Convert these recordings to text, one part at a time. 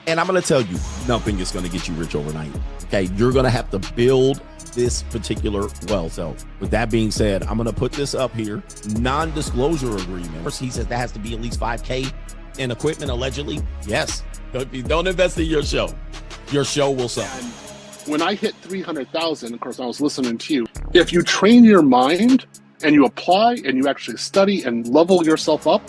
And I'm going to tell you, nothing is going to get you rich overnight. Okay. You're going to have to build this particular wealth. So with that being said, I'm going to put this up here. Non-disclosure agreement. First, he says that has to be at least 5K in equipment, allegedly. Yes. Don't invest in your show. Your show will suffer. When I hit 300,000, of course, I was listening to you. If you train your mind and you apply and you actually study and level yourself up,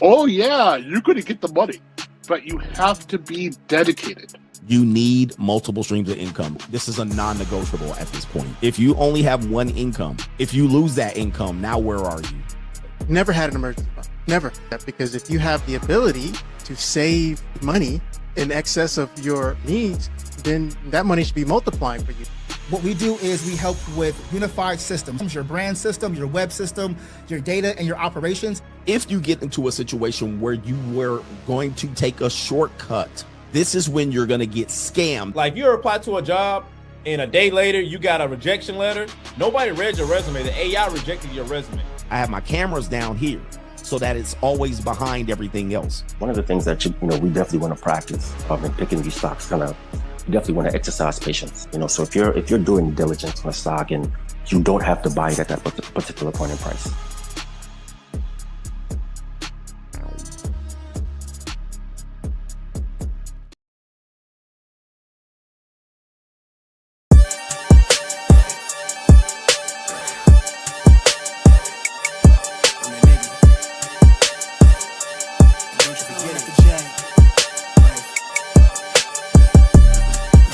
oh yeah, you're going to get the money. But you have to be dedicated. You need multiple streams of income. This is a non-negotiable at this point. If you only have one income, if you lose that income, now where are you? Never had an emergency fund. Never. Because if you have the ability to save money in excess of your needs, then that money should be multiplying for you. What we do is we help with unified systems, your brand system, your web system, your data, and your operations. If you get into a situation where you were going to take a shortcut, this is when you're going to get scammed. Like you apply to a job and a day later, you got a rejection letter. Nobody read your resume. The AI rejected your resume. I have my cameras down here so that it's always behind everything else. One of the things that we definitely want to practice in picking these stocks, you definitely want to exercise patience. So if you're doing diligence on a stock and you don't have to buy it at that particular point in price.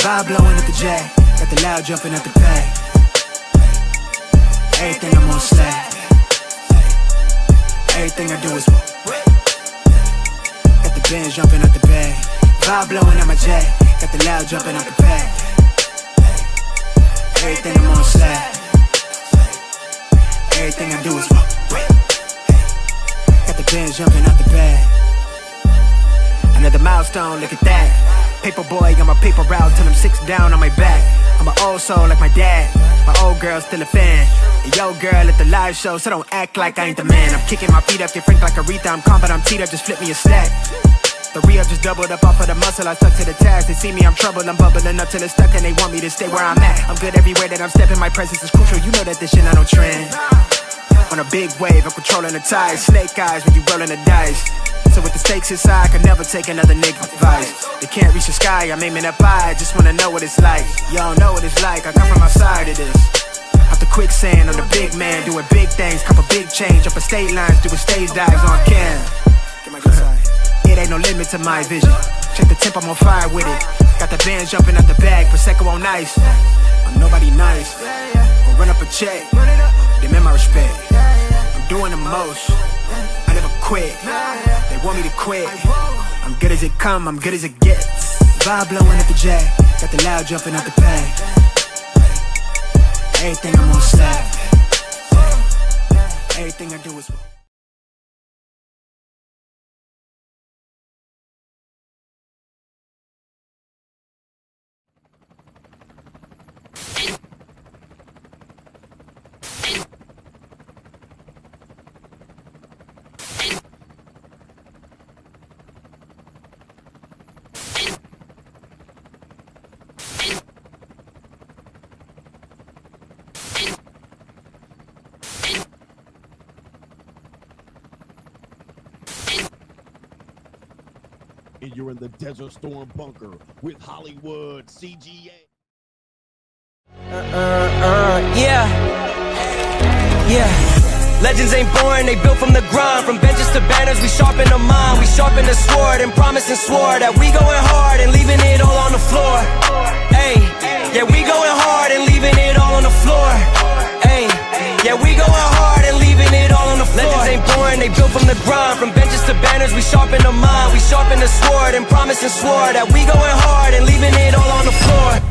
Vibe blowing at the jack, got the loud jumping at the bag. Everything I'm on slack. Everything I do is got the band jumping at the bag. Vibe blowing at my jack, got the loud jumping at the bag. Everything I'm on slack. Everything I do is got the band jumping at the bag. Another milestone, look at that. Paper boy on my paper route till I'm 6 down on my back. I'm an old soul like my dad. My old girl's still a fan. And yo girl at the live show, so don't act like I ain't the man. I'm kicking my feet up, get frank like Aretha. I'm calm but I'm teed up, just flip me a stack. The re-up just doubled up off of the muscle, I stuck to the task. They see me, I'm troubled, I'm bubbling up till it's stuck. And they want me to stay where I'm at. I'm good everywhere that I'm stepping, my presence is crucial. You know that this shit not no trend. On a big wave, I'm controlling the tide. Snake eyes when you rolling the dice. So with the stakes inside, I could never take another nigga advice. They can't reach the sky, I'm aiming up high. I just wanna know what it's like. Y'all know what it's like, I come from outside of this. Out the quicksand, I'm the big man, doing big things. Couple big change, up a state lines, doing stage dives on cam. It ain't no limit to my vision. Check the temp, I'm on fire with it. Got the band jumping out the bag, Prosecco on ice. I'm nobody nice, gonna run up a check. Demand my respect, I'm doing the most. I never quit, they want me to quit. I'm good as it come, I'm good as it gets. Vibe blowing at the jack, got the loud jumping out the bag. Everything I'm on slack. Everything I do is And you're in the Desert Storm bunker with Hollywood CGA. Legends ain't born, they built from the grind. From benches to banners, we sharpen the mind. We sharpen the sword and promise and swore that we going hard and leaving it all on the floor. Hey, yeah, we going hard and leaving it all on the floor. Hey, yeah, we going hard and leaving it all on the floor. Legends ain't born, they built from the grind. From benches to banners, we sharpen the mind. We sharpen the sword and promise and swore that we going hard and leaving it all on the floor.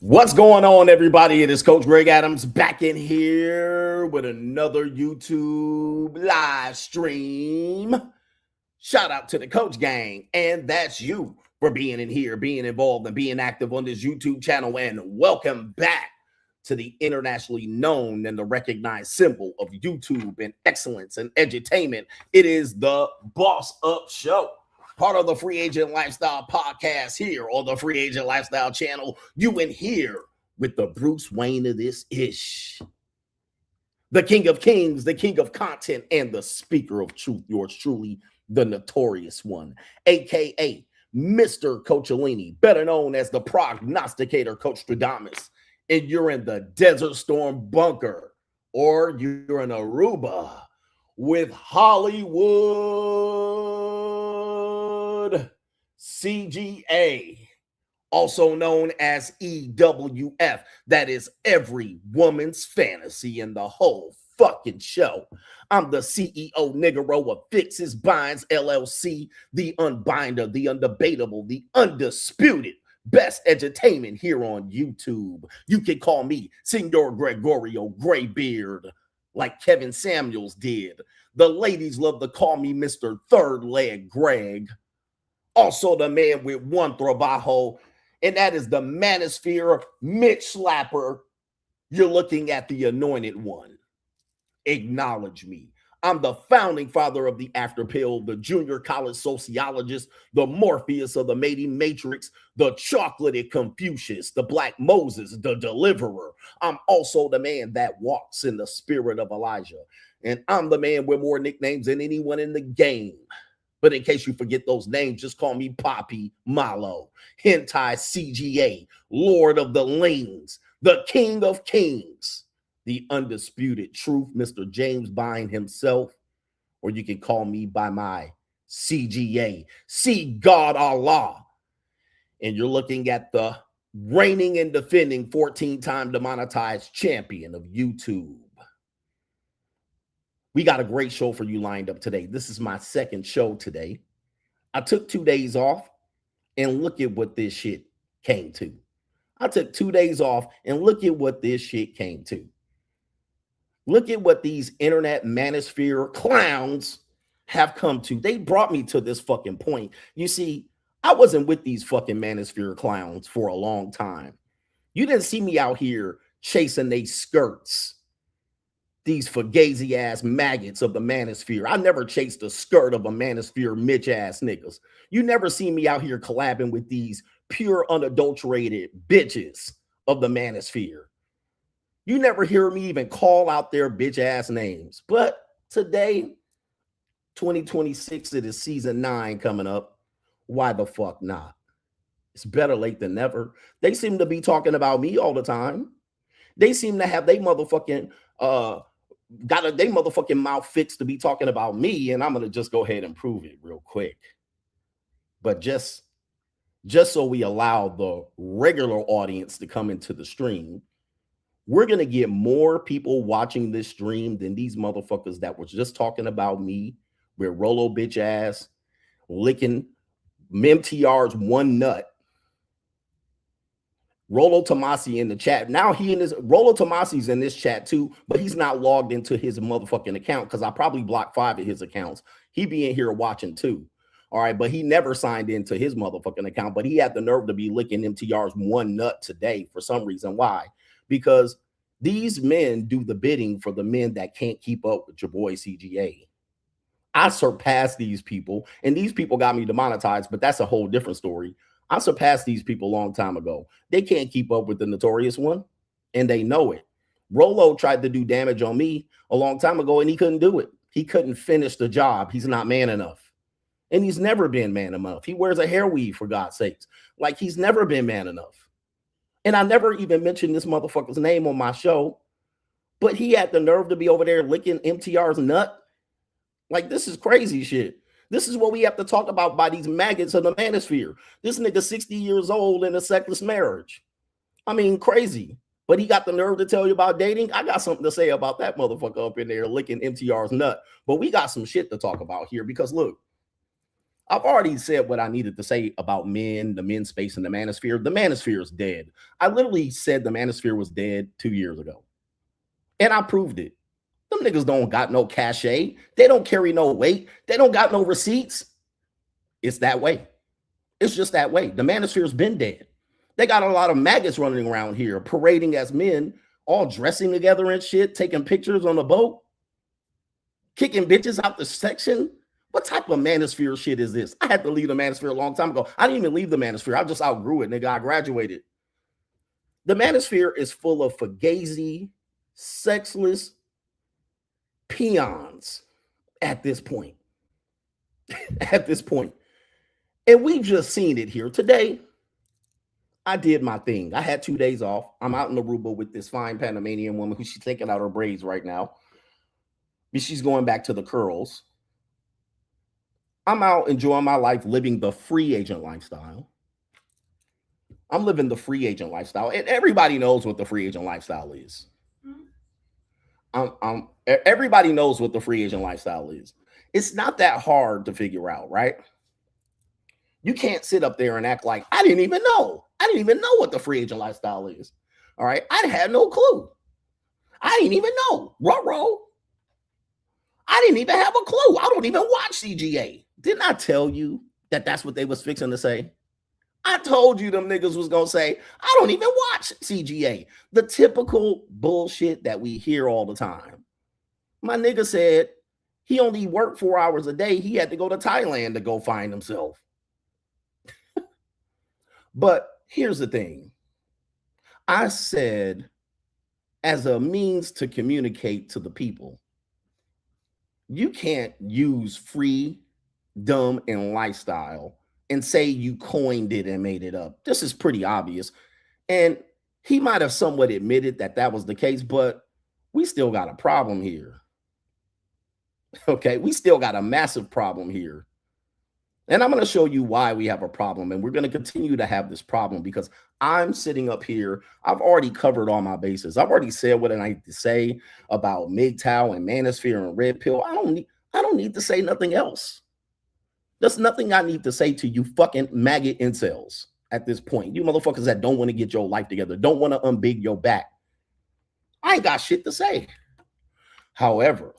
What's going on, everybody? It is Coach Greg Adams back in here with another YouTube live stream. Shout out to the Coach Gang, and that's you. for being in here, being involved, and being active on this YouTube channel. And welcome back to the internationally known and the recognized symbol of YouTube and excellence and edutainment. It is the Boss Up Show, part of the Free Agent Lifestyle podcast here on the Free Agent Lifestyle channel. You in here with the Bruce Wayne of this ish, the King of Kings, the King of Content, and the Speaker of Truth, yours truly, the Notorious One, aka Mr. Coachellini, better known as the prognosticator Coach Stradamus. And you're in the Desert Storm bunker, or you're in Aruba with Hollywood CGA, also known as EWF. That is every woman's fantasy in the whole fucking show. I'm the CEO Niggero of Fixes Binds LLC, the unbinder, the undebatable, the undisputed best edutainment here on YouTube. You can call me Senor Gregorio Graybeard, like Kevin Samuels did. The ladies love to call me Mr. Third Leg Greg. Also the man with one trabajo, and that is the Manosphere Mitch Slapper. You're looking at the anointed one. Acknowledge me. I'm the founding father of the After Pill, the junior college sociologist, the Morpheus of the mating matrix, the chocolatey Confucius, the Black Moses, the deliverer. I'm also the man that walks in the spirit of Elijah. And I'm the man with more nicknames than anyone in the game. But in case you forget those names, just call me Poppy Malo, Hentai CGA, Lord of the Lings, the King of Kings, the undisputed truth, Mr. James Bine himself, or you can call me by my CGA, See God Allah. And you're looking at the reigning and defending 14-time demonetized champion of YouTube. We got a great show for you lined up today. This is my second show today. I took 2 days off, and look at what this shit came to. I took 2 days off, and look at what this shit came to. Look at what these internet manosphere clowns have come to. They brought me to this fucking point. You see, I wasn't with these fucking manosphere clowns for a long time. You didn't see me out here chasing they skirts. These fugazi ass maggots of the manosphere. I never chased the skirt of a manosphere Mitch ass niggas. You never see me out here collabing with these pure unadulterated bitches of the manosphere. You never hear me even call out their bitch ass names. But today, 2026, it is season 9 coming up. Why the fuck not? It's better late than never. They seem to be talking about me all the time. They seem to have they motherfucking they motherfucking mouth fixed to be talking about me, and I'm gonna just go ahead and prove it real quick. But just so we allow the regular audience to come into the stream, we're going to get more people watching this stream than these motherfuckers that was just talking about me with Rollo bitch ass licking MTR's one nut. Rollo Tomasi in the chat. Now Rollo Tomasi's in this chat too, but he's not logged into his motherfucking account because I probably blocked 5 of his accounts. He be in here watching too. All right, but he never signed into his motherfucking account, but he had the nerve to be licking MTR's one nut today for some reason. Why? Because these men do the bidding for the men that can't keep up with your boy CGA. I surpassed these people, and these people got me demonetized, but that's a whole different story. I surpassed these people a long time ago. They can't keep up with the Notorious One, and they know it. Rollo tried to do damage on me a long time ago, and he couldn't do it. He couldn't finish the job. He's not man enough. And he's never been man enough. He wears a hair weave, for God's sakes. Like, he's never been man enough. And I never even mentioned this motherfucker's name on my show, but he had the nerve to be over there licking MTR's nut. Like, this is crazy shit. This is what we have to talk about by these maggots of the manosphere. This nigga 60 years old in a sexless marriage. I mean, crazy. But he got the nerve to tell you about dating. I got something to say about that motherfucker up in there licking MTR's nut. But we got some shit to talk about here because, look, I've already said what I needed to say about men, the men's space, and the manosphere. The manosphere is dead. I literally said the manosphere was dead 2 years ago. And I proved it. Them niggas don't got no cachet. They don't carry no weight. They don't got no receipts. It's that way. It's just that way. The Manosphere's been dead. They got a lot of maggots running around here, parading as men, all dressing together and shit, taking pictures on the boat, kicking bitches out the section. What type of Manosphere shit is this? I had to leave the Manosphere a long time ago. I didn't even leave the Manosphere. I just outgrew it, nigga. I graduated. The Manosphere is full of fugazi, sexless peons at this point. At this point. And we've just seen it here. Today, I did my thing. I had 2 days off. I'm out in Aruba with this fine Panamanian woman who she's taking out her braids right now. She's going back to the curls. I'm out enjoying my life, living the free agent lifestyle. I'm living the free agent lifestyle. And everybody knows what the free agent lifestyle is. Everybody knows what the free agent lifestyle is. It's not that hard to figure out, right? You can't sit up there and act like, I didn't even know. I didn't even know what the free agent lifestyle is. All right. I had no clue. I didn't even know. Rollo. I didn't even have a clue. I don't even watch CGA. Didn't I tell you that that's what they was fixing to say? I told you them niggas was going to say, I don't even watch CGA. The typical bullshit that we hear all the time. My nigga said he only worked 4 hours a day. He had to go to Thailand to go find himself. But here's the thing. I said, as a means to communicate to the people, you can't use freedom and lifestyle and say you coined it and made it up. This is pretty obvious. And he might have somewhat admitted that that was the case, but we still got a problem here. Okay, we still got a massive problem here. And I'm going to show you why we have a problem. And we're going to continue to have this problem because I'm sitting up here. I've already covered all my bases. I've already said what I need to say about MGTOW and Manosphere and Red Pill. I don't need to say nothing else. There's nothing I need to say to you fucking maggot incels at this point. You motherfuckers that don't want to get your life together, don't want to unbig your back. I ain't got shit to say. However,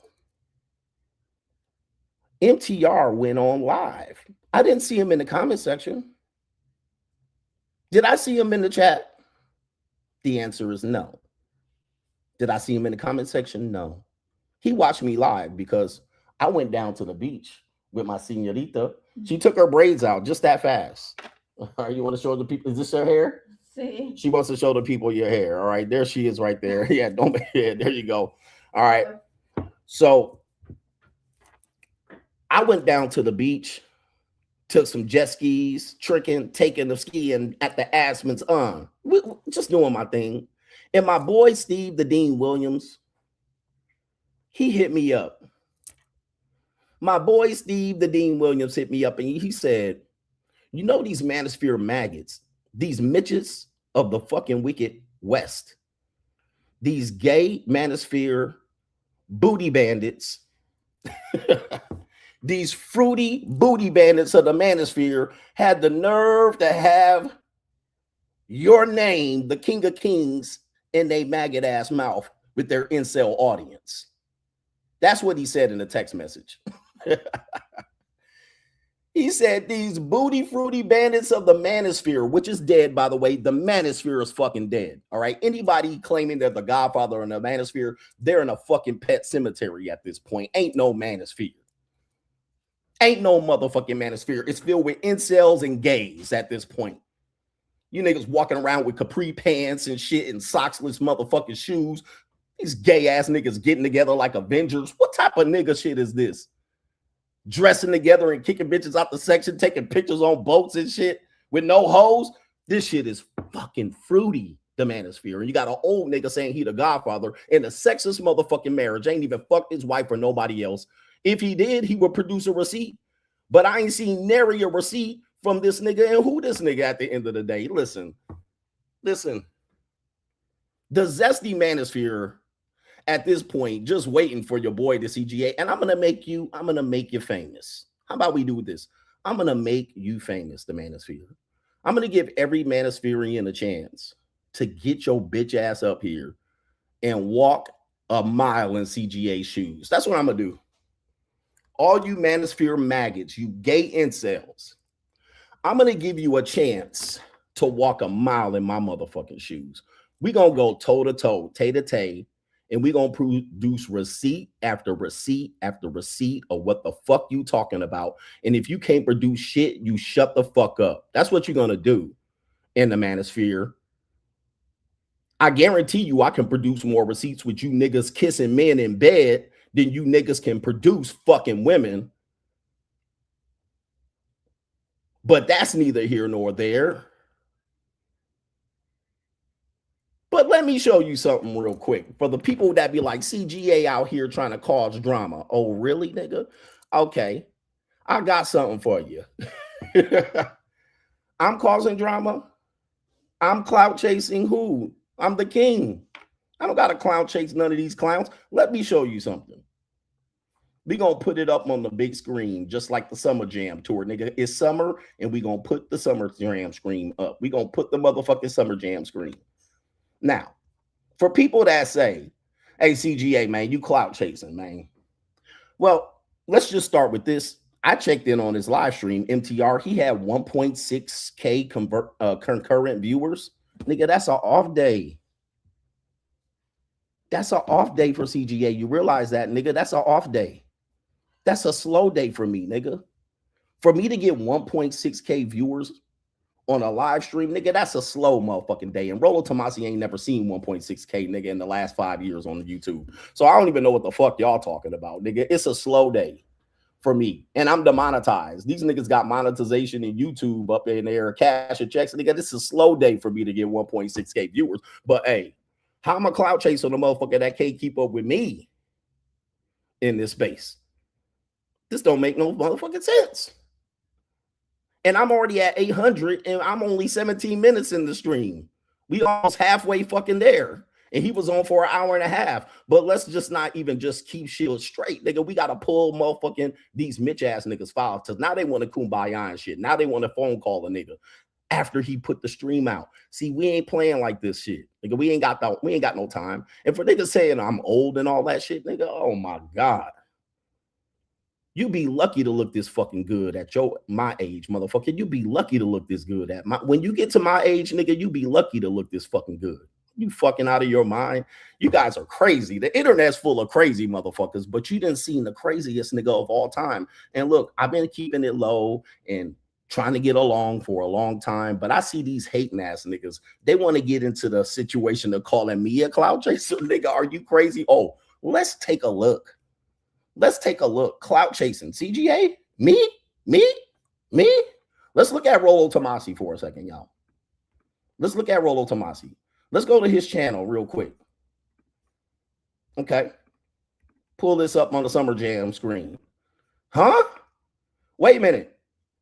MTR went on live. I didn't see him in the comment section. Did I see him in the chat? The answer is no. Did I see him in the comment section? No. He watched me live because I went down to the beach with my señorita. She took her braids out just that fast. All right, you want to show the people? Is this her hair? See. She wants to show the people your hair. All right, there she is right there. Yeah, don't. Yeah, there you go. All right. So I went down to the beach, took some jet skis, taking the skiing at the Aspen's just doing my thing. And my boy, Steve the Dean Williams, he hit me up. My boy, Steve the Dean Williams hit me up and he said, you know, these Manosphere maggots, these Mitches of the fucking wicked West, these gay Manosphere booty bandits, these fruity booty bandits of the Manosphere had the nerve to have your name, the King of Kings, in their maggot ass mouth with their incel audience. That's what he said in the text message. He said these booty fruity bandits of the Manosphere, which is dead, by the way. The Manosphere is fucking dead. All right. Anybody claiming they're the godfather in the Manosphere, they're in a fucking pet cemetery at this point. Ain't no Manosphere. Ain't no motherfucking Manosphere. It's filled with incels and gays at this point. You niggas walking around with capri pants and shit and socksless motherfucking shoes. These gay ass niggas getting together like Avengers. What type of nigga shit is this? Dressing together and kicking bitches out the section, taking pictures on boats and shit with no hoes. This shit is fucking fruity, the Manosphere. And you got an old nigga saying he the godfather in a sexist motherfucking marriage. Ain't even fucked his wife or nobody else. If he did, he would produce a receipt. But I ain't seen nary a receipt from this nigga and who this nigga at the end of the day. Listen. The zesty Manosphere at this point, just waiting for your boy to CGA. And I'm gonna make you famous. How about we do this? I'm gonna make you famous, the Manosphere. I'm gonna give every Manospherean a chance to get your bitch ass up here and walk a mile in CGA shoes. That's what I'm gonna do. All you Manosphere maggots, you gay incels, I'm going to give you a chance to walk a mile in my motherfucking shoes. We going to go toe to toe, tay to tay, and we going to produce receipt after receipt after receipt of what the fuck you talking about. And if you can't produce shit, you shut the fuck up. That's what you're going to do in the Manosphere. I guarantee you I can produce more receipts with you niggas kissing men in bed than you niggas can produce fucking women. But that's neither here nor there. But let me show you something real quick. For the people that be like, CGA out here trying to cause drama. Oh, really, nigga? Okay. I got something for you. I'm causing drama. I'm clout chasing who? I'm the king. I don't got to clout chase none of these clowns. Let me show you something. We gonna put it up on the big screen, just like the Summer Jam tour, nigga. It's summer, and we gonna put the Summer Jam screen up. We gonna put the motherfucking Summer Jam screen. Now, for people that say, hey, CGA, man, you clout chasing, man. Well, let's just start with this. I checked in on his live stream, MTR. He had 1.6K concurrent viewers. Nigga, that's an off day. That's an off day for CGA. You realize that, nigga? That's an off day. That's a slow day for me, nigga. For me to get 1.6K viewers on a live stream, nigga, that's a slow motherfucking day. And Rollo Tomasi ain't never seen 1.6K, nigga, in the last 5 years on YouTube. So I don't even know what the fuck y'all talking about, nigga. It's a slow day for me. And I'm demonetized. These niggas got monetization in YouTube up in there, cash and checks. Nigga, this is a slow day for me to get 1.6K viewers. But hey, how am I clout chasing a motherfucker that can't keep up with me in this space? This don't make no motherfucking sense. And I'm already at 800 and I'm only 17 minutes in the stream. We almost halfway fucking there. And he was on for an hour and a half. But let's just not even just keep shit straight. Nigga, we got to pull motherfucking these Mitch ass niggas files. Because now they want to kumbaya and shit. Now they want to phone call a nigga after he put the stream out. See, we ain't playing like this shit. Nigga, we ain't got no time. And for niggas saying I'm old and all that shit, nigga, oh my God. You be lucky to look this fucking good at my age, motherfucker. You be lucky to look this good at when you get to my age, nigga, you be lucky to look this fucking good. You fucking out of your mind. You guys are crazy. The internet's full of crazy motherfuckers, but you didn't see the craziest nigga of all time. And look, I've been keeping it low and trying to get along for a long time, but I see these hating ass niggas. They want to get into the situation of calling me a clout chaser. Nigga, are you crazy? Oh, let's take a look. Let's take a look. Clout chasing. CGA? Me? Let's look at Rollo Tomasi for a second, y'all. Let's look at Rollo Tomasi. Let's go to his channel real quick. Okay. Pull this up on the Summer Jam screen. Huh? Wait a minute.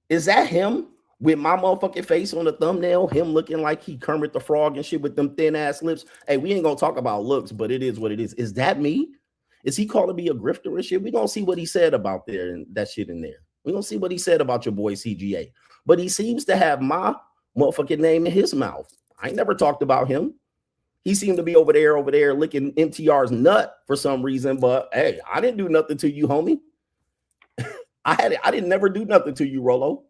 Is that him with my motherfucking face on the thumbnail? Him looking like he Kermit the Frog and shit with them thin ass lips? Hey, we ain't gonna talk about looks, but it is what it is. Is that me? Is he calling me a grifter and shit? We're going to see what he said about there and that shit in there. We're going to see what he said about your boy CGA. But he seems to have my motherfucking name in his mouth. I ain't never talked about him. He seemed to be over there licking MTR's nut for some reason. But hey, I didn't do nothing to you, homie. I didn't never do nothing to you, Rollo.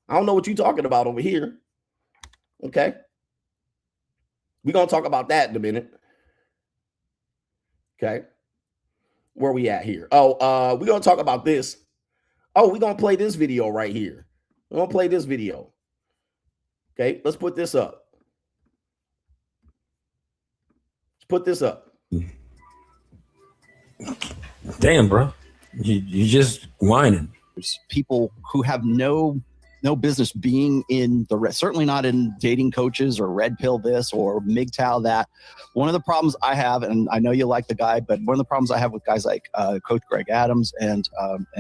I don't know what you're talking about over here. Okay. We're going to talk about that in a minute. Okay. Where we at here? Oh, we're going to talk about this. Oh, we're going to play this video right here. We're going to play this video. Okay, let's put this up. Let's put this up. Damn, bro. You just whining. There's people who have no business being in certainly not in dating coaches or red pill this or MGTOW that. One of the problems I have, and I know you like the guy, but one of the problems I have with guys like Coach Greg Adams and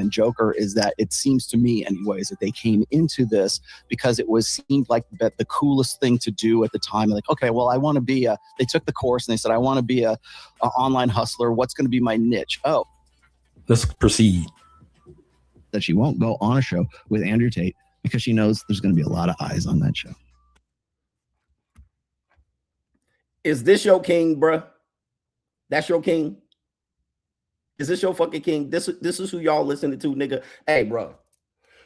Joker is that it seems to me anyways that they came into this because it seemed like the coolest thing to do at the time. Like, okay, well, I want to be they took the course and they said, I want to be a online hustler. What's going to be my niche? Oh, let's proceed. That she won't go on a show with Andrew Tate because she knows there's going to be a lot of eyes on that show. Is this your king, bruh? That's your king? Is this your fucking king? This is who y'all listening to, nigga. Hey, bro.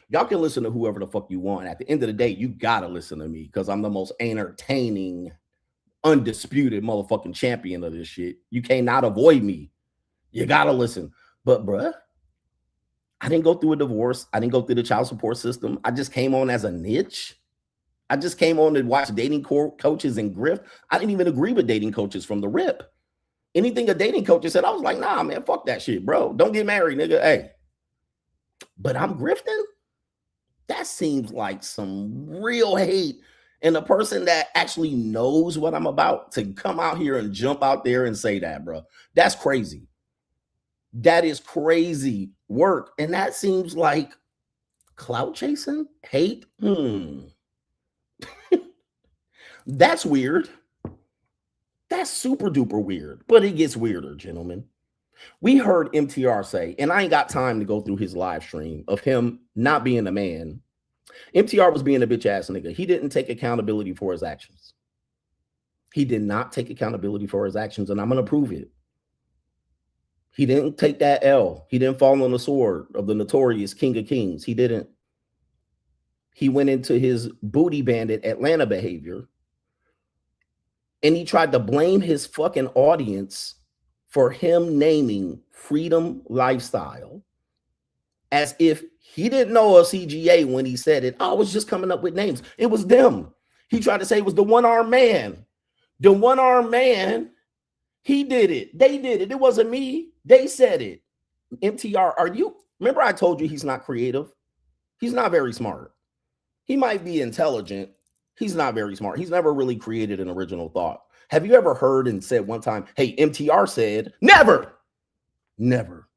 Y'all can listen to whoever the fuck you want. At the end of the day, you gotta listen to me because I'm the most entertaining, undisputed motherfucking champion of this shit. You cannot avoid me. You gotta listen. But bruh, I didn't go through a divorce. I didn't go through the child support system. I just came on as a niche. I just came on to watch dating coaches and grift. I didn't even agree with dating coaches from the rip. Anything a dating coach said, I was like, nah, man, fuck that shit, bro. Don't get married, nigga. Hey. But I'm grifting? That seems like some real hate. And the person that actually knows what I'm about to come out here and jump out there and say that, bro. That's crazy. That is crazy work. And that seems like clout chasing, hate. That's weird. That's super duper weird. But it gets weirder, gentlemen. We heard MTR say, and I ain't got time to go through his live stream of him not being a man. MTR was being a bitch ass nigga. He didn't take accountability for his actions. He did not take accountability for his actions, and I'm going to prove it. He didn't take that L. He didn't fall on the sword of the notorious King of Kings. He didn't. He went into his booty bandit Atlanta behavior, and he tried to blame his fucking audience for him naming Freedom Lifestyle as if he didn't know a CGA when he said it. I was just coming up with names. It was them. He tried to say it was the one-armed man. The one-armed man, he did it. They did it. It wasn't me. They said it. MTR, are you? Remember I told you he's not creative? He's not very smart. He might be intelligent. He's not very smart. He's never really created an original thought. Have you ever heard and said one time, hey, MTR said, never, never,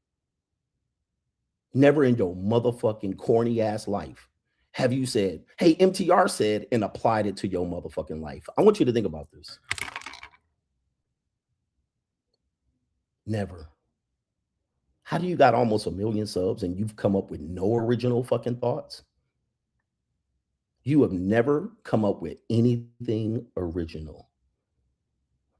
never in your motherfucking corny ass life have you said, hey, MTR said, and applied it to your motherfucking life. I want you to think about this. Never. How do you got almost 1 million subs and you've come up with no original fucking thoughts? You have never come up with anything original.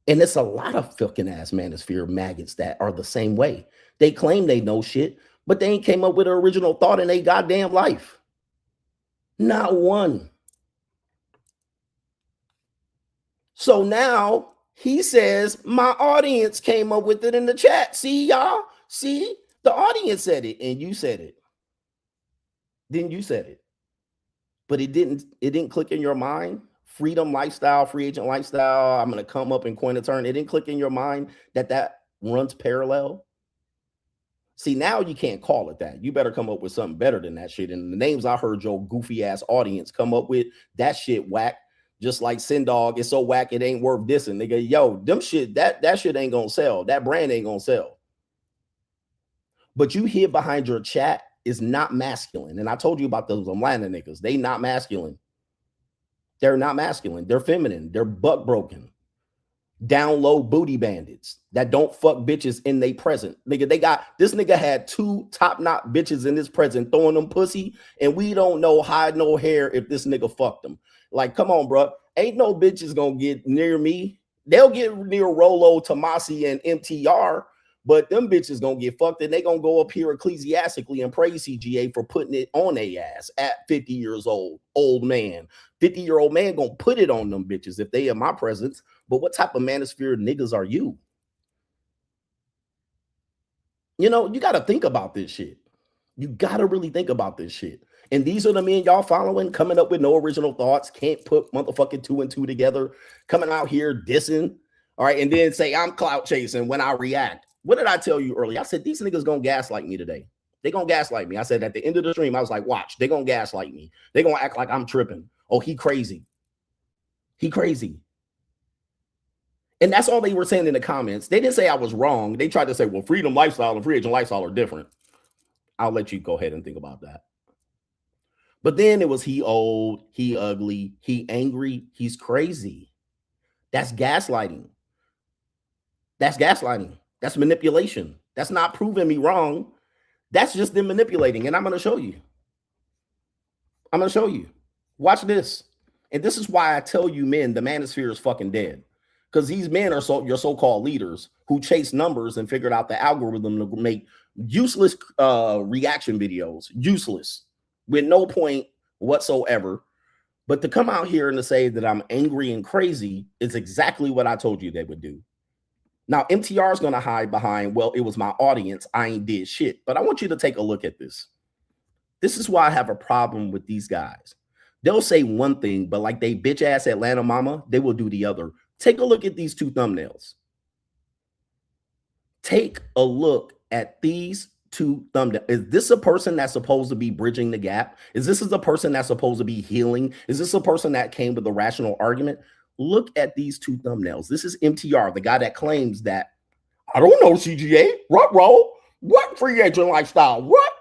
And it's a lot of fucking ass Manosphere maggots that are the same way. They claim they know shit, but they ain't came up with an original thought in their goddamn life. Not one. So now he says, my audience came up with it in the chat. See, y'all? See? The audience said it, and you said it. Then you said it. But it didn't click in your mind. Freedom lifestyle, free agent lifestyle. I'm going to come up and coin a turn. It didn't click in your mind that runs parallel. See, now you can't call it that. You better come up with something better than that shit. And the names I heard your goofy ass audience come up with, that shit whack. Just like Sindog, it's so whack it ain't worth dissing. Nigga, yo, them shit, that shit ain't gonna sell. That brand ain't gonna sell. But you hid behind your chat is not masculine. And I told you about those Atlanta niggas. They not masculine. They're not masculine. They're feminine. They're buck broken. Down low booty bandits that don't fuck bitches in they present. Nigga, this nigga had 2 top-notch bitches in his present throwing them pussy, and we don't know hide no hair if this nigga fucked them. Like, come on, bro. Ain't no bitches gonna get near me. They'll get near Rollo, Tomasi, and MTR, but them bitches gonna get fucked, and they gonna go up here ecclesiastically and praise CGA for putting it on their ass at 50 years old. Old man. 50-year-old man gonna put it on them bitches if they in my presence. But what type of manosphere niggas are you? You know, you got to think about this shit. You got to really think about this shit. And these are the men y'all following, coming up with no original thoughts, can't put motherfucking 2 and 2 together, coming out here dissing, all right, and then say I'm clout chasing when I react. What did I tell you earlier? I said, these niggas gonna gaslight me today. They gonna gaslight me. I said at the end of the stream, I was like, watch, they gonna gaslight me. They gonna act like I'm tripping. Oh, he crazy. He crazy. And that's all they were saying in the comments. They didn't say I was wrong. They tried to say, well, freedom lifestyle and free agent lifestyle are different. I'll let you go ahead and think about that. But then it was he old, he ugly, he angry, he's crazy. That's gaslighting. That's gaslighting. That's manipulation. That's not proving me wrong. That's just them manipulating. And I'm going to show you. I'm going to show you. Watch this. And this is why I tell you men, the manosphere is fucking dead. Because these men are your so-called leaders who chase numbers and figured out the algorithm to make useless reaction videos. Useless. with no point whatsoever. But to come out here and to say that I'm angry and crazy is exactly what I told you they would do. Now, MTR is going to hide behind, well, it was my audience. I ain't did shit. But I want you to take a look at this. This is why I have a problem with these guys. They'll say one thing, but like they bitch ass Atlanta mama, they will do the other. Take a look at these two thumbnails. Take a look at these two thumbnails. Is this a person that's supposed to be bridging the gap? Is this a person that's supposed to be healing? Is this a person that came with a rational argument? Look at these two thumbnails. This is MTR, the guy that claims that, I don't know, CGA, what free agent lifestyle, what?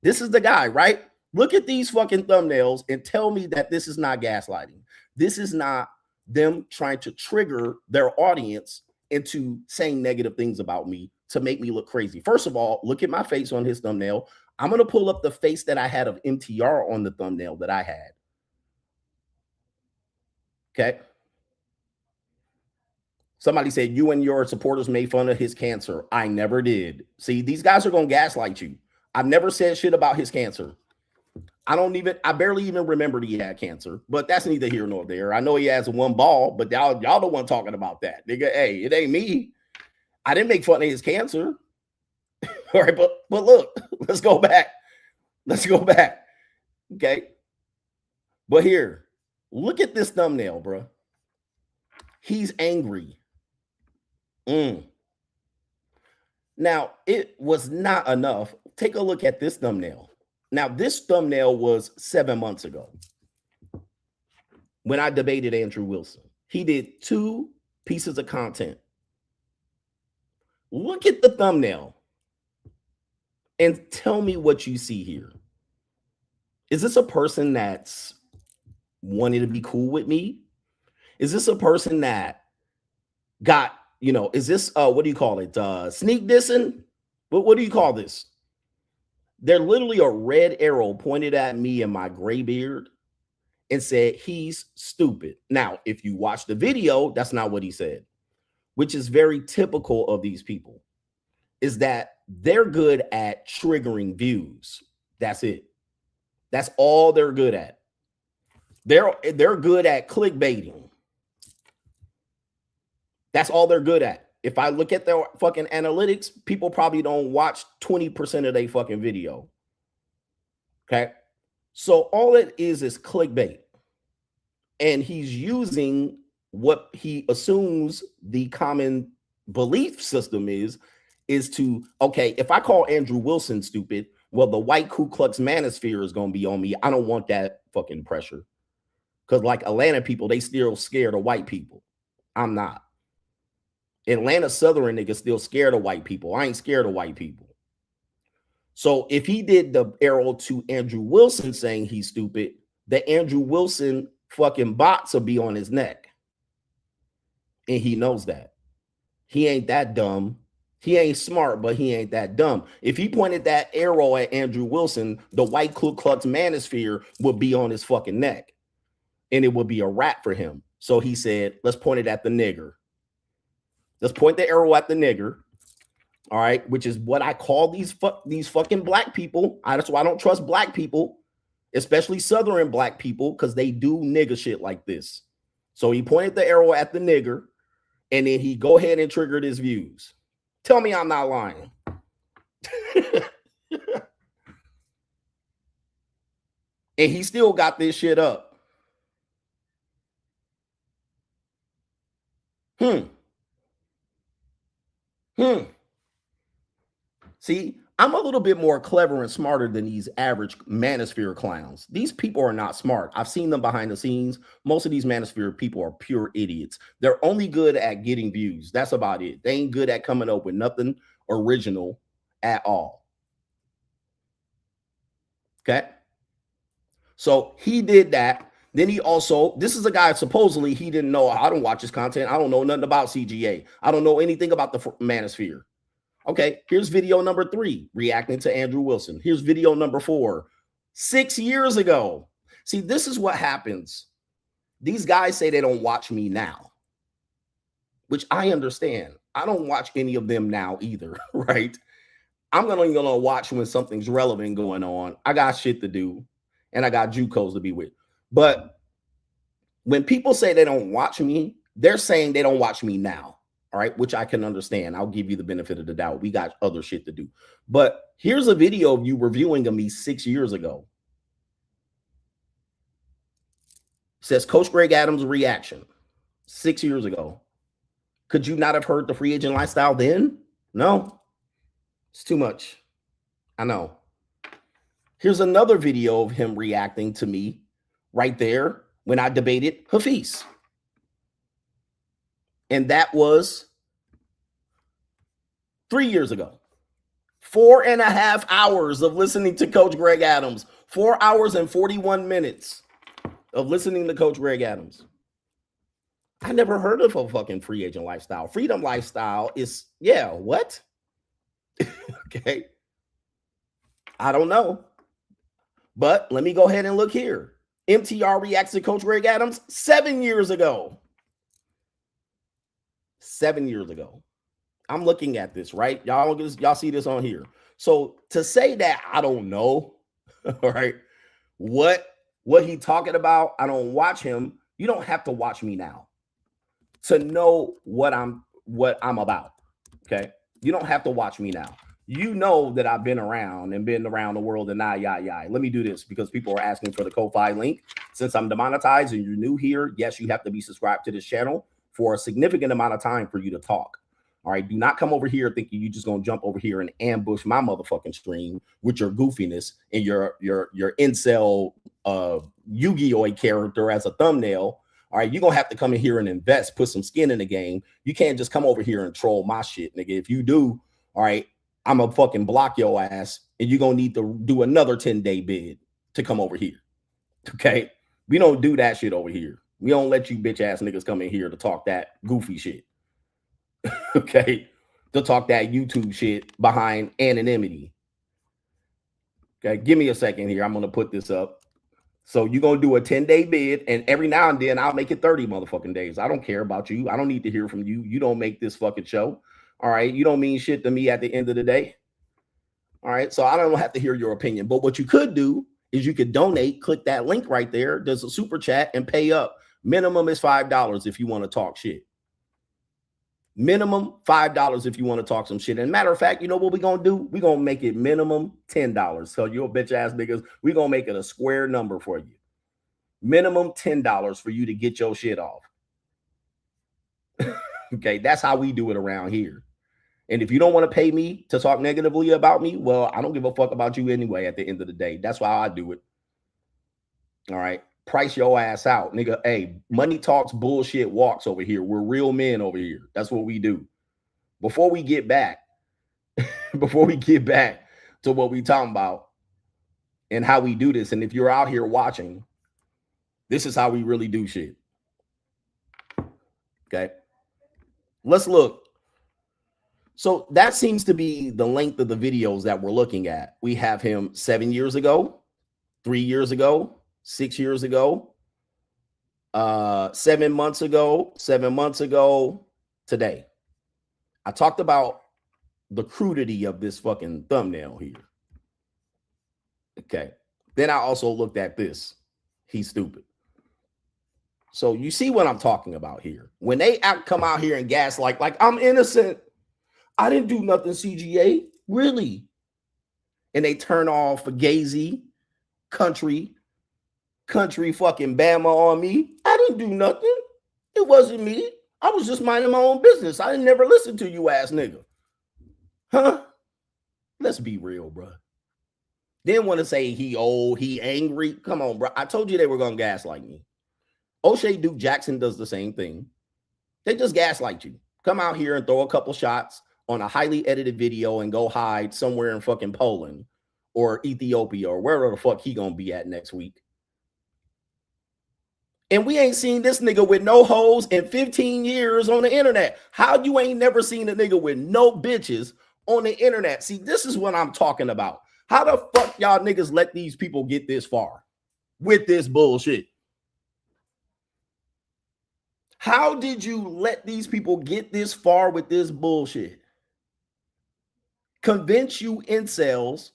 This is the guy, right? Look at these fucking thumbnails and tell me that this is not gaslighting. This is not them trying to trigger their audience into saying negative things about me to make me look crazy. First of all, look at my face on his thumbnail. I'm going to pull up the face that I had of MTR on the thumbnail that I had. Okay. Somebody said you and your supporters made fun of his cancer. I never did. See, these guys are going to gaslight you. I've never said shit about his cancer. I barely even remembered he had cancer, but that's neither here nor there. I know he has one ball, but y'all the one talking about that. Nigga, hey, it ain't me. I didn't make fun of his cancer. All right, but look, let's go back. Let's go back. Okay. But here, look at this thumbnail, bro. He's angry. Now, it was not enough. Take a look at this thumbnail. Now, this thumbnail was 7 months ago when I debated Andrew Wilson. He did 2 pieces of content. Look at the thumbnail and tell me what you see here. Is this a person that's wanting to be cool with me? Is this a person that got, is this, what do you call it? Sneak dissing? What do you call this? They're literally a red arrow pointed at me and my gray beard and said, he's stupid. Now, if you watch the video, that's not what he said, which is very typical of these people, is that they're good at triggering views. That's it. That's all they're good at. They're good at clickbaiting. That's all they're good at. If I look at their fucking analytics, people probably don't watch 20% of their fucking video. Okay. So all it is clickbait. And he's using what he assumes the common belief system is to, okay, if I call Andrew Wilson stupid, well, the white Ku Klux Manosphere is going to be on me. I don't want that fucking pressure. Because like Atlanta people, they still scared of white people. I'm not. Atlanta Southern niggas still scared of white people. I ain't scared of white people. So if he did the arrow to Andrew Wilson saying he's stupid, the Andrew Wilson fucking bots will be on his neck. And he knows that. He ain't that dumb. He ain't smart, but he ain't that dumb. If he pointed that arrow at Andrew Wilson, the white Ku Klux Manosphere would be on his fucking neck. And it would be a wrap for him. So he said, let's point it at the nigger. Let's point the arrow at the nigger, all right, which is what I call these fucking black people. That's why I don't trust black people, especially Southern black people, because they do nigger shit like this. So he pointed the arrow at the nigger, and then he go ahead and triggered his views. Tell me I'm not lying. And he still got this shit up. See, I'm a little bit more clever and smarter than these average Manosphere clowns. These people are not smart. I've seen them behind the scenes. Most of these Manosphere people are pure idiots. They're only good at getting views. That's about it. They ain't good at coming up with nothing original at all. Okay? So he did that. Then he also, this is a guy supposedly he didn't know. I don't watch his content. I don't know nothing about CGA. I don't know anything about the Manosphere. Okay, here's video number 3, reacting to Andrew Wilson. Here's video number 4, 6 years ago. See, this is what happens. These guys say they don't watch me now, which I understand. I don't watch any of them now either, right? I'm gonna watch when something's relevant going on. I got shit to do. and I got JUCOs to be with. But when people say they don't watch me, they're saying they don't watch me now. All right, which I can understand. I'll give you the benefit of the doubt. We got other shit to do. But here's a video of you reviewing of me 6 years ago. It says Coach Greg Adams' reaction 6 years ago. Could you not have heard the free agent lifestyle then? No, it's too much. I know. Here's another video of him reacting to me right there when I debated Hafiz. And that was 3 years ago. 4.5 hours of listening to Coach Greg Adams. 4 hours and 41 minutes of listening to Coach Greg Adams. I never heard of a fucking free agent lifestyle. Freedom lifestyle is, yeah, what? Okay. I don't know. But let me go ahead and look here. MTR reacts to Coach Greg Adams 7 years ago. 7 years ago. I'm looking at this, right? Y'all see this on here. So to say that I don't know, all right, what he talking about, I don't watch him. You don't have to watch me now to know what I'm about. Okay. You don't have to watch me now. You know that I've been around the world and Let me do this because people are asking for the Ko-Fi link. Since I'm demonetized and you're new here, yes, you have to be subscribed to this channel for a significant amount of time for you to talk. All right. Do not come over here thinking you're just going to jump over here and ambush my motherfucking stream with your goofiness and your incel Yu-Gi-Oh character as a thumbnail. All right. You're going to have to come in here and invest, put some skin in the game. You can't just come over here and troll my shit, nigga. If you do, all right, I'm going to fucking block your ass and you're going to need to do another 10-day bid to come over here. Okay. We don't do that shit over here. We don't let you bitch ass niggas come in here to talk that goofy shit. Okay. To talk that YouTube shit behind anonymity. Okay. Give me a second here. I'm going to put this up. So you're going to do a 10-day bid and every now and then I'll make it 30 motherfucking days. I don't care about you. I don't need to hear from you. You don't make this fucking show. All right. You don't mean shit to me at the end of the day. All right. So I don't have to hear your opinion. But what you could do is you could donate, click that link right there. There's a super chat and pay up. Minimum is $5 if you want to talk shit. Minimum $5 if you want to talk some shit. And matter of fact, you know what we're going to do? We're going to make it minimum $10. So you're bitch ass niggas, we're going to make it a square number for you. Minimum $10 for you to get your shit off. Okay, that's how we do it around here. And if you don't want to pay me to talk negatively about me, well, I don't give a fuck about you anyway at the end of the day. That's why I do it. All right. Price your ass out, nigga. Hey, money talks, bullshit walks over here. We're real men over here. That's what we do. Before we get back to what we talking about and how we do this, and if you're out here watching, this is how we really do shit. Okay. Let's look. So that seems to be the length of the videos that we're looking at. We have him 7 years ago, 3 years ago, 6 years ago, 7 months ago, today. I talked about the crudity of this fucking thumbnail here. Okay. Then I also looked at this. He's stupid. So you see what I'm talking about here. When they come out here and gaslight, like I'm innocent. I didn't do nothing, CGA. Really? And they turn off Fugazi, country fucking Bama on me. I didn't do nothing. It wasn't me. I was just minding my own business. I didn't never listen to you ass nigga. Huh? Let's be real, bro. Then want to say he old, he angry. Come on, bro. I told you they were going to gaslight me. O'Shea Duke Jackson does the same thing. They just gaslight you. Come out here and throw a couple shots on a highly edited video and go hide somewhere in fucking Poland or Ethiopia or wherever the fuck he gonna be at next week. And we ain't seen this nigga with no hoes in 15 years on the internet. How you ain't never seen a nigga with no bitches on the internet? See, this is what I'm talking about. How the fuck y'all niggas let these people get this far with this bullshit? How did you let these people get this far with this bullshit? Convince you incels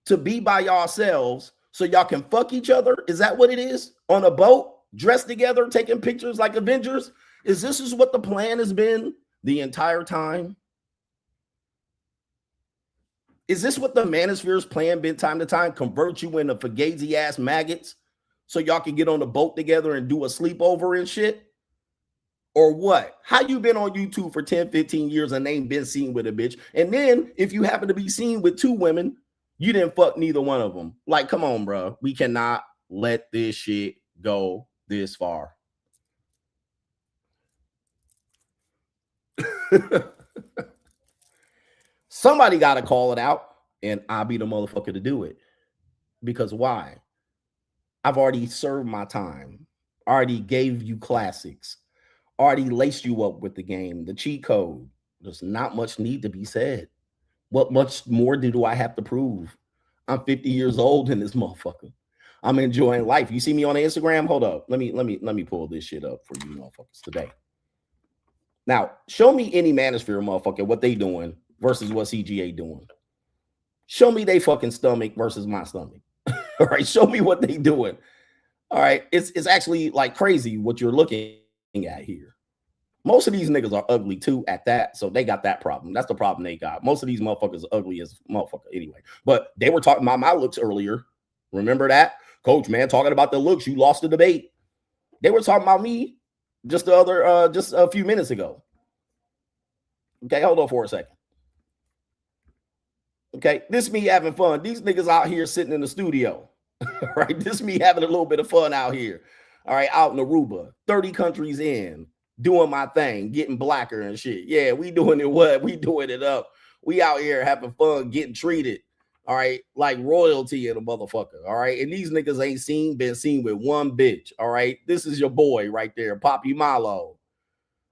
to be by yourselves so y'all can fuck each other? Is that what it is? On a boat, dressed together, taking pictures like Avengers? Is this what the plan has been the entire time? Is this what the Manosphere's plan been time to time? Convert you into fugazi ass maggots so y'all can get on the boat together and do a sleepover and shit? Or what? How you been on YouTube for 10, 15 years and ain't been seen with a bitch? And then if you happen to be seen with 2 women, you didn't fuck neither one of them. Like, come on, bro. We cannot let this shit go this far. Somebody got to call it out, and I'll be the motherfucker to do it. Because why? I've already served my time. Already gave you classics. Already laced you up with the game, the cheat code. There's not much need to be said. What much more do I have to prove? I'm 50 years old in this motherfucker. I'm enjoying life. You see me on Instagram? Hold up. Let me pull this shit up for you motherfuckers today. Now, show me any Manosphere motherfucker, what they doing versus what CGA doing. Show me they fucking stomach versus my stomach. All right, show me what they doing. All right, it's actually like crazy what you're looking at here. Most of these niggas are ugly too at that, so they got that problem. That's the problem they got. Most of these motherfuckers are ugly as motherfucker anyway. But they were talking about my looks earlier. Remember that? Coach, man, talking about the looks. You lost the debate. They were talking about me just a few minutes ago. Okay, hold on for a second. Okay, this me having fun. These niggas out here sitting in the studio. All right, this me having a little bit of fun out here. All right, out in Aruba, 30 countries in, doing my thing, getting blacker and shit. Yeah, we doing it what? We doing it up. We out here having fun, getting treated, all right, like royalty in a motherfucker, all right? And these niggas ain't been seen with one bitch, all right? This is your boy right there, Poppy Malo.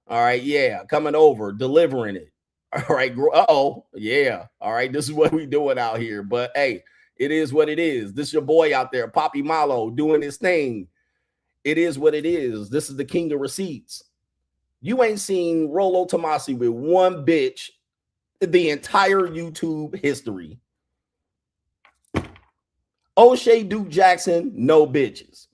All right, yeah, coming over, delivering it. All right, uh-oh, yeah. All right, this is what we doing out here. But, hey, it is what it is. This is your boy out there, Poppy Malo, doing his thing. It is what it is. This is the king of receipts. You ain't seen Rollo Tomasi with one bitch the entire YouTube history. O'Shea Duke Jackson, no bitches.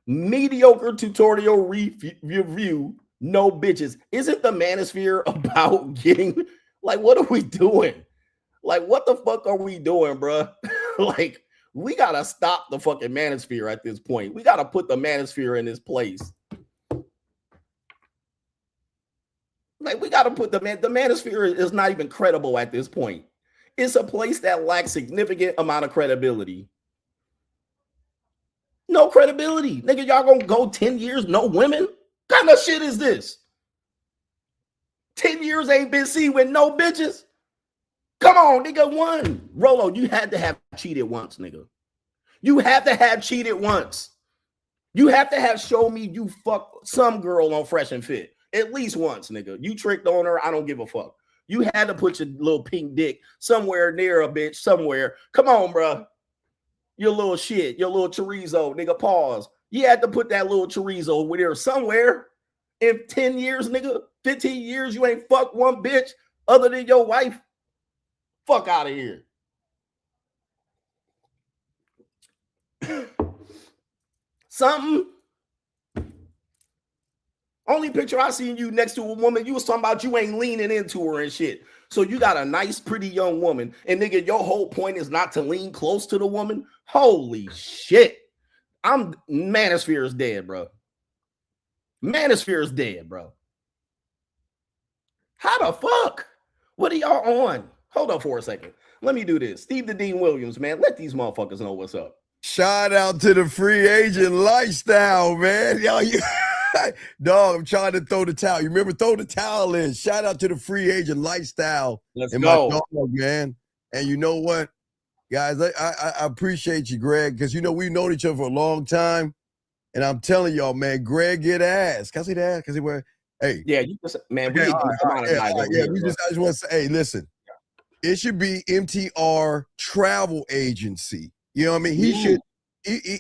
Mediocre tutorial review, no bitches. Isn't the Manosphere about getting, like, what are we doing? Like, what the fuck are we doing, bro? Like, we got to stop the fucking Manosphere at this point. We got to put the Manosphere in this place. Like, we got to put the Manosphere is not even credible at this point. It's a place that lacks significant amount of credibility. No credibility. Nigga, y'all gonna go 10 years, no women? What kind of shit is this? 10 years ain't been seen with no bitches? Come on, nigga, one. Rollo, you had to have cheated once, nigga. You have to have cheated once. You have to have shown me you fucked some girl on Fresh and Fit. At least once, nigga. You tricked on her, I don't give a fuck. You had to put your little pink dick somewhere near a bitch, somewhere. Come on, bro. Your little shit, your little chorizo, nigga, pause. You had to put that little chorizo with her somewhere. In 10 years, nigga, 15 years, you ain't fucked one bitch other than your wife. Fuck out of here. Something. Only picture I seen you next to a woman, you was talking about you ain't leaning into her and shit. So you got a nice, pretty young woman, and nigga, your whole point is not to lean close to the woman? Holy shit. Manosphere is dead, bro. Manosphere is dead, bro. How the fuck? What are y'all on? Hold up for a second. Let me do this. Steve the Dean Williams, man. Let these motherfuckers know what's up. Shout out to the free agent lifestyle, man. Yo, dog, I'm trying to throw the towel. You remember, throw the towel in. Shout out to the free agent lifestyle. Let's and go. My dog, man. And you know what, guys, I appreciate you, Greg, because, you know, we've known each other for a long time. And I'm telling y'all, man, Greg get ass. Can I say that? Because he wear, hey. Yeah, you just, man, okay, I just want to say, hey, listen, it should be MTR Travel Agency. You know what I mean?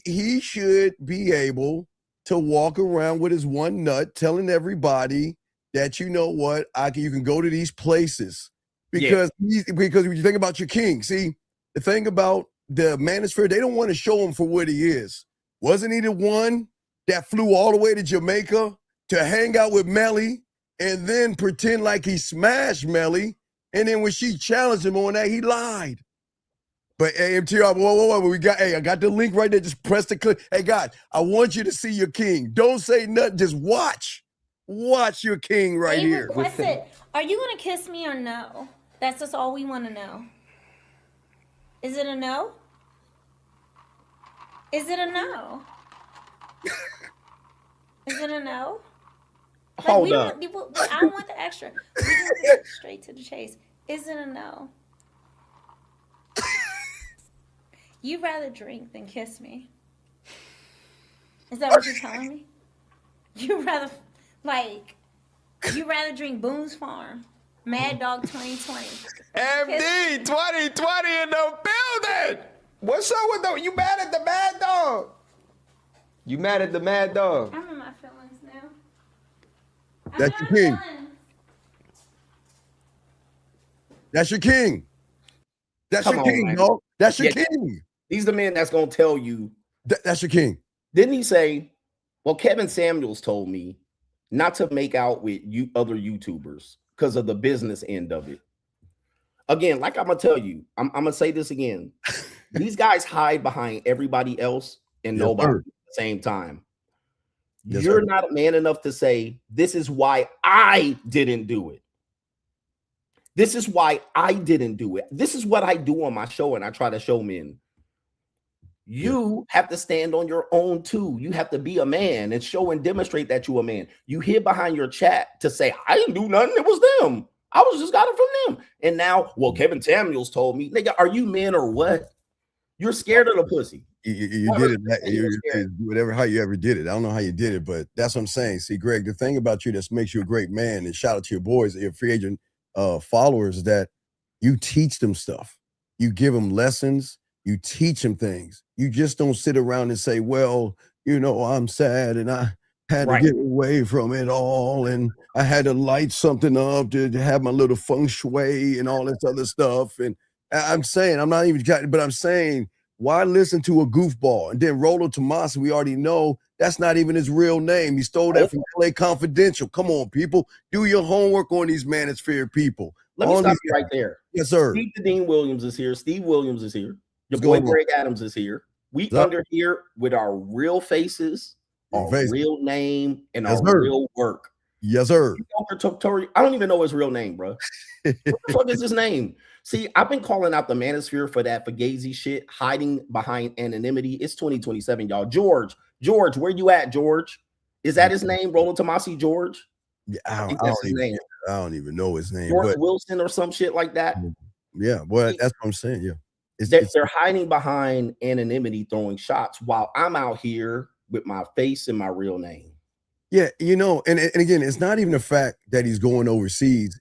He should be able to walk around with his one nut telling everybody that, you know what, you can go to these places because when you think about your king, see, the thing about the Manosphere, they don't want to show him for what he is. Wasn't he the one that flew all the way to Jamaica to hang out with Melly and then pretend like he smashed Melly? And then when she challenged him on that, he lied. But hey, MTR, whoa, we got, hey, I got the link right there. Just press the click. Hey, God, I want you to see your king. Don't say nothing. Just watch. Watch your king right they here. Requested, are you going to kiss me or no? That's just all we want to know. Is it a no? Is it a no? Is it a no? Like, Hold up. I don't want the extra. We just get straight to the chase. Is it a no? You'd rather drink than kiss me. Is that what you're telling me? You'd rather drink Boone's Farm, Mad Dog 2020. MD 2020 in the building. What's up with the? You mad at the Mad Dog? You mad at the Mad Dog? I'm in my feelings now. That's your king. That's your king. That's your king, man. dog. That's your Yeah. king. He's the man that's gonna tell you. That's your king. Didn't he say? Well, Kevin Samuels told me not to make out with you other YouTubers because of the business end of it. Again, like I'm gonna tell you, I'm gonna say this again. These guys hide behind everybody else and nobody at the same time. You're not a man enough to say, this is why I didn't do it. This is why I didn't do it. This is what I do on my show, and I try to show men. You have to stand on your own too. You have to be a man and show and demonstrate that you're a man. You hid behind your chat to say, I didn't do nothing. It was them. I was just got it from them. And now, well, Kevin Samuels told me, nigga, are you men or what? You're scared of the pussy. You did it. Whatever, how you ever did it. I don't know how you did it, but that's what I'm saying. See, Greg, the thing about you that makes you a great man, and shout out to your boys, your free agent followers, that you teach them stuff. You give them lessons. You teach them things. You just don't sit around and say, well, you know, I'm sad and I had to get away from it all. And I had to light something up to have my little feng shui and all this other stuff. And I'm saying, I'm not even, but I'm saying, why listen to a goofball? And then Rollo Tomasi, we already know that's not even his real name. He stole that from LA Confidential. Come on, people. Do your homework on these Manosphere people. Let me stop you right there. Yes, sir. Steve Dean Williams is here. Steve Williams is here. Your boy Greg Adams is here. We under here with our real faces, our real name, and our real work. Yes, sir. I don't even know his real name, bro. What the fuck is his name? See, I've been calling out the Manosphere for that Fugazi shit, hiding behind anonymity. It's 2027, y'all. George, where you at, George? Is that his name? Rollo Tomasi, George? Yeah, I don't even know his name. George Wilson or some shit like that. Yeah, well, that's what I'm saying. Yeah. They're hiding behind anonymity, throwing shots while I'm out here with my face and my real name. Yeah, you know, and again, it's not even the fact that he's going overseas.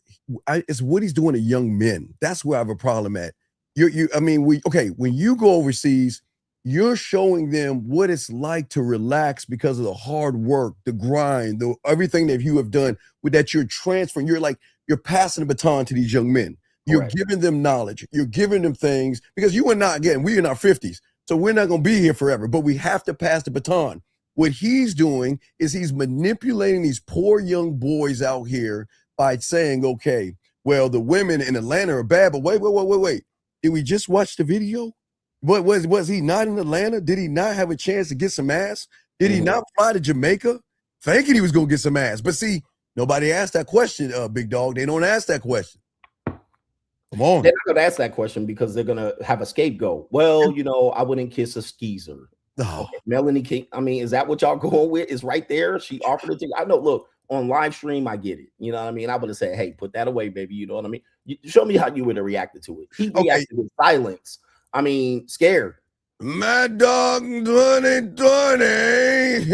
It's what he's doing to young men. That's where I have a problem at. When you go overseas, you're showing them what it's like to relax because of the hard work, the grind, everything that you have done with that you're transferring. You're passing the baton to these young men. You're giving them knowledge. You're giving them things because you and I, again, we're in our 50s. So we're not going to be here forever, but we have to pass the baton. What he's doing is he's manipulating these poor young boys out here by saying, okay, well, the women in Atlanta are bad, but wait. Did we just watch the video? What was he not in Atlanta? Did he not have a chance to get some ass? Did he not fly to Jamaica thinking he was going to get some ass? But see, nobody asked that question, big dog. They don't ask that question. Come on. They're not going to ask that question because they're going to have a scapegoat. Well, you know, I wouldn't kiss a skeezer. Oh. Okay. Melanie King. I mean, is that what y'all going with? Is right there. She offered it to you. I know. Look, on live stream, I get it. You know what I mean? I would have said, hey, put that away, baby. You know what I mean? Show me how you would have reacted to it. He reacted with silence. I mean, scared. Mad Dog 2020 in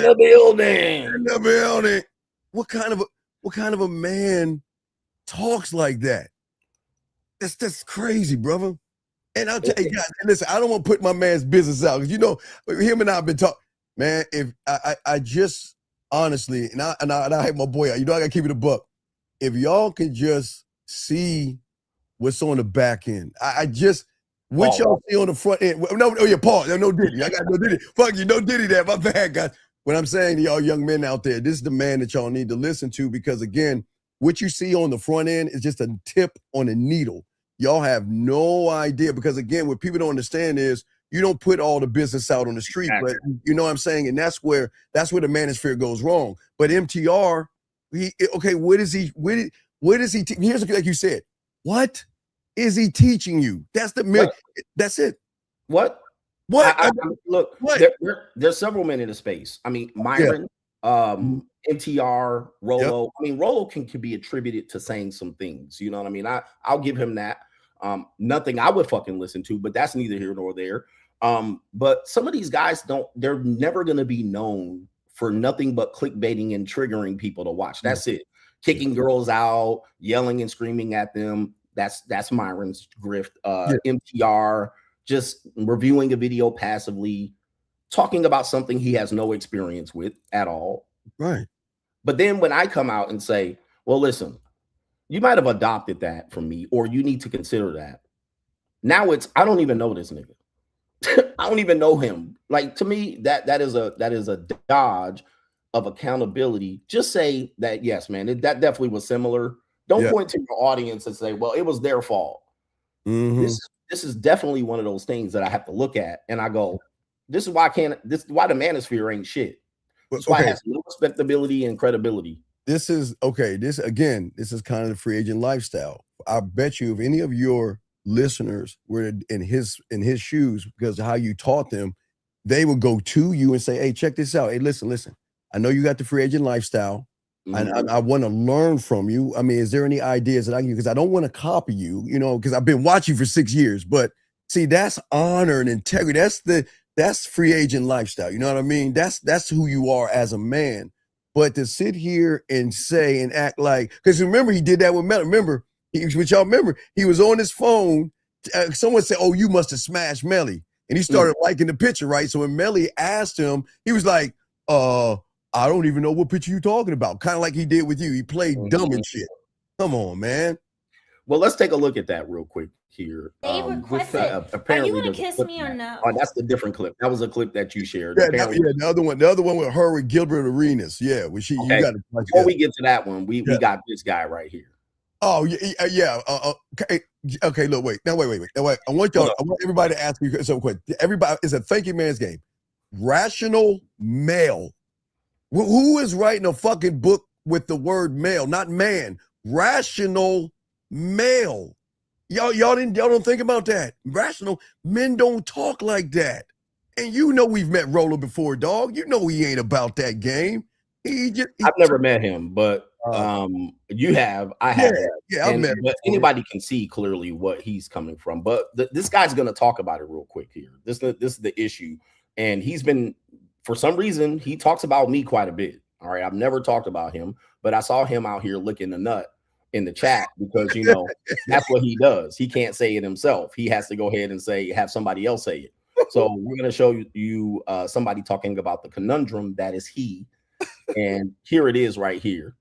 the building. In the building. What kind of a man talks like that? That's crazy, brother. And I'll tell you guys, listen, I don't want to put my man's business out because you know him and I have been talking. Man, if I just honestly, and I hate my boy, you know I gotta keep it a buck. If y'all can just see what's on the back end, What y'all see on the front end? Yeah, Paul. No Diddy. I got no Diddy. Fuck you, no Diddy there. My bad, guys. What I'm saying to y'all young men out there, this is the man that y'all need to listen to because, again, what you see on the front end is just a tip on a needle. Y'all have no idea because, again, what people don't understand is you don't put all the business out on the street, but you know what I'm saying? And that's where the manosphere goes wrong. But MTR, what is he? What is he? Here's like you said, what is he teaching you? That's the myth. That's it. What? Look, what? There's several men in the space. I mean, Myron, MTR, Rollo. Yep. I mean, Rollo can be attributed to saying some things. You know what I mean? I'll give him that. Nothing I would fucking listen to, but that's neither here nor there. But some of these guys they're never going to be known for nothing but clickbaiting and triggering people to watch. That's it. Kicking girls out, yelling and screaming at them. That's Myron's grift. MTR, just reviewing a video passively, talking about something he has no experience with at all. Right. But then when I come out and say, well, listen, you might have adopted that from me, or you need to consider that. Now I don't even know this nigga. I don't even know him. Like, to me, that is a dodge of accountability. Just say that, yes, man, that definitely was similar. Don't point to your audience and say, well, it was their fault. Mm-hmm. This is definitely one of those things that I have to look at, and I go, this is why the manosphere ain't shit. That's why it has no respectability and credibility. This is this is kind of the free agent lifestyle. I bet you if any of your listeners were in his shoes because of how you taught them, they would go to you and say, hey, check this out. Hey, listen. I know you got the free agent lifestyle. Mm-hmm. I want to learn from you. I mean, is there any ideas that I can use? Because I don't want to copy you, because I've been watching for 6 years. But see, that's honor and integrity. That's free agent lifestyle. You know what I mean? That's who you are as a man. But to sit here and say and act like, because remember, he did that with Melly. Remember, he was on his phone. Someone said, oh, you must have smashed Melly. And he started liking the picture, right? So when Melly asked him, he was like, I don't even know what picture you're talking about. Kind of like he did with you. He played dumb and shit. Come on, man. Well, let's take a look at that real quick here. They requested, apparently, are you going to kiss me or no? Oh, that's the different clip. That was a clip that you shared. Yeah, the other one with her with Gilbert Arenas. Yeah, you got to. Before we get to that one, we got this guy right here. Oh yeah. Okay. Look, wait. Now wait. I want everybody to ask me so quick. Everybody, it's a thinking man's game. Rational male. Who is writing a fucking book with the word male, not man? Rational male. Y'all don't think about that. Rational men don't talk like that. And we've met Rollo before, dog. He ain't about that game. I've never met him, but you have. I have. Yeah, I've met him. But anybody can see clearly what he's coming from. But this guy's going to talk about it real quick here. This is the issue. And he's been, for some reason, he talks about me quite a bit. All right. I've never talked about him, but I saw him out here licking the nut in the chat because, that's what he does. He can't say it himself. He has to go ahead and have somebody else say it. So we're going to show you somebody talking about the conundrum that is he. And here it is right here.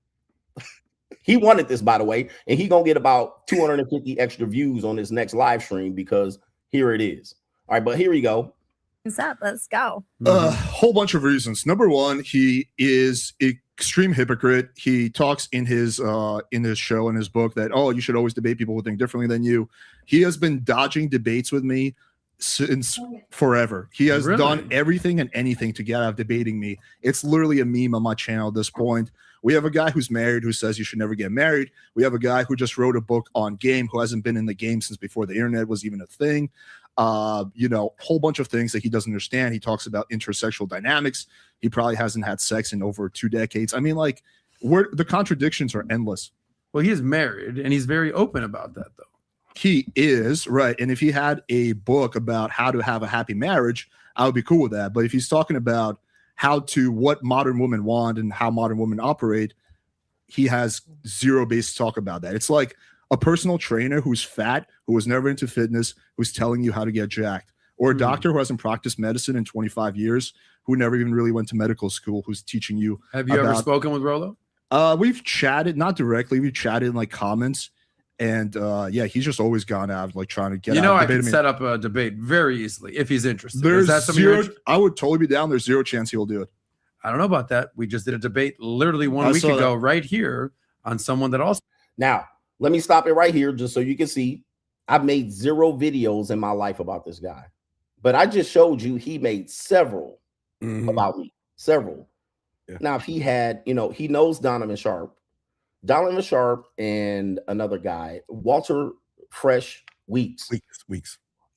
He wanted this, by the way, and he going to get about 250 extra views on his next live stream because here it is. All right, but here we go. What's up? Let's go. A whole bunch of reasons. Number one, he is extreme hypocrite. He talks in his show, in his book, that, you should always debate people who think differently than you. He has been dodging debates with me since forever. He has done everything and anything to get out of debating me. It's literally a meme on my channel at this point. We have a guy who's married who says you should never get married. We have a guy who just wrote a book on game who hasn't been in the game since before the internet was even a thing. Whole bunch of things that he doesn't understand. He talks about intersexual dynamics. He probably hasn't had sex in over 2 decades. I mean, the contradictions are endless. Well, he is married and he's very open about that, though. He is, right. And if he had a book about how to have a happy marriage, I would be cool with that. But if he's talking about what modern women want and how modern women operate, he has zero base to talk about that. It's like a personal trainer who's fat, who was never into fitness, who's telling you how to get jacked, or a doctor who hasn't practiced medicine in 25 years, who never even really went to medical school, who's teaching you. Have you ever spoken with Rollo? We've chatted, not directly. We've chatted in comments. And yeah, he's just always gone out like trying to get. You know, out I could set up a debate very easily if he's interested. There's Is that something zero. I would totally be down. There's zero chance he'll do it. I don't know about that. We just did a debate literally 1 I week saw ago, that. right here, on someone that also. Now, let me stop it right here just so you can see. I've made 0 videos in my life about this guy, but I just showed you he made several about me. Several. Yeah. Now, if he had, you know, he knows Donovan Sharp and another guy, Walter Fresh Weeks.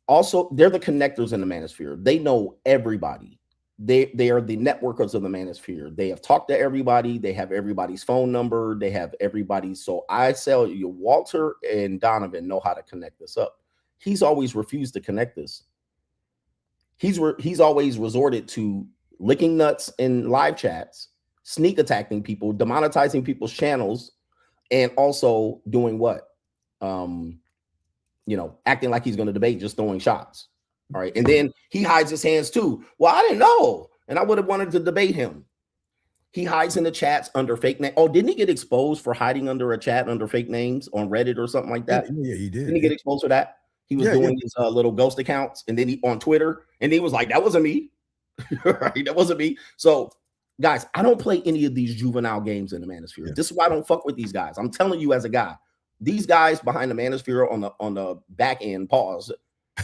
Also, they're the connectors in the Manosphere. They know everybody. They are the networkers of the Manosphere. They have talked to everybody. They have everybody's phone number. They have everybody. So I tell you, Walter and Donovan know how to connect this up. He's always refused to connect this. He's always resorted to licking nuts in live chats, sneak attacking people, demonetizing people's channels, and also doing what? You know, acting like he's going to debate, just throwing shots. All right. And then he hides his hands too. Well, I didn't know. And I would have wanted to debate him. He hides in the chats under fake name. Oh, didn't he get exposed for hiding under a chat under fake names on Reddit or something like that? Yeah, he did. Didn't he get exposed for that? He was doing his little ghost accounts, and then he on Twitter, and he was like, that wasn't me. Right? That wasn't me. So, guys, I don't play any of these juvenile games in the Manosphere. Yeah. This is why I don't fuck with these guys. I'm telling you as a guy, these guys behind the Manosphere on the back end, pause,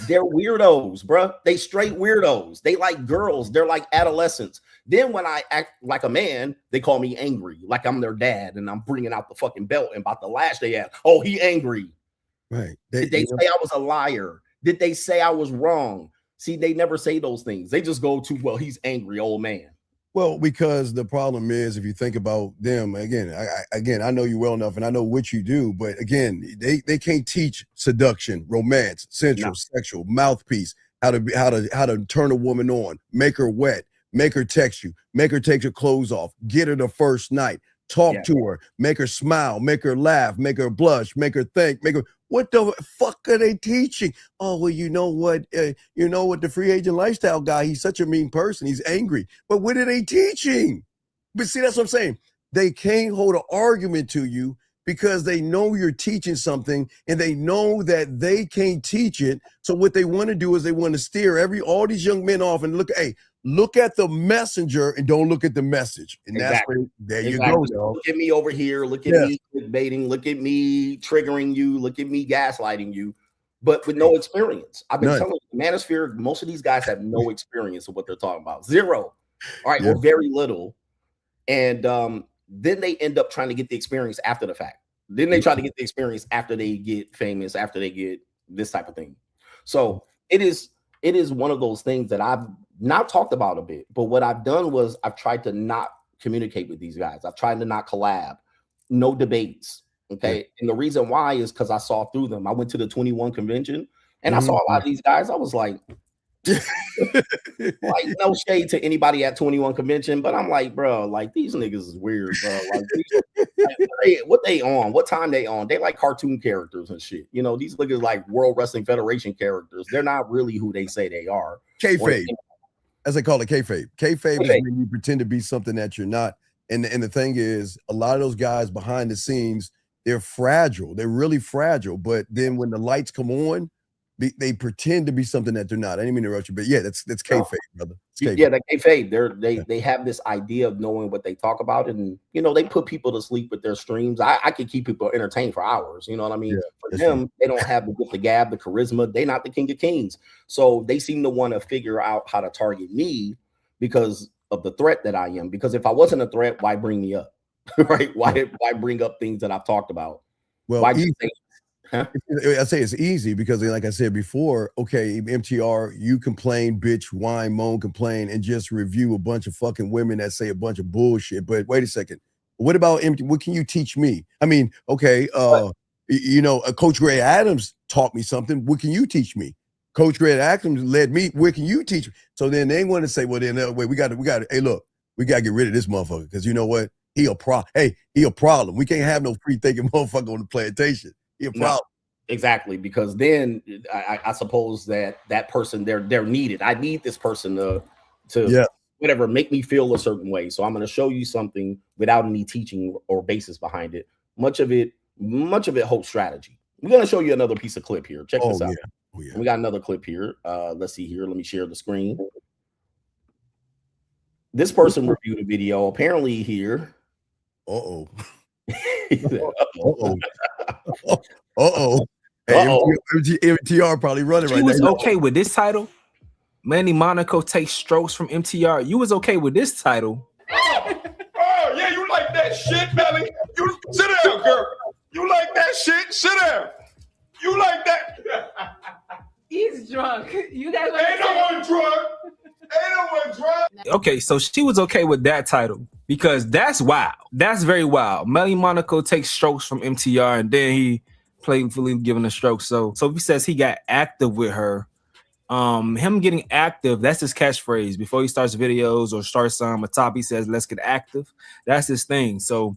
they're weirdos, bruh. They straight weirdos. They like girls. They're like adolescents. Then when I act like a man, they call me angry, like I'm their dad, and I'm bringing out the fucking belt and about to lash they at. Oh, he angry. Right. Did they say I was a liar? Did they say I was wrong? See, they never say those things. They just go to, well, he's angry, old man. Well, because the problem is, if you think about them, again, I know you well enough, and I know what you do, but again, they can't teach seduction, romance, sensual, sexual, mouthpiece, how to turn a woman on, make her wet, make her text you, make her take her clothes off, get her the first night, talk to her, make her smile, make her laugh, make her blush, make her think, make her. What the fuck are they teaching? Oh, well, you know what? The free agent lifestyle guy, he's such a mean person. He's angry. But what are they teaching? But see, that's what I'm saying. They can't hold an argument to you because they know you're teaching something and they know that they can't teach it. So what they want to do is they want to steer all these young men off and look at the messenger and don't look at the message. And that's where, there you go. Dog. Look at me over here. Look at me clickbaiting. Look at me triggering you. Look at me gaslighting you, but with no experience. I've been telling you, Manosphere, most of these guys have no experience of what they're talking about. Zero. All right, or very little. And then they end up trying to get the experience after the fact. Then they try to get the experience after they get famous, after they get this type of thing. So it is one of those things that I've not talked about a bit, but what I've done was I've tried to not communicate with these guys. I've tried to not collab, no debates. Okay. And the reason why is because I saw through them. I went to the 21 convention and I saw a lot of these guys. I was like, like no shade to anybody at 21 convention, but I'm like, bro, like these niggas is weird, bro. Like, what they on? What time they on? They like cartoon characters and shit. You know, these niggas like World Wrestling Federation characters. They're not really who they say they are. Kayfabe, as they call it, kayfabe. Kayfabe is when you pretend to be something that you're not. And the thing is, a lot of those guys behind the scenes, they're fragile. They're really fragile. But then when the lights come on, they pretend to be something that they're not. I didn't mean to interrupt you, but yeah, that's kayfabe, brother. Kayfabe. Yeah, that kayfabe. They have this idea of knowing what they talk about, and you know they put people to sleep with their streams. I could keep people entertained for hours. You know what I mean? Yeah, for them, they don't have the gab, the charisma. They're not the king of kings, so they seem to want to figure out how to target me because of the threat that I am. Because if I wasn't a threat, why bring me up? Right? Why bring up things that I've talked about? Well, why just say? I say it's easy because, like I said before, okay, MTR, you complain, bitch, whine, moan, complain, and just review a bunch of fucking women that say a bunch of bullshit. But wait a second, what about what can you teach me? I mean, okay, Coach Gray Adams taught me something. What can you teach me? Coach Gray Adams led me. What can you teach me? So then they want to say, well, then wait, we got to. Hey, look, we got to get rid of this motherfucker because you know what? He a problem. We can't have no free thinking motherfucker on the plantation. No, exactly, because then I suppose that person they're needed. I need this person to whatever make me feel a certain way. So I'm going to show you something without any teaching or basis behind it. Much of it holds strategy. We're gonna show you another piece of clip here. Check this out. Yeah. Oh, yeah. We got another clip here. Let's see here. Let me share the screen. This person reviewed a video. Apparently here. Uh-oh. Uh-oh. Uh-oh. Hey, MTR probably running right now. She was okay with this title. Manny Monaco takes strokes from MTR. You was okay with this title. Oh, yeah, you like that shit, Melly? You sit down, girl. You like that shit? Sit down. You like that? He's drunk. You guys ain't no one drunk. Ain't no one drunk. Okay, so she was okay with that title because that's wild. That's very wild. Melly Monaco takes strokes from MTR and then he playfully giving a stroke. So he says he got active with her. Him getting active, that's his catchphrase. Before he starts videos or starts a top, he says, let's get active. That's his thing. So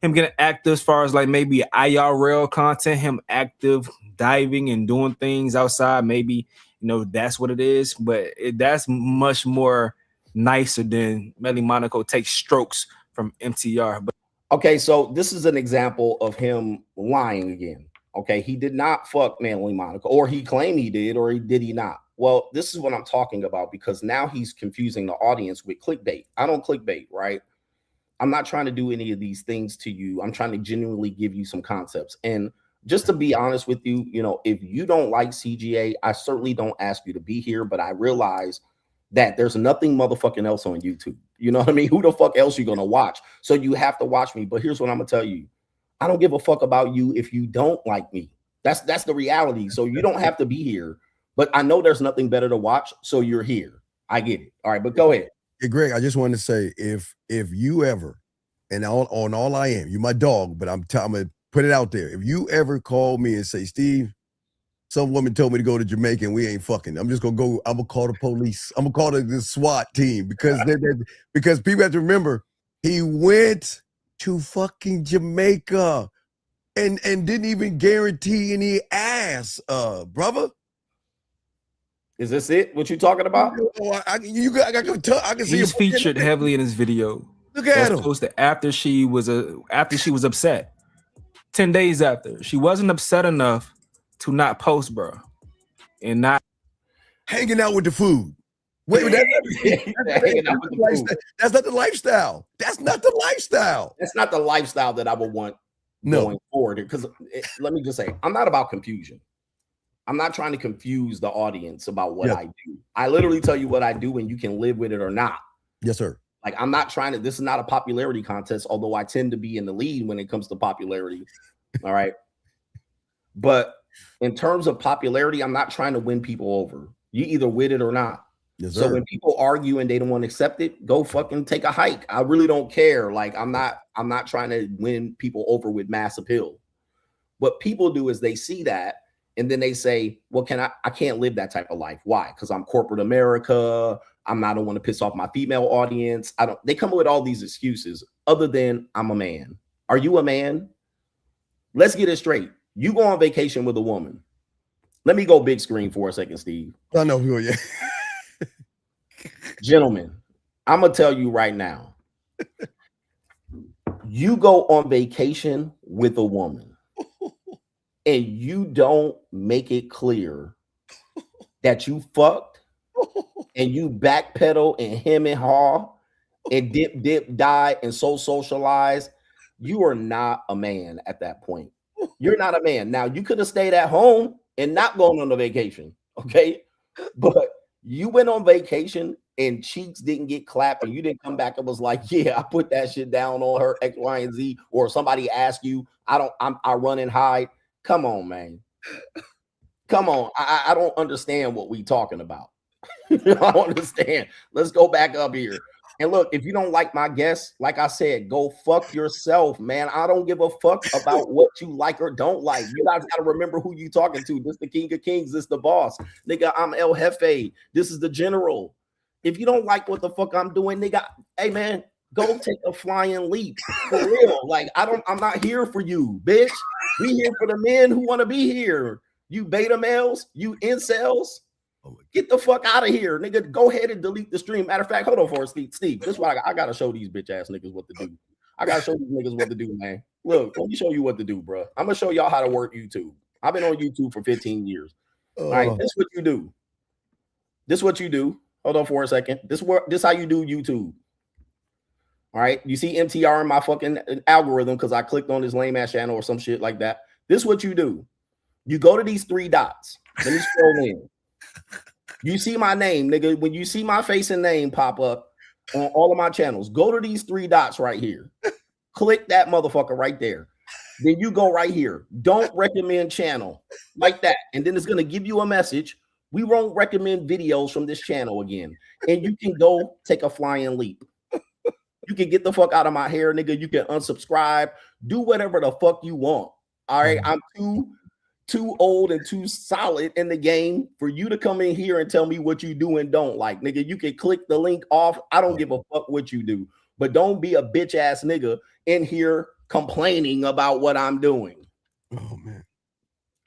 him getting active as far as like maybe IRL content, him active diving and doing things outside, maybe, you know, that's what it is. But that's much more nicer than Melly Monaco takes strokes from MTR. But Okay, so this is an example of him lying again. Okay, he did not fuck Melly Monaco, or he claimed he did, or did he not? Well, this is what I'm talking about, because now he's confusing the audience with clickbait. I don't clickbait, right? I'm not trying to do any of these things to you. I'm trying to genuinely give you some concepts. And just to be honest with you, you know, if you don't like CGA, I certainly don't ask you to be here, but I realize that there's nothing motherfucking else on YouTube. You know what I mean? Who the fuck else you gonna watch? So you have to watch me. But here's what I'm gonna tell you. I don't give a fuck about you if you don't like me. That's the reality. So you don't have to be here. But I know there's nothing better to watch, so you're here. I get it. All right, but go ahead. Hey, Greg, I just wanted to say, if you ever, and on all I am, you're my dog, but I'm gonna put it out there. If you ever call me and say, Steve, some woman told me to go to Jamaica and we ain't fucking, I'm just gonna go. I'm gonna call the police. I'm gonna call the SWAT team because because people have to remember he went to fucking Jamaica and didn't even guarantee any ass, brother. Is this it? What you talking about? I can see he's featured heavily in his video. Look at him. Posted after she was upset. 10 days after, she wasn't upset enough to not post, bro, and not hanging out with the food. Wait, that's not the lifestyle. That's not the lifestyle. That's not the lifestyle that I would want going forward. Because let me just say, I'm not about confusion. I'm not trying to confuse the audience about what I do. I literally tell you what I do and you can live with it or not. Yes, sir. Like, I'm not trying to, this is not a popularity contest, although I tend to be in the lead when it comes to popularity. All right. But in terms of popularity, I'm not trying to win people over. You either with it or not. Yes, so when people argue and they don't want to accept it, go fucking take a hike. I really don't care. Like, I'm not trying to win people over with mass appeal. What people do is they see that and then they say, well, I can't live that type of life. Why? Because I'm corporate America. I don't want to piss off my female audience. They come up with all these excuses other than I'm a man. Are you a man? Let's get it straight. You go on vacation with a woman. Let me go big screen for a second, Steve. I know who you are. Gentlemen, I'm going to tell you right now. You go on vacation with a woman and you don't make it clear that you fucked and you backpedal and hem and haw and dip, die, and so socialize, you are not a man at that point. You're not a man. Now, you could have stayed at home and not gone on a vacation, okay? But you went on vacation and cheeks didn't get clapped and you didn't come back and was like, yeah, I put that shit down on her, X, Y, and Z, or somebody asked you, I run and hide. Come on, man. Come on. I don't understand what we talking about. I don't understand. Let's go back up here. And look, if you don't like my guests, like I said, go fuck yourself, man. I don't give a fuck about what you like or don't like. You guys got to remember who you talking to. This the king of kings. This the boss. Nigga, I'm El Jefe. This is the general. If you don't like what the fuck I'm doing, nigga, hey, man, go take a flying leap. For real. Like, I'm not here for you, bitch. We here for the men who want to be here. You beta males, you incels. Get the fuck out of here, nigga. Go ahead and delete the stream. Matter of fact, hold on for it, Steve. This is why I gotta show these bitch ass niggas what to do. I gotta show these niggas what to do, man. Look, let me show you what to do, bro. I'm gonna show y'all how to work YouTube. I've been on YouTube for 15 years. All right, this is what you do. This is what you do. Hold on for a second. This how you do YouTube. All right, you see MTR in my fucking algorithm because I clicked on this lame ass channel or some shit like that. This is what you do. You go to these 3 dots. Let me scroll in. You see my name, nigga. When you see my face and name pop up on all of my channels, go to these 3 dots right here. Click that motherfucker right there. Then you go right here. Don't recommend channel like that. And then it's going to give you a message. We won't recommend videos from this channel again. And you can go take a flying leap. You can get the fuck out of my hair, nigga. You can unsubscribe. Do whatever the fuck you want. All right. I'm too old and too solid in the game for you to come in here and tell me what you do and don't like. Nigga, you can click the link off. I don't give a fuck what you do. But don't be a bitch ass nigga in here complaining about what I'm doing. Oh man,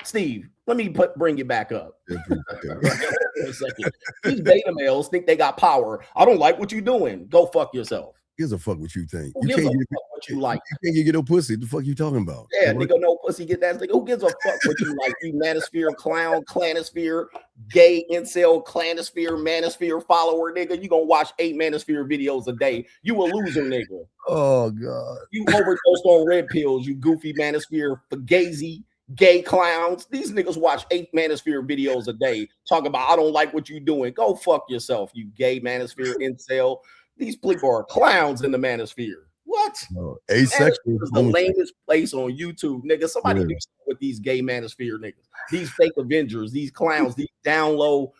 Steve, let me bring you back up. A second. These beta males think they got power. I don't like what you're doing. Go fuck yourself. Gives a fuck what you think. Who gives a fuck what you like? You can't get no pussy. The fuck you talking about? Yeah, nigga, no pussy. Get that nigga. Who gives a fuck what you like? You manosphere clown, clanosphere, gay incel, clanosphere, manosphere follower, nigga. You gonna watch 8 manosphere videos a day. You a loser, nigga. Oh god. You overdosed on red pills. You goofy manosphere fugazi, gay clowns. These niggas watch 8 manosphere videos a day. Talk about I don't like what you doing. Go fuck yourself, you gay manosphere incel. These people are clowns in the manosphere. What? Asexual is the lamest place on YouTube, nigga. Somebody do something with these gay manosphere niggas, these fake Avengers, these clowns, these down low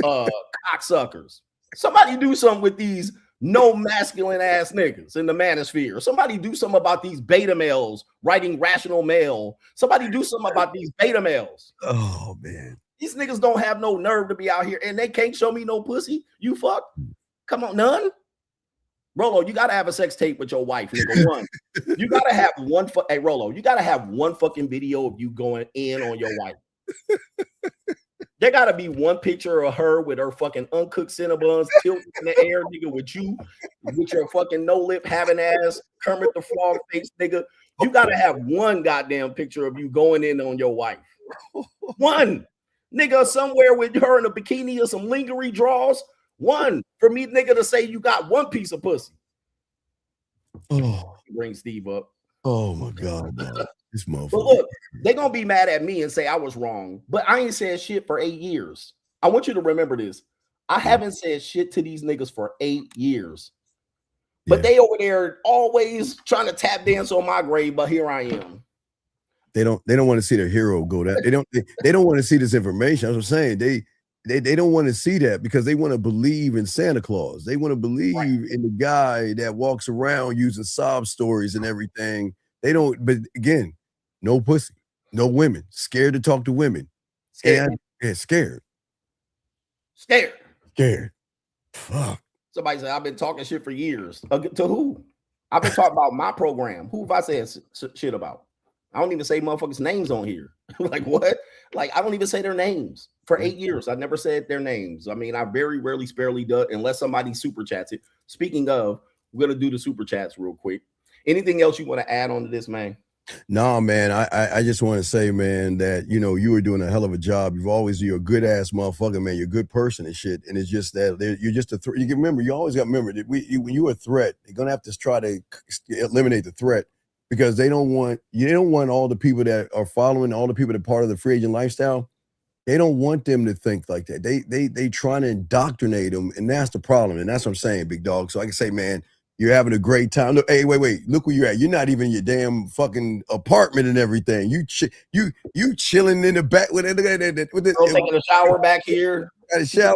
cocksuckers. Somebody do something with these no masculine ass niggas in the manosphere. Somebody do something about these beta males writing rational mail. Somebody do something about these beta males. Oh man, these niggas don't have no nerve to be out here and they can't show me no pussy. You fuck. Come on, none. Rollo, you gotta have a sex tape with your wife, nigga. One, you gotta have one. Hey, Rollo, you gotta have one fucking video of you going in on your wife. There gotta be one picture of her with her fucking uncooked Cinnabons tilted in the air, nigga, with you, with your fucking no lip having ass, Kermit the Frog face, nigga. You gotta have one goddamn picture of you going in on your wife. One, nigga, somewhere with her in a bikini or some lingerie drawers. One for me, nigga, to say you got one piece of pussy. Oh, bring Steve up. Oh my god, man. This motherfucker. But look, they're gonna be mad at me and say I was wrong, but I ain't said shit for 8 years. I want you to remember this. I haven't said shit to these niggas for 8 years, but they over there always trying to tap dance on my grave. But here I am. They don't want to see their hero go that. They don't want to see this information. That's what I'm saying. They don't want to see that because they want to believe in Santa Claus. They want to believe in the guy that walks around using sob stories and everything. They don't, but again, no pussy, no women, scared to talk to women. Scared. Scared. Fuck. Somebody said, I've been talking shit for years. To who? I've been talking about my program. Who have I said shit about? I don't even say motherfuckers' names on here. Like what? Like I don't even say their names. For 8 years, I never said their names. I mean, I very rarely, sparely do, unless somebody super chats it. Speaking of, we're gonna do the super chats real quick. Anything else you want to add on to this, man? No, man. I just want to say, man, that you were doing a hell of a job. You're a good ass motherfucker, man. You're a good person and shit. And it's just that you're just a threat. You can remember. You always got to remember that when you're a threat, they're gonna have to try to eliminate the threat because they don't want all the people that are following, all the people that are part of the free agent lifestyle. They don't want them to think like that. They trying to indoctrinate them, and that's the problem. And that's what I'm saying, big dog. So I can say, man, you're having a great time. Look, hey, wait, look where you're at. You're not even in your damn fucking apartment and everything. You chilling in the back with it. Taking a shower back here. Got a shower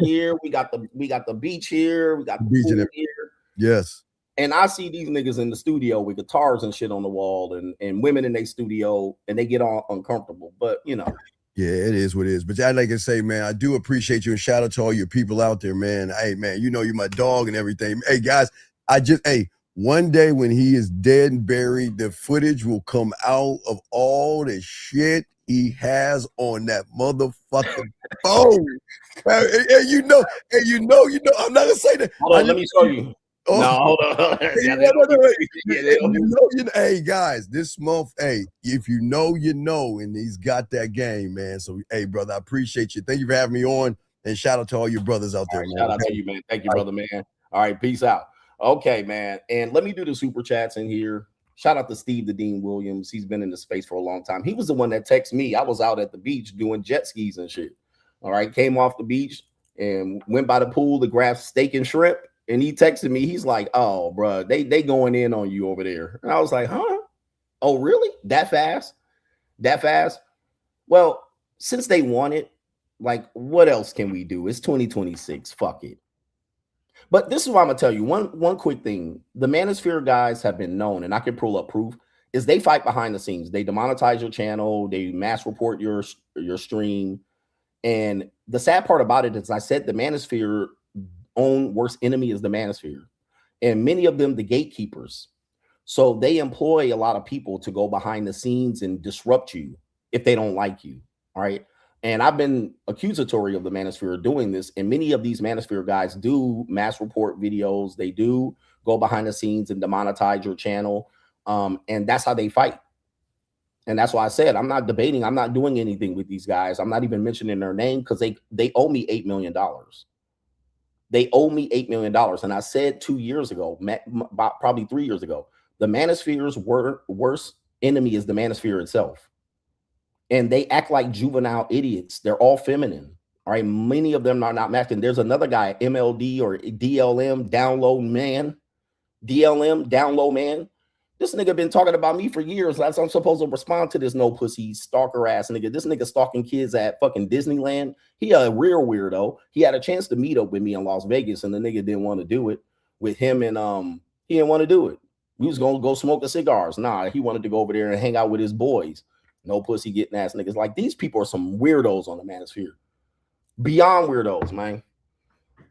here. We got the beach here. We got the beach pool here. Yes. And I see these niggas in the studio with guitars and shit on the wall, and women in their studio, and they get all uncomfortable. But yeah, it is what it is. But I'd like to say, man, I do appreciate you and shout out to all your people out there, man. Hey, man, you're my dog and everything. Hey, guys, one day when he is dead and buried, the footage will come out of all the shit he has on that motherfucking phone. I'm not gonna say that. Hold on, let me show you. Oh. No, hold on. Yeah, they No, don't no, do- wait. yeah, they don't do- Hey guys, this month, hey, if you know, you know, and he's got that game, man. So, hey, brother, I appreciate you. Thank you for having me on, and shout out to all your brothers out there, man. Shout out to you, man. Thank you, brother, man. All right, peace out. Okay, man. And let me do the super chats in here. Shout out to Steve the Dean Williams. He's been in the space for a long time. He was the one that texted me. I was out at the beach doing jet skis and shit. All right, came off the beach and went by the pool to grab steak and shrimp. And he texted me. He's like, "Oh, bro, they going in on you over there." And I was like, "Huh? Oh, really? That fast? That fast?" Well, since they won it, like, what else can we do? It's 2026. Fuck it. But this is what I'm gonna tell you. One quick thing. The Manosphere guys have been known, and I can pull up proof, is they fight behind the scenes. They demonetize your channel, they mass report your stream. And the sad part about it is, I said the Manosphere own worst enemy is the Manosphere. And many of them, the gatekeepers. So they employ a lot of people to go behind the scenes and disrupt you if they don't like you. All right. And I've been accusatory of the Manosphere doing this. And many of these Manosphere guys do mass report videos. They do go behind the scenes and demonetize your channel. And that's how they fight. And that's why I said, I'm not debating. I'm not doing anything with these guys. I'm not even mentioning their name because they owe me $8 million. They owe me $8 million. And I said 2 years ago, probably 3 years ago, the Manosphere's worst enemy is the Manosphere itself. And they act like juvenile idiots. They're all feminine. All right. Many of them are not masculine. There's another guy, MLD or DLM, download man. DLM, download man. This nigga been talking about me for years. I'm supposed to respond to this no pussy stalker ass nigga. This nigga stalking kids at fucking Disneyland. He a real weirdo. He had a chance to meet up with me in Las Vegas, and the nigga didn't want to do it with him. And he didn't want to do it. We was gonna go smoke the cigars. Nah, he wanted to go over there and hang out with his boys. No pussy getting ass niggas. Like, these people are some weirdos on the Manosphere. Beyond weirdos, man.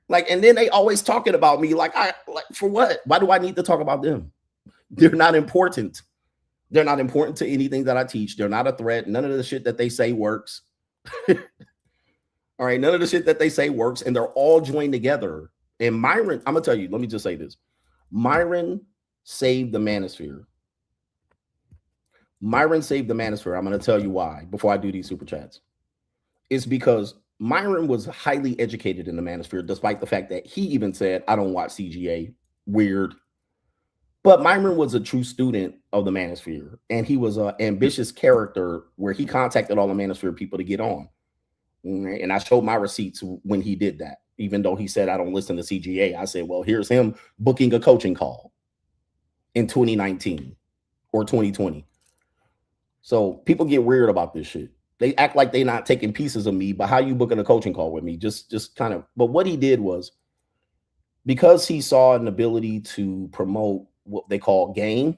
Like, and then they always talking about me. Like, for what? Why do I need to talk about them? They're not important. They're not important to anything that I teach. They're not a threat. None of the shit that they say works. All right. None of the shit that they say works. And they're all joined together. And Myron, I'm going to tell you, let me just say this. Myron saved the Manosphere. Myron saved the Manosphere. I'm going to tell you why before I do these super chats. It's because Myron was highly educated in the Manosphere, despite the fact that he even said, I don't watch CGA. Weird. But Myron was a true student of the Manosphere, and he was an ambitious character where he contacted all the Manosphere people to get on. And I showed my receipts when he did that, even though he said, I don't listen to CGA. I said, well, here's him booking a coaching call in 2019 or 2020. So people get weird about this shit. They act like they're not taking pieces of me, but how you booking a coaching call with me? Just kind of, but what he did was, because he saw an ability to promote what they call game,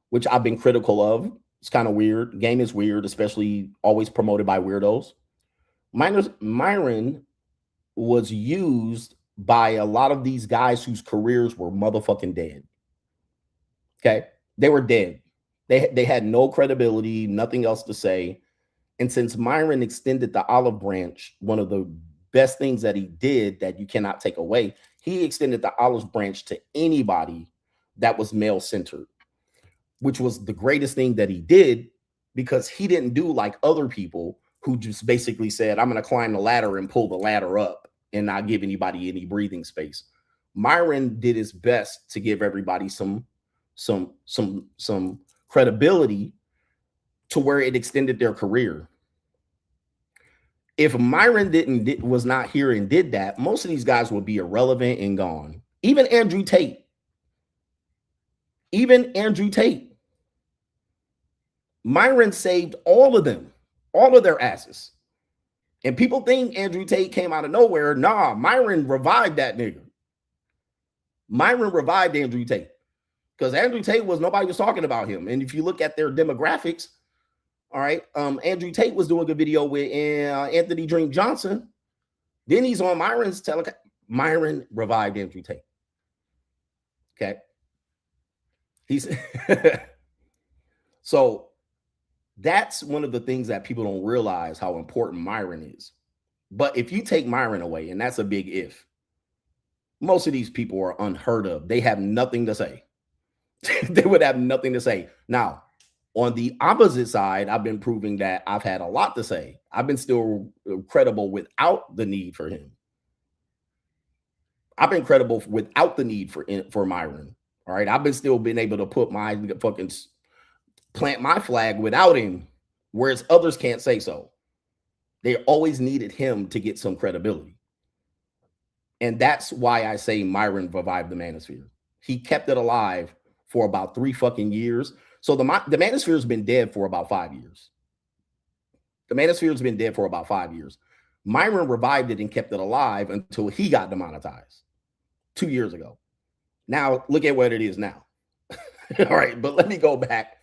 which I've been critical of. It's kind of weird. Game is weird, especially always promoted by weirdos. Myron was used by a lot of these guys whose careers were motherfucking dead. Okay. They were dead. They had no credibility, nothing else to say. And since Myron extended the olive branch, one of the best things that he did that you cannot take away, he extended the olive branch to anybody that was male-centered, which was the greatest thing that he did, because he didn't do like other people who just basically said, I'm going to climb the ladder and pull the ladder up and not give anybody any breathing space. Myron did his best to give everybody some credibility to where it extended their career. If Myron was not here and did that, most of these guys would be irrelevant and gone. Even Andrew Tate. Myron saved all of them, all of their asses. And people think Andrew Tate came out of nowhere. Nah, Myron revived that nigga. Myron revived Andrew Tate, because Andrew Tate nobody was talking about him. And if you look at their demographics, all right, Andrew Tate was doing a video with Anthony Dream Johnson. Then he's on Myron's telecast. Myron revived Andrew Tate. Okay. So that's one of the things that people don't realize, how important Myron is. But if you take Myron away, and that's a big if, Most of these people are unheard of. They have nothing to say. They would have nothing to say. Now, on the opposite side, I've been proving that I've had a lot to say. I've been still credible without the need for him. I've been credible without the need for Myron. All right. I've been still been able to put my fucking plant my flag without him, whereas others can't say so. They always needed him to get some credibility. And that's why I say Myron revived the Manosphere. He kept it alive for about 3 fucking years. So the Manosphere has been dead for about 5 years. The Manosphere has been dead for about 5 years. Myron revived it and kept it alive until he got demonetized 2 years ago. Now, look at what it is now. All right, but let me go back.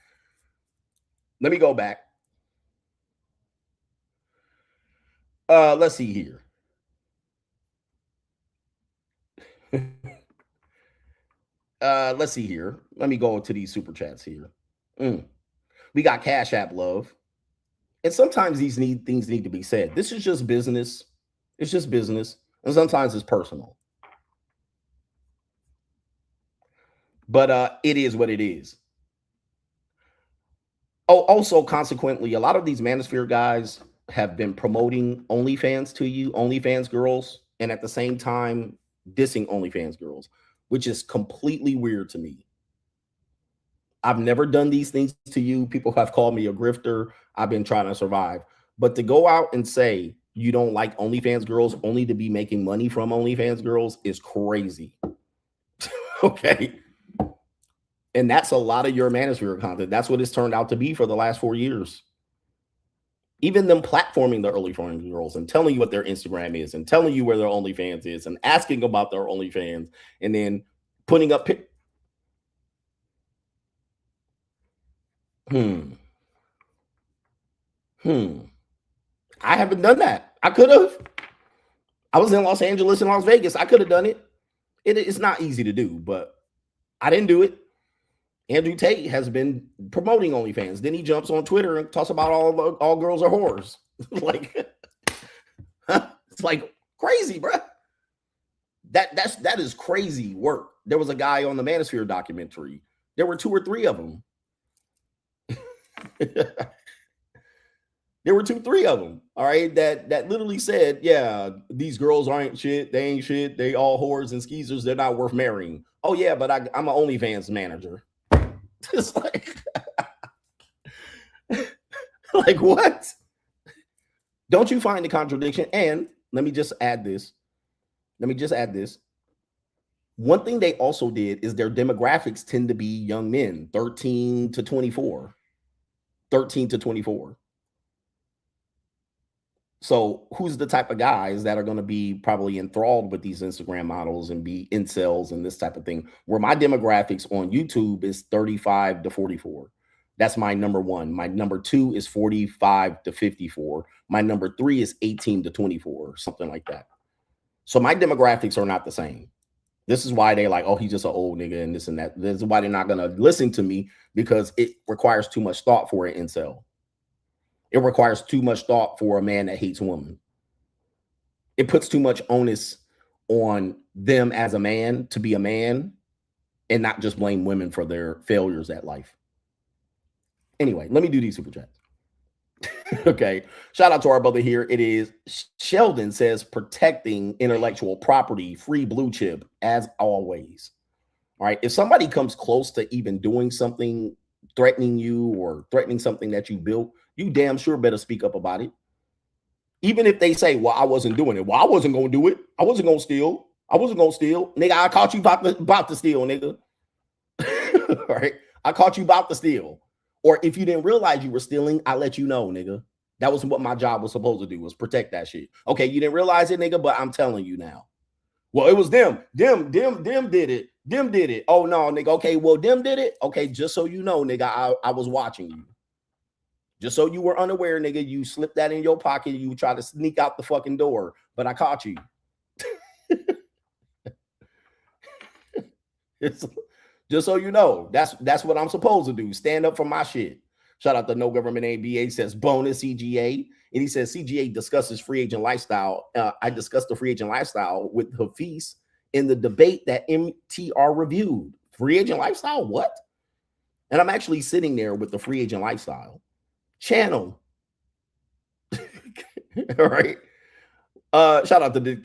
Let's see here. Let's see here. Let me go to these super chats here. We got Cash App Love. And sometimes these things need to be said. This is just business. It's just business. And sometimes it's personal. But it is what it is. Oh, also, consequently, a lot of these Manosphere guys have been promoting OnlyFans to you, OnlyFans girls, and at the same time dissing OnlyFans girls, which is completely weird to me. I've never done these things to you. People have called me a grifter. I've been trying to survive. But to go out and say you don't like OnlyFans girls only to be making money from OnlyFans girls is crazy. Okay. And that's a lot of your Manosphere content. That's what it's turned out to be for the last 4 years. Even them platforming the OnlyFans girls and telling you what their Instagram is and telling you where their OnlyFans is and asking about their OnlyFans and then putting up I haven't done that. I could have. I was in Los Angeles and Las Vegas. I could have done it. It's not easy to do, but I didn't do it. Andrew Tate has been promoting OnlyFans. Then he jumps on Twitter and talks about all girls are whores. Like, it's like crazy, bro. That is crazy work. There was a guy on the Manosphere documentary. There were 2 or 3 of them. There were 2, 3 of them. All right, that literally said, yeah, these girls aren't shit. They ain't shit. They all whores and skeezers. They're not worth marrying. Oh yeah, but I'm an OnlyFans manager. It's like, like what? Don't you find the contradiction? And let me just add this. One thing they also did is their demographics tend to be young men, 13 to 24. So who's the type of guys that are going to be probably enthralled with these Instagram models and be incels and this type of thing? Where my demographics on YouTube is 35 to 44. That's my number 1. My number 2 is 45 to 54. My number 3 is 18 to 24, something like that. So my demographics are not the same. This is why they like, oh, he's just an old nigga and this and that. This is why they're not going to listen to me, because it requires too much thought for an incel. It requires too much thought for a man that hates women. It puts too much onus on them as a man to be a man and not just blame women for their failures at life. Anyway, let me do these super chats. Okay. Shout out to our brother here. It is Sheldon says protecting intellectual property, free blue chip as always. All right. If somebody comes close to even doing something, threatening you or threatening something that you built, you damn sure better speak up about it. Even if they say, well, I wasn't doing it. Well, I wasn't going to do it. I wasn't going to steal. Nigga, I caught you about to steal, nigga. All right. I caught you about to steal. Or if you didn't realize you were stealing, I let you know, nigga. That was what my job was supposed to do, was protect that shit. Okay, you didn't realize it, nigga, but I'm telling you now. Well, it was them. Them did it. Them did it. Oh, no, nigga. Okay, well, them did it. Okay, just so you know, nigga, I was watching you. Just so you were unaware, nigga, you slipped that in your pocket. You tried to sneak out the fucking door, but I caught you. Just so you know, that's what I'm supposed to do. Stand up for my shit. Shout out to No Government ABA, says bonus CGA. And he says CGA discusses free agent lifestyle. I discussed the free agent lifestyle with Hafiz in the debate that MTR reviewed. Free agent lifestyle, what? And I'm actually sitting there with the free agent lifestyle channel. All right. Shout out to the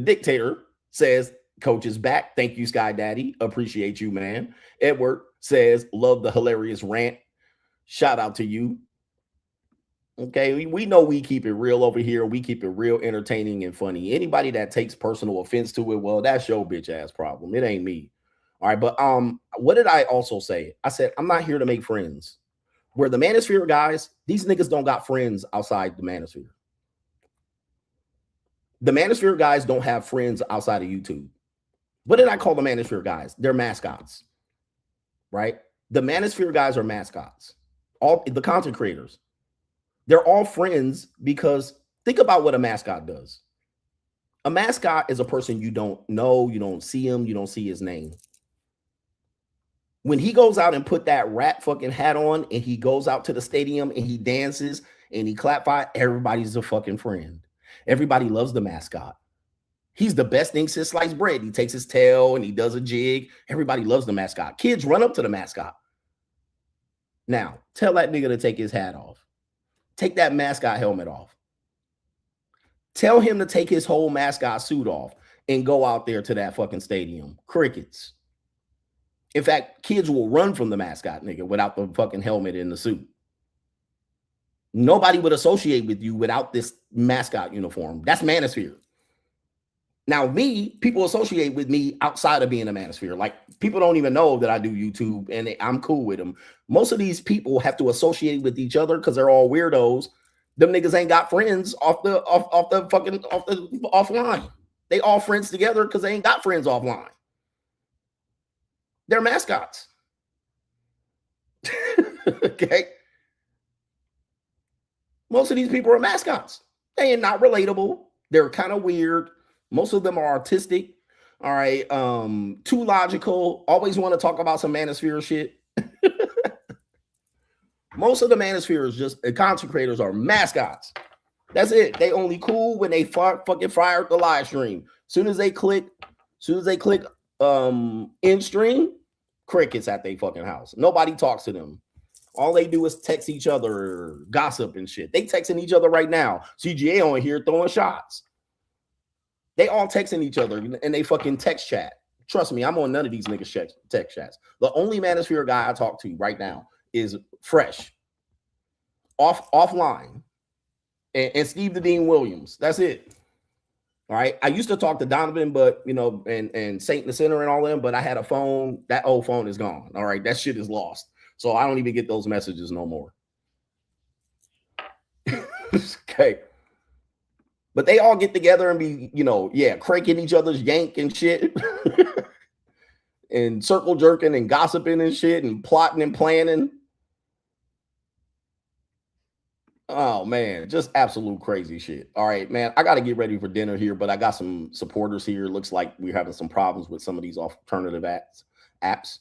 dictator says, coach is back. Thank you, Sky Daddy. Appreciate you, man. Edward says, love the hilarious rant. Shout out to you. Okay, we know we keep it real over here. We keep it real entertaining and funny. Anybody that takes personal offense to it, well, that's your bitch ass problem. It ain't me. All right, but what did I also say? I said, I'm not here to make friends. Where the Manosphere guys, these niggas don't got friends outside the Manosphere. The Manosphere guys don't have friends outside of YouTube. What did I call the Manosphere guys? They're mascots, right? The Manosphere guys are mascots. All the content creators. They're all friends because think about what a mascot does. A mascot is a person you don't know, you don't see him, you don't see his name. When he goes out and put that rat fucking hat on and he goes out to the stadium and he dances and he clap by, everybody's a fucking friend. Everybody loves the mascot. He's the best thing since sliced bread. He takes his tail and he does a jig. Everybody loves the mascot. Kids run up to the mascot. Now, tell that nigga to take his hat off. Take that mascot helmet off. Tell him to take his whole mascot suit off and go out there to that fucking stadium. Crickets. In fact, kids will run from the mascot, nigga, without the fucking helmet and the suit. Nobody would associate with you without this mascot uniform. That's Manosphere. Now, people associate with me outside of being a Manosphere. Like, people don't even know that I do YouTube and I'm cool with them. Most of these people have to associate with each other because they're all weirdos. Them niggas ain't got friends offline. They all friends together because they ain't got friends offline. They're mascots. Okay. Most of these people are mascots. They are not relatable. They're kind of weird. Most of them are artistic. All right. Too logical. Always want to talk about some Manosphere shit. Most of the Manosphere is just content creators are mascots. That's it. They only cool when they fucking fire the live stream. Soon as they click in stream, crickets at their fucking house. Nobody talks to them. All they do is text each other, gossip and shit. They texting each other right now. CGA on here throwing shots. They all texting each other and they fucking text chat. Trust me, I'm on none of these niggas text chats. The only Manosphere guy I talk to right now is Fresh. Offline. And Steve the Dean Williams. That's it. All right. I used to talk to Donovan, but and Saint the Center and all them, but I had a phone. That old phone is gone. All right. That shit is lost. So I don't even get those messages no more. Okay. But they all get together and be, cranking each other's yank and shit. And circle jerking and gossiping and shit and plotting and planning. Oh, man, just absolute crazy shit. All right, man, I got to get ready for dinner here, but I got some supporters here. Looks like we're having some problems with some of these alternative apps.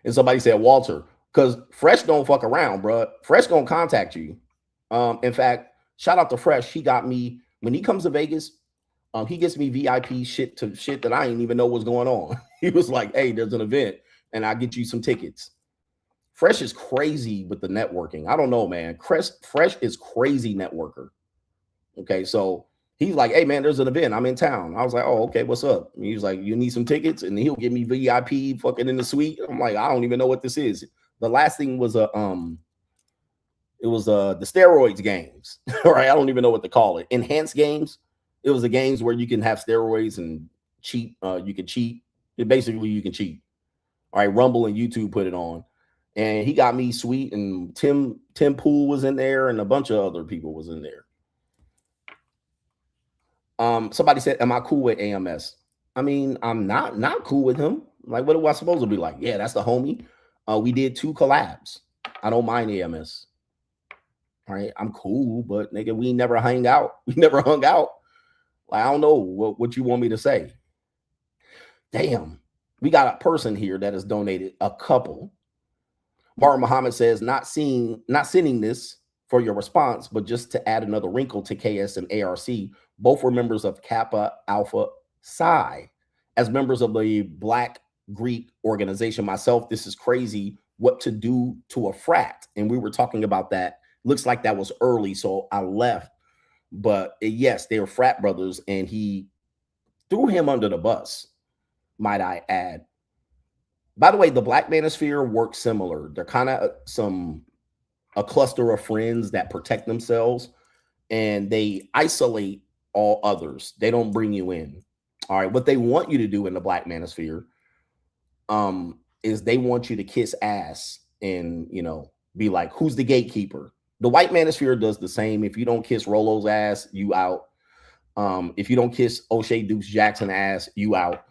And somebody said, Walter, because Fresh don't fuck around, bro. Fresh gonna contact you. In fact, shout out to Fresh. He got me, when he comes to Vegas, he gets me VIP shit that I didn't even know was going on. He was like, hey, there's an event and I'll get you some tickets. Fresh is crazy with the networking. I don't know, man. Fresh is crazy networker. Okay, so he's like, hey, man, there's an event. I'm in town. I was like, oh, okay, what's up? And he was like, you need some tickets? And he'll give me VIP fucking in the suite. I'm like, I don't even know what this is. The last thing was the steroids games. All right, I don't even know what to call it. Enhanced games. It was the games where you can have steroids and cheat. You can cheat. Basically, you can cheat. All right, Rumble and YouTube put it on. And he got me sweet, and Tim Pool was in there, and a bunch of other people was in there. Somebody said, am I cool with AMS? I mean, I'm not cool with him. Like, what am I supposed to be like? Yeah, that's the homie. We did 2 collabs. I don't mind AMS. All right, I'm cool, but nigga, we never hung out. We never hung out. Like, I don't know what you want me to say. Damn, we got a person here that has donated a couple. Martin Muhammad says, not sending this for your response, but just to add another wrinkle to KS and ARC, both were members of Kappa Alpha Psi. As members of the Black Greek organization myself, this is crazy what to do to a frat. And we were talking about that. Looks like that was early, so I left. But yes, they were frat brothers, and he threw him under the bus, might I add. By the way, the Black Manosphere works similar. They're kind of a cluster of friends that protect themselves, and they isolate all others. They don't bring you in. All right, what they want you to do in the Black Manosphere is they want you to kiss ass and, you know, be like, who's the gatekeeper? The White Manosphere does the same. If you don't kiss Rollo's ass, you out. If you don't kiss O'Shea Dukes Jackson ass, you out.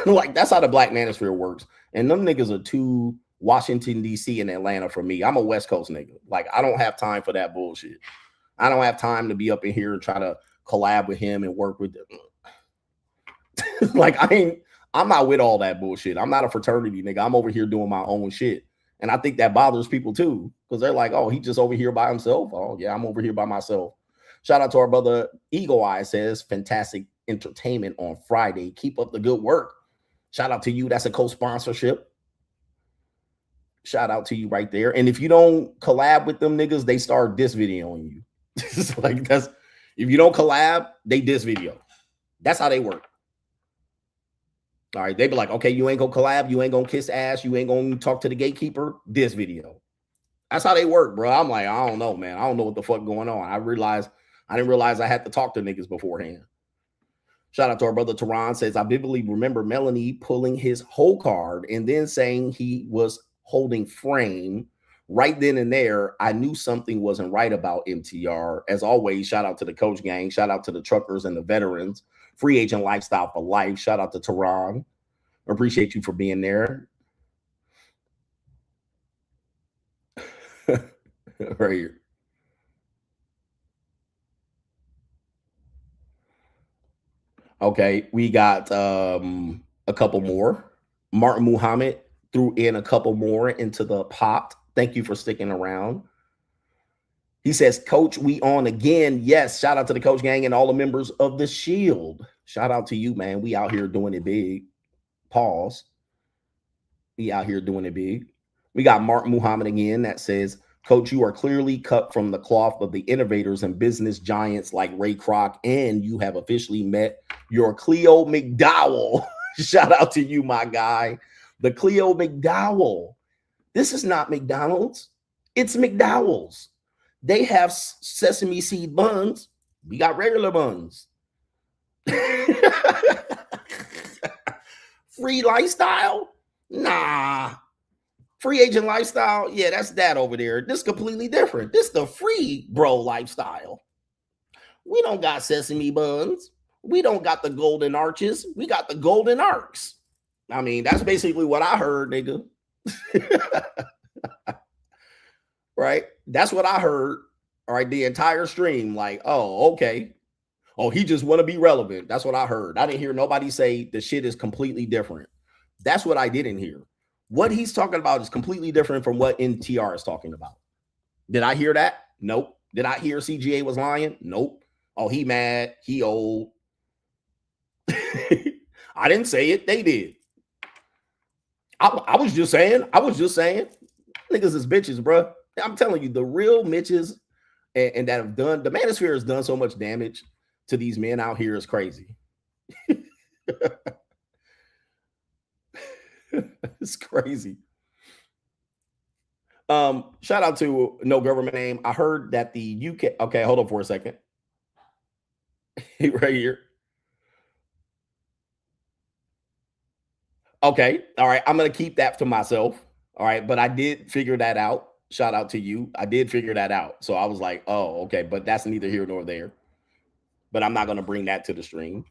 Like, that's how the Black Manosphere works. And them niggas are too Washington, D.C. and Atlanta for me. I'm a West Coast nigga. Like, I don't have time for that bullshit. I don't have time to be up in here and try to collab with him and work with them. Like, I'm not with all that bullshit. I'm not a fraternity nigga. I'm over here doing my own shit. And I think that bothers people too, because they're like, oh, he just over here by himself. Oh, yeah, I'm over here by myself. Shout out to our brother Eagle Eye, says fantastic entertainment on Friday. Keep up the good work. Shout out to you. That's a co-sponsorship. Shout out to you right there. And if you don't collab with them niggas, they start diss videoing you. It's like, that's, if you don't collab, they diss video. That's how they work. All right, they be like, okay, you ain't gonna collab, you ain't gonna kiss ass, you ain't gonna talk to the gatekeeper, this video. That's how they work, bro. I'm like, I don't know, man. I don't know what the fuck going on. I didn't realize I had to talk to niggas beforehand. Shout out to our brother Tehran, says, I vividly remember Melanie pulling his whole card and then saying he was holding frame. Right then and there, I knew something wasn't right about MTR. As always, shout out to the coach gang, shout out to the truckers and the veterans. Free agent lifestyle for life. Shout out to Tehran. Appreciate you for being there. Right here. Okay, we got a couple more. Martin Muhammad threw in a couple more into the pot. Thank you for sticking around. He says, Coach, we on again. Yes, shout out to the coach gang and all the members of the Shield. Shout out to you, man. We out here doing it big. Pause. We out here doing it big. We got Mark Muhammad again that says, Coach, you are clearly cut from the cloth of the innovators and business giants like Ray Kroc, and you have officially met your Cleo McDowell. Shout out to you, my guy. The Cleo McDowell. This is not McDonald's. It's McDowell's. They have sesame seed buns. We got regular buns. Free lifestyle? Nah. Free agent lifestyle? Yeah, that's that over there. This is completely different. This is the free bro lifestyle. We don't got sesame buns. We don't got the golden arches. We got the golden arcs. I mean, that's basically what I heard, nigga. Right? That's what I heard. All right, the entire stream, like, oh, okay. Oh, he just want to be relevant. That's what I heard. I didn't hear nobody say the shit is completely different. That's what I didn't hear. What he's talking about is completely different from what NTR is talking about. Did I hear that? Nope. Did I hear CGA was lying? Nope. Oh, he mad. He old. I didn't say it. They did. I was just saying. Niggas is bitches, bro. I'm telling you, the real Mitches and that have done, the Manosphere has done so much damage to these men out here is crazy. It's crazy. Shout out to no government name. I heard that the UK. Okay, hold on for a second. Right here. Okay, all right. I'm gonna keep that to myself. All right, but I did figure that out. Shout out to you. I did figure that out. So I was like, oh, okay, but that's neither here nor there. But I'm not gonna bring that to the stream.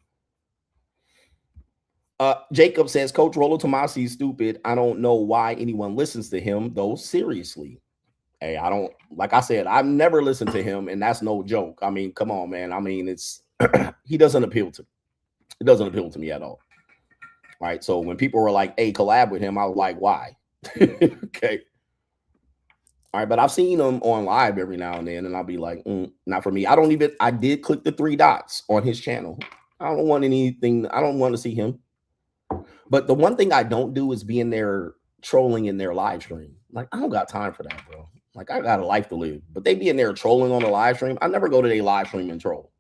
Jacob says, Coach Rollo Tomasi is stupid. I don't know why anyone listens to him, though. Seriously. Hey, I don't, like I said, I've never listened to him, and that's no joke. I mean, come on, man. I mean, it's he doesn't appeal to me. It doesn't appeal to me at all. All right. So when people were like, hey, collab with him, I was like, why? Okay. All right, but I've seen them on live every now and then, and I'll be like, not for me. I did click the 3 dots on his channel. I don't want anything. I don't want to see him. But the one thing I don't do is be in there trolling in their live stream. Like, I don't got time for that, bro. Like, I got a life to live. But they be in there trolling on the live stream. I never go to their live stream and troll.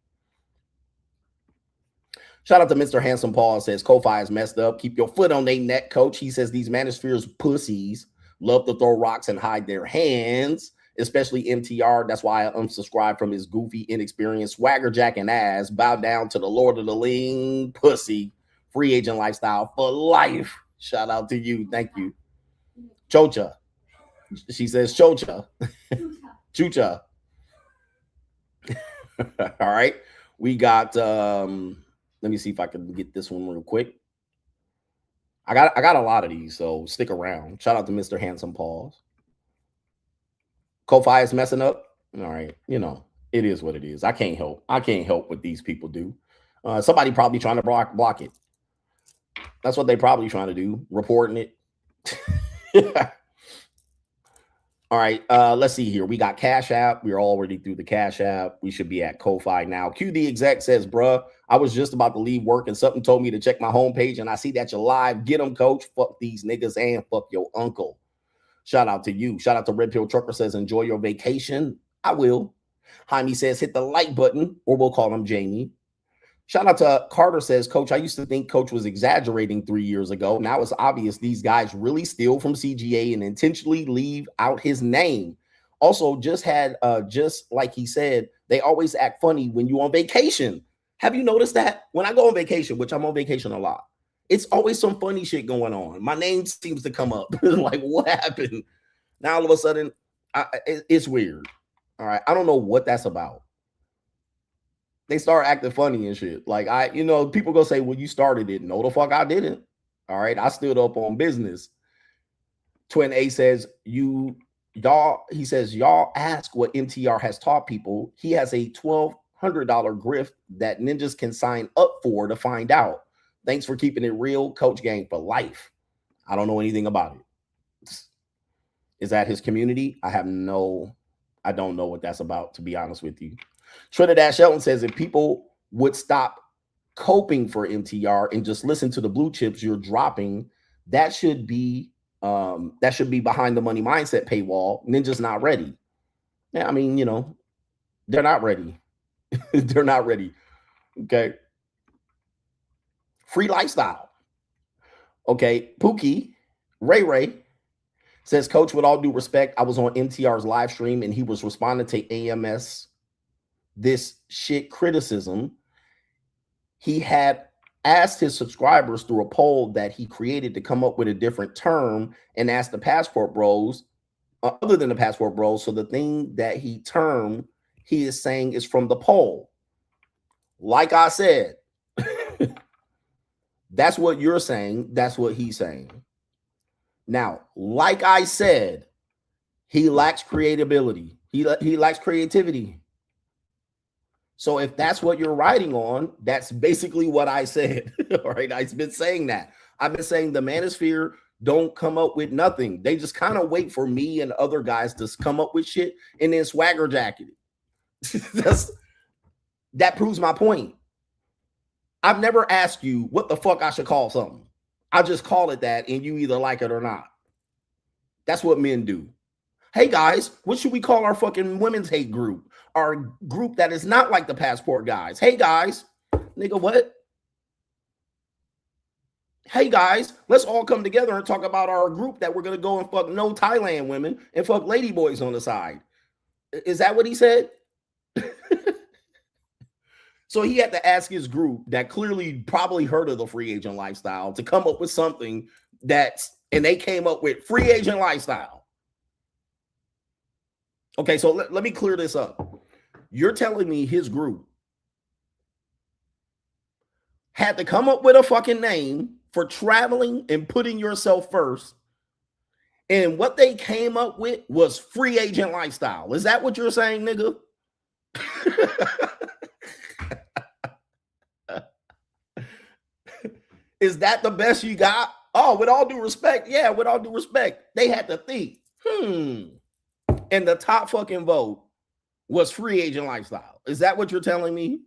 Shout out to Mr. Handsome Paul. Says, Ko-Fi is messed up. Keep your foot on their neck, coach. He says, these Manospheres pussies love to throw rocks and hide their hands, especially MTR. That's why I unsubscribed from his goofy, inexperienced, swagger jacking ass. Bow down to the Lord of the Ling, pussy. Free agent lifestyle for life. Shout out to you. Thank you. Chocha. She says, Chocha. Chucha. All right. We got, let me see if I can get this one real quick. I got a lot of these, so stick around. Shout out to Mr. Handsome Paws. Ko-Fi is messing up. All right, you know, it is what it is. I can't help what these people do. Somebody probably trying to block it. That's what they probably trying to do, reporting it. All right, let's see here. We got Cash App. We're already through the Cash App. We should be at Ko-Fi now. QD Exec says, bruh, I was just about to leave work and something told me to check my homepage and I see that you're live. Get them, coach. Fuck these niggas and fuck your uncle. Shout out to you. Shout out to Red Pill Trucker says, enjoy your vacation. I will. Jaime says, hit the like button, or we'll call him Jamie. Shout out to Carter says, coach, I used to think coach was exaggerating 3 years ago. Now it's obvious these guys really steal from CGA and intentionally leave out his name. Also, just like he said, they always act funny when you're on vacation. Have you noticed that? When I go on vacation, which I'm on vacation a lot, it's always some funny shit going on. My name seems to come up. Like, what happened? Now all of a sudden, it's weird. All right. I don't know what that's about. They start acting funny and shit. Like, people go say, well, you started it. No, the fuck I didn't. All right. I stood up on business. Twin A says, y'all ask what MTR has taught people. He has a $1,200 grift that ninjas can sign up for to find out. Thanks for keeping it real. Coach Gang for life. I don't know anything about it. Is that his community? I don't know what that's about, to be honest with you. Trinidad Shelton says, if people would stop coping for MTR and just listen to the blue chips you're dropping, that should be behind the money mindset paywall. Ninja's not ready. Yeah, I mean, they're not ready. They're not ready. Okay. Free lifestyle. Okay. Pookie, Ray says, coach, with all due respect, I was on MTR's live stream and he was responding to AMS this shit criticism. He had asked his subscribers through a poll that he created to come up with a different term and asked the Passport Bros, other than the Passport Bros. So the thing that he is saying is from the poll. Like I said, that's what you're saying. That's what he's saying. Now, like I said, he lacks creativity. He lacks creativity. So if that's what you're writing on, that's basically what I said. All right. I've been saying that. I've been saying the Manosphere don't come up with nothing. They just kind of wait for me and other guys to come up with shit and then swagger jacket it. That proves my point. I've never asked you what the fuck I should call something. I just call it that and you either like it or not. That's what men do. Hey guys, what should we call our fucking women's hate group? Our group that is not like the Passport guys. Hey guys, nigga, what? Hey guys, let's all come together and talk about our group that we're gonna go and fuck no Thailand women and fuck lady boys on the side. Is that what he said? So he had to ask his group that clearly probably heard of the free agent lifestyle to come up with something and they came up with free agent lifestyle. Okay, so let me clear this up. You're telling me his group had to come up with a fucking name for traveling and putting yourself first, and what they came up with was free agent lifestyle. Is that what you're saying, nigga? Is that the best you got? Oh, with all due respect, yeah, with all due respect, they had to think, and the top fucking vote was free agent lifestyle. Is that what you're telling me?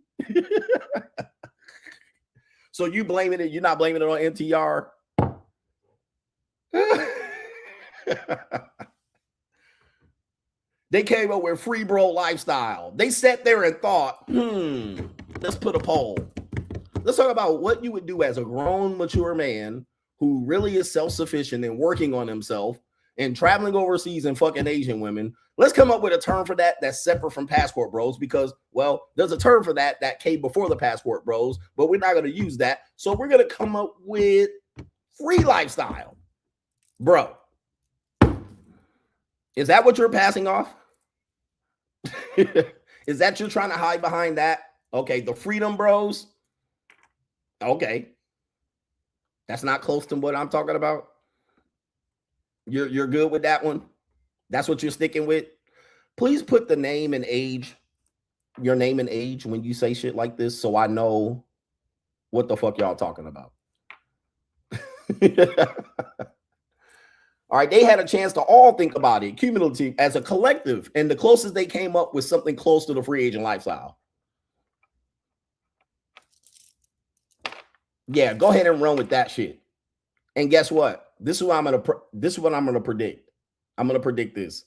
So you blaming it? You're not blaming it on MTR? They came up with free bro lifestyle. They sat there and thought, let's put a poll. Let's talk about what you would do as a grown, mature man who really is self-sufficient and working on himself and traveling overseas and fucking Asian women. Let's come up with a term for that that's separate from passport bros because, well, there's a term for that that came before the passport bros, but we're not going to use that. So we're going to come up with free lifestyle. Bro, is that what you're passing off? Is that you're trying to hide behind that? Okay, the freedom bros. Okay. That's not close to what I'm talking about. You're good with that one? That's what you're sticking with? Please put the name and age, your name and age when you say shit like this so I know what the fuck y'all talking about. All right, they had a chance to all think about it, cumulative, as a collective, and the closest they came up with something close to the free agent lifestyle. Yeah, go ahead and run with that shit. And guess what? This is what I'm gonna predict. I'm gonna predict this.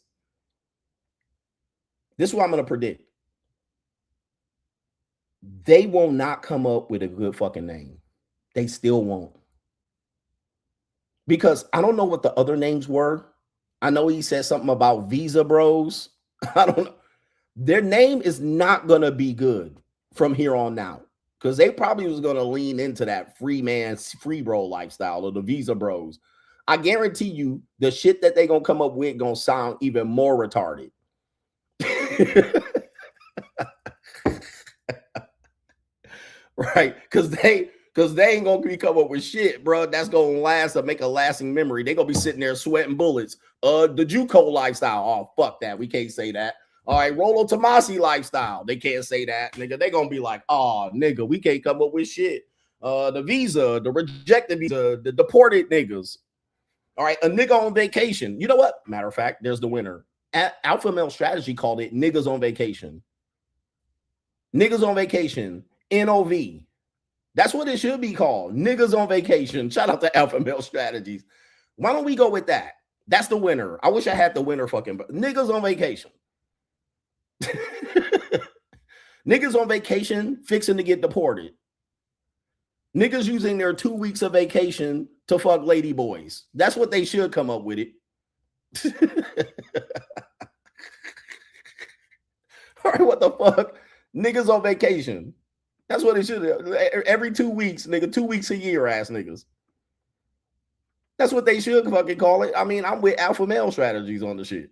This is what I'm gonna predict. They will not come up with a good fucking name. They still won't. Because I don't know what the other names were. I know he said something about Visa Bros. I don't know. Their name is not going to be good from here on out because they probably was going to lean into that free man, free bro lifestyle or the Visa Bros. I guarantee you the shit that they going to come up with going to sound even more retarded. Right? Because they ain't gonna be come up with shit, bro. That's gonna last or make a lasting memory. They gonna be sitting there sweating bullets. The JUCO lifestyle. Oh, fuck that. We can't say that. All right, Rollo Tomasi lifestyle. They can't say that, nigga. They gonna be like, oh, nigga, we can't come up with shit. The visa, the rejected visa, the deported niggas. All right, a nigga on vacation. You know what? Matter of fact, there's the winner. Alpha Male Strategy called it niggas on vacation. Niggas on vacation. NOV. That's what it should be called. Niggas on vacation. Shout out to Alpha Male Strategies. Why don't we go with that? That's the winner. I wish I had the winner fucking niggas on vacation. Niggas on vacation fixing to get deported. Niggas using their 2 weeks of vacation to fuck lady boys. That's what they should come up with it. All right, what the fuck? Niggas on vacation. That's what it should. Every 2 weeks, nigga, 2 weeks a year, ass niggas. That's what they should fucking call it. I mean, I'm with Alpha Male Strategies on the shit.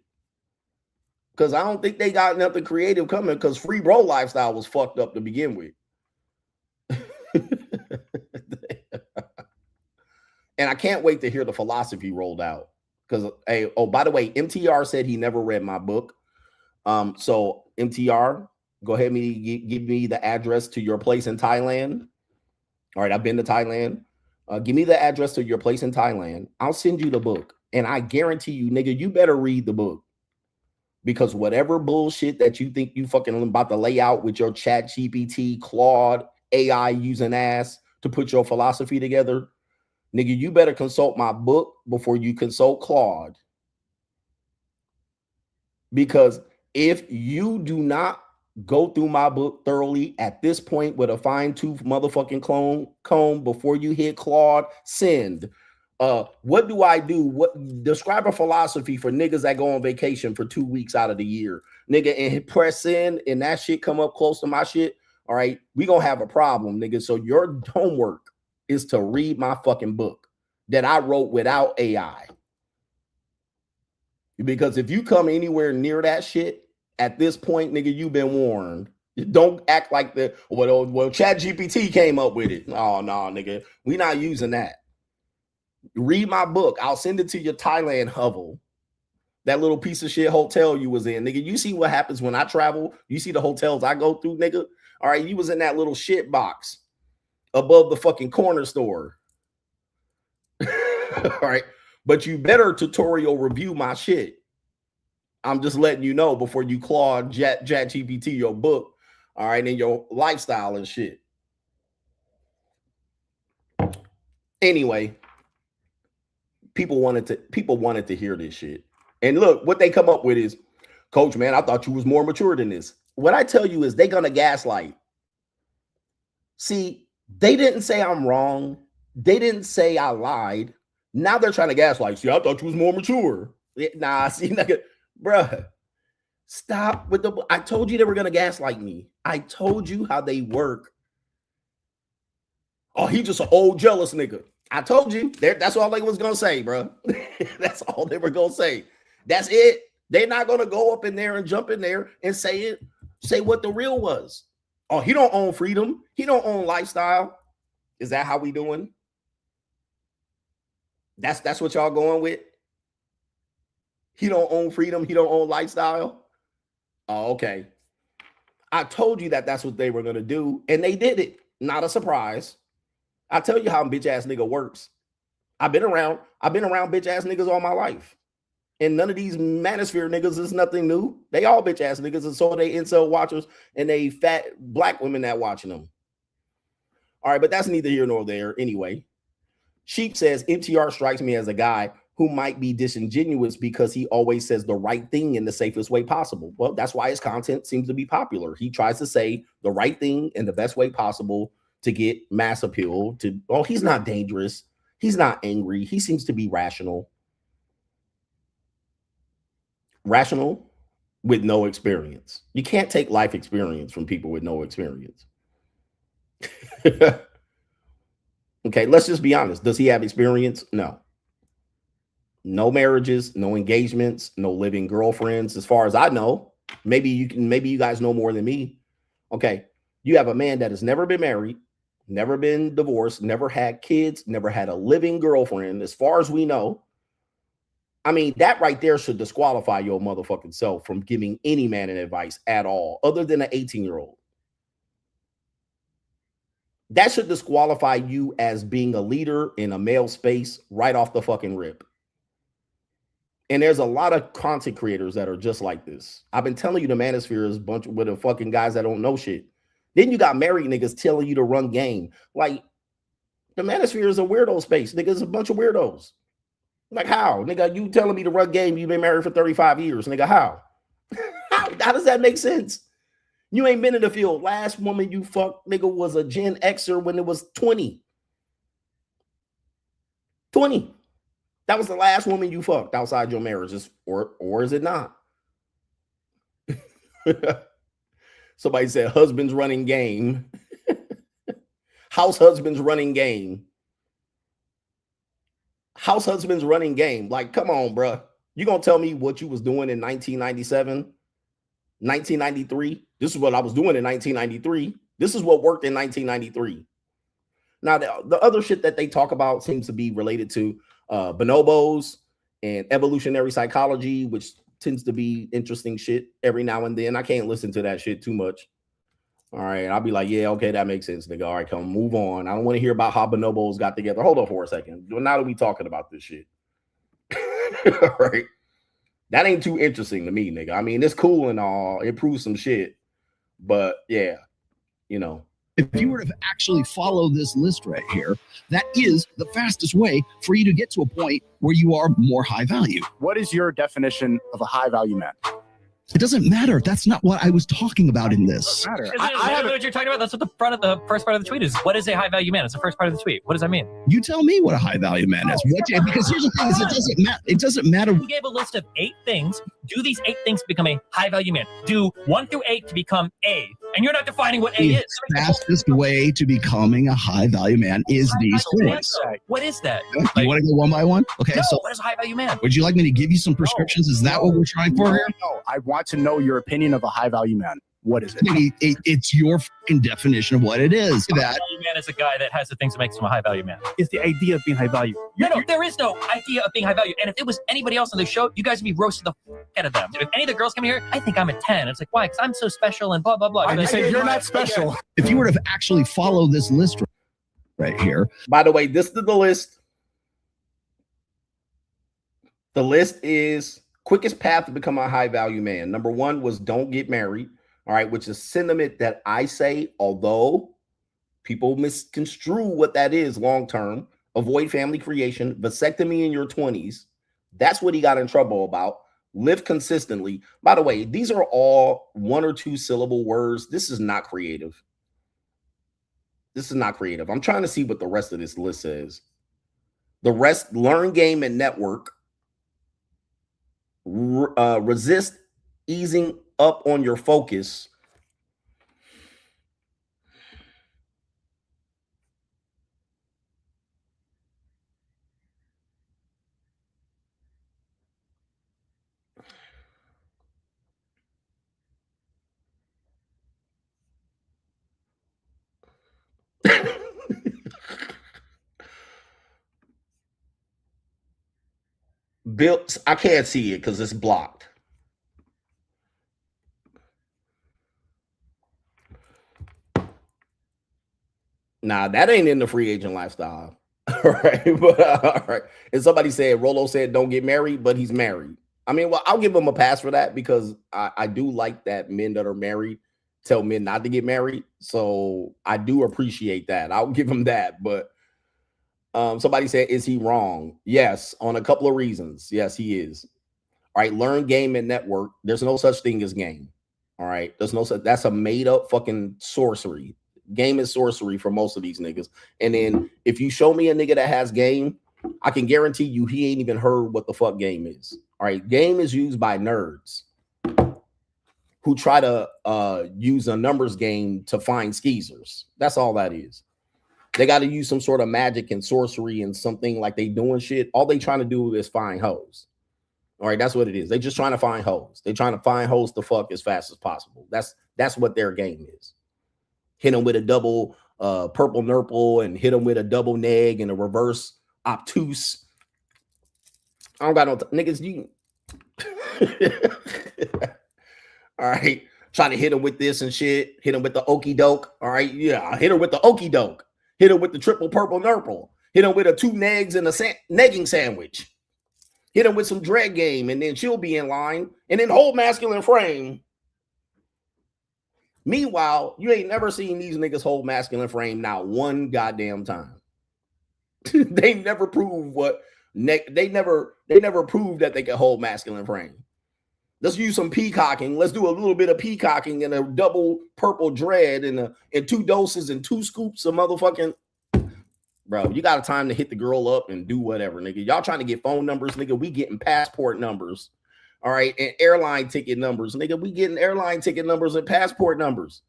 Because I don't think they got nothing creative coming because free bro lifestyle was fucked up to begin with. And I can't wait to hear the philosophy rolled out. Because, hey, oh, by the way, MTR said he never read my book. So, MTR, go ahead and give me the address to your place in Thailand. All right, I've been to Thailand. Give me the address to your place in Thailand. I'll send you the book. And I guarantee you, nigga, you better read the book. Because whatever bullshit that you think you fucking about to lay out with your Chat GPT, Claude, AI using ass to put your philosophy together, nigga, you better consult my book before you consult Claude. Because if you do not go through my book thoroughly at this point with a fine-tooth motherfucking comb before you hit Claude, send. What do I do? What describe a philosophy for niggas that go on vacation for 2 weeks out of the year, nigga, and press send and that shit come up close to my shit. All right, we gonna have a problem, nigga. So your homework is to read my fucking book that I wrote without AI. Because if you come anywhere near that shit at this point, nigga, you've been warned. Don't act like the well, Chat GPT came up with it. Oh no, nigga, we not using that. Read my book. I'll send it to your Thailand hovel. That little piece of shit hotel you was in, nigga. You see what happens when I travel? You see the hotels I go through, nigga? All right, you was in that little shit box above the fucking corner store. All right, but you better tutorial review my shit. I'm just letting you know before you claw Chat GPT your book, all right, and your lifestyle and shit. Anyway, people wanted to hear this shit. And look, what they come up with is, Coach, man, I thought you was more mature than this. What I tell you is they're gonna gaslight. See, they didn't say I'm wrong. They didn't say I lied. Now they're trying to gaslight. See, I thought you was more mature. Nah, see, bruh. Stop with the. I told you they were gonna gaslight me. I told you how they work. Oh, he just an old jealous nigga. I told you. That's all they was gonna say, bro. That's all they were gonna say. That's it. They're not gonna go up in there and jump in there and say what the real was. Oh, he don't own freedom. He don't own lifestyle. Is that how we doing? That's what y'all going with? He don't own freedom. He don't own lifestyle. Oh, okay. I told you that's what they were gonna do, and they did it. Not a surprise. I tell you how bitch ass nigga works. I've been around bitch ass niggas all my life. And none of these Manosphere niggas is nothing new. They all bitch ass niggas, and so they incel watchers and they fat black women that watching them. All right, but that's neither here nor there anyway. Sheep says MTR strikes me as a guy who might be disingenuous because he always says the right thing in the safest way possible. Well, that's why his content seems to be popular. He tries to say the right thing in the best way possible to get mass appeal. He's not dangerous. He's not angry. He seems to be rational. Rational with no experience. You can't take life experience from people with no experience. Okay, let's just be honest. Does he have experience? No. No marriages, no engagements, no living girlfriends. As far as I know, maybe you guys know more than me. Okay, you have a man that has never been married, never been divorced, never had kids, never had a living girlfriend. As far as we know, I mean, that right there should disqualify your motherfucking self from giving any man an advice at all, other than an 18-year-old. That should disqualify you as being a leader in a male space right off the fucking rip. And there's a lot of content creators that are just like this. I've been telling you the Manosphere is a bunch with the fucking guys that don't know shit. Then you got married niggas telling you to run game. Like, the Manosphere is a weirdo space. Niggas, a bunch of weirdos. Like, how? Nigga, you telling me to run game, you've been married for 35 years. Nigga, how? How does that make sense? You ain't been in the field. Last woman you fucked, nigga, was a Gen Xer when it was 20. 20. That was the last woman you fucked outside your marriage. Or is it not? Somebody said husband's running game. House husband's running game. House husband's running game. Like, come on, bro. You gonna tell me what you was doing in 1997, 1993? This is what I was doing in 1993. This is what worked in 1993. Now, the other shit that they talk about seems to be related to bonobos and evolutionary psychology, which tends to be interesting shit every now and then. I can't listen to that shit too much. All right, I'll be like, yeah, okay, that makes sense, nigga. All right, come move on. I don't want to hear about how bonobos got together. Hold on for a second. Now that we talking about this shit. All right. That ain't too interesting to me, nigga. I mean, it's cool and all. It proves some shit. But yeah, you know. If you were to actually follow this list right here, that is the fastest way for you to get to a point where you are more high value. What is your definition of a high value man? It doesn't matter. That's not what I was talking about in this. Matter. I know what you're talking about. That's what the first part of the tweet is. What is a high value man? It's the first part of the tweet. What does that mean? You tell me what a high value man is. Because here's the thing: is it doesn't matter. You gave a list of 8 things. Do these 8 things to become a high value man? Do 1 through 8 to become A, and you're not defining what A is. The fastest way to becoming a high value man is these things. What is that? You want to go one by one? Okay. No, So, what is a high value man? would you like me to give you some prescriptions? Is that what we're trying for here? No, I want to know your opinion of a high value man. What is it? It's your fucking definition of what it is. A high value man is a guy that has the things that makes him a high value man. It's the idea of being high value. No, there is no idea of being high value. And if it was anybody else on the show, you guys would be roasted the fuck out of them. If any of the girls come here, I think I'm a 10. It's like, why? Because I'm so special and blah, blah, blah. And you say you're not special. If you were to actually follow this list right here. By the way, this is the list. The list is Quickest path to become a high value man. Number 1 was don't get married. All right, which is sentiment that I say, although people misconstrue what that is long term. Avoid family creation, vasectomy in your 20s. That's what he got in trouble about. Live consistently. By the way, these are all 1 or 2 syllable words. This is not creative. This is not creative. I'm trying to see what the rest of this list says. The rest: learn game and network. Resist easing up on your focus. Built, I can't see it because it's blocked. Nah, that ain't in the free agent lifestyle. All right. But, all right. And somebody said, Rollo said, don't get married, but he's married. I mean, well, I'll give him a pass for that because I do like that men that are married tell men not to get married. So I do appreciate that. I'll give him that. But somebody said, is he wrong? Yes, on a couple of reasons. Yes, he is. All right. Learn game and network. There's no such thing as game. All right. There's no such, that's a made up fucking sorcery. Game is sorcery for most of these niggas. And then if you show me a nigga that has game, I can guarantee you he ain't even heard what the fuck game is. All right. Game is used by nerds who try to use a numbers game to find skeezers. That's all that is. They got to use some sort of magic and sorcery and something like they doing shit. All they trying to do is find hoes. All right. That's what it is. They just trying to find hoes. They trying to find hoes to fuck as fast as possible. That's what their game is. Hit them with a double purple nurple and hit them with a double neg and a reverse obtuse. I don't got no niggas. You all right? Trying to hit them with this and shit. Hit them with the okey doke. All right, yeah. Hit her with the okey doke. Hit her with the triple purple nurple. Hit her with a 2 negs and a negging sandwich. Hit her with some dread game, and then she'll be in line. And then hold masculine frame. Meanwhile, you ain't never seen these niggas hold masculine frame now one goddamn time. They never proved what they never proved that they could hold masculine frame. Let's use some peacocking. Let's do a little bit of peacocking and a double purple dread and 2 doses and 2 scoops of motherfucking. Bro, you got a time to hit the girl up and do whatever, nigga. Y'all trying to get phone numbers, nigga. We getting passport numbers. All right, and airline ticket numbers. Nigga, we getting airline ticket numbers and passport numbers.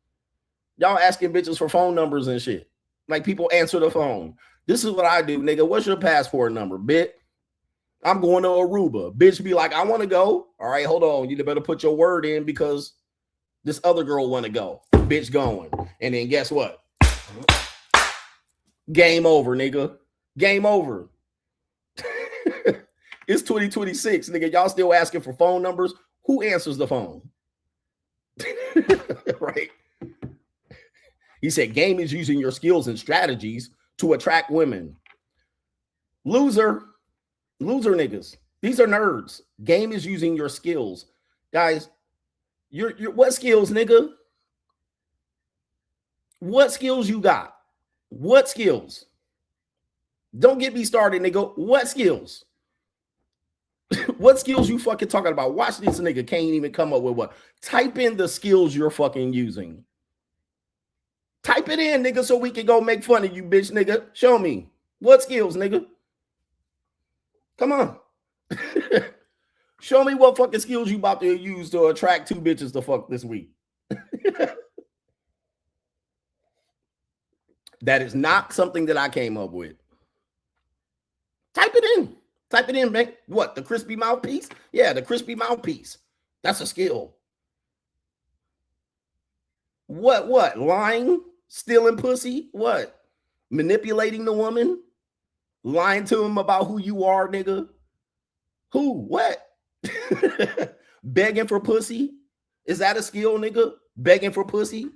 Y'all asking bitches for phone numbers and shit. Like people answer the phone. This is what I do, nigga. What's your passport number, bitch? I'm going to Aruba. Bitch be like, I want to go. All right, hold on. You better put your word in because this other girl want to go. Bitch going. And then guess what? Game over, nigga. Game over. It's 2026, nigga. Y'all still asking for phone numbers? Who answers the phone? Right? He said, game is using your skills and strategies to attract women. Loser niggas. These are nerds. Game is using your skills. Guys, you're what skills, nigga? What skills you got? What skills? Don't get me started, nigga. What skills? What skills you fucking talking about? Watch this nigga can't even come up with what. Type in the skills you're fucking using. Type it in, nigga, so we can go make fun of you, bitch, nigga. Show me. What skills, nigga? Come on. Show me what fucking skills you about to use to attract 2 bitches to fuck this week. That is not something that I came up with. Type it in. Type it in, man. What? The crispy mouthpiece? Yeah, the crispy mouthpiece. That's a skill. What? Lying? Stealing pussy? What? Manipulating the woman? Lying to him about who you are, nigga? Who? What? Begging for pussy? Is that a skill, nigga? Begging for pussy?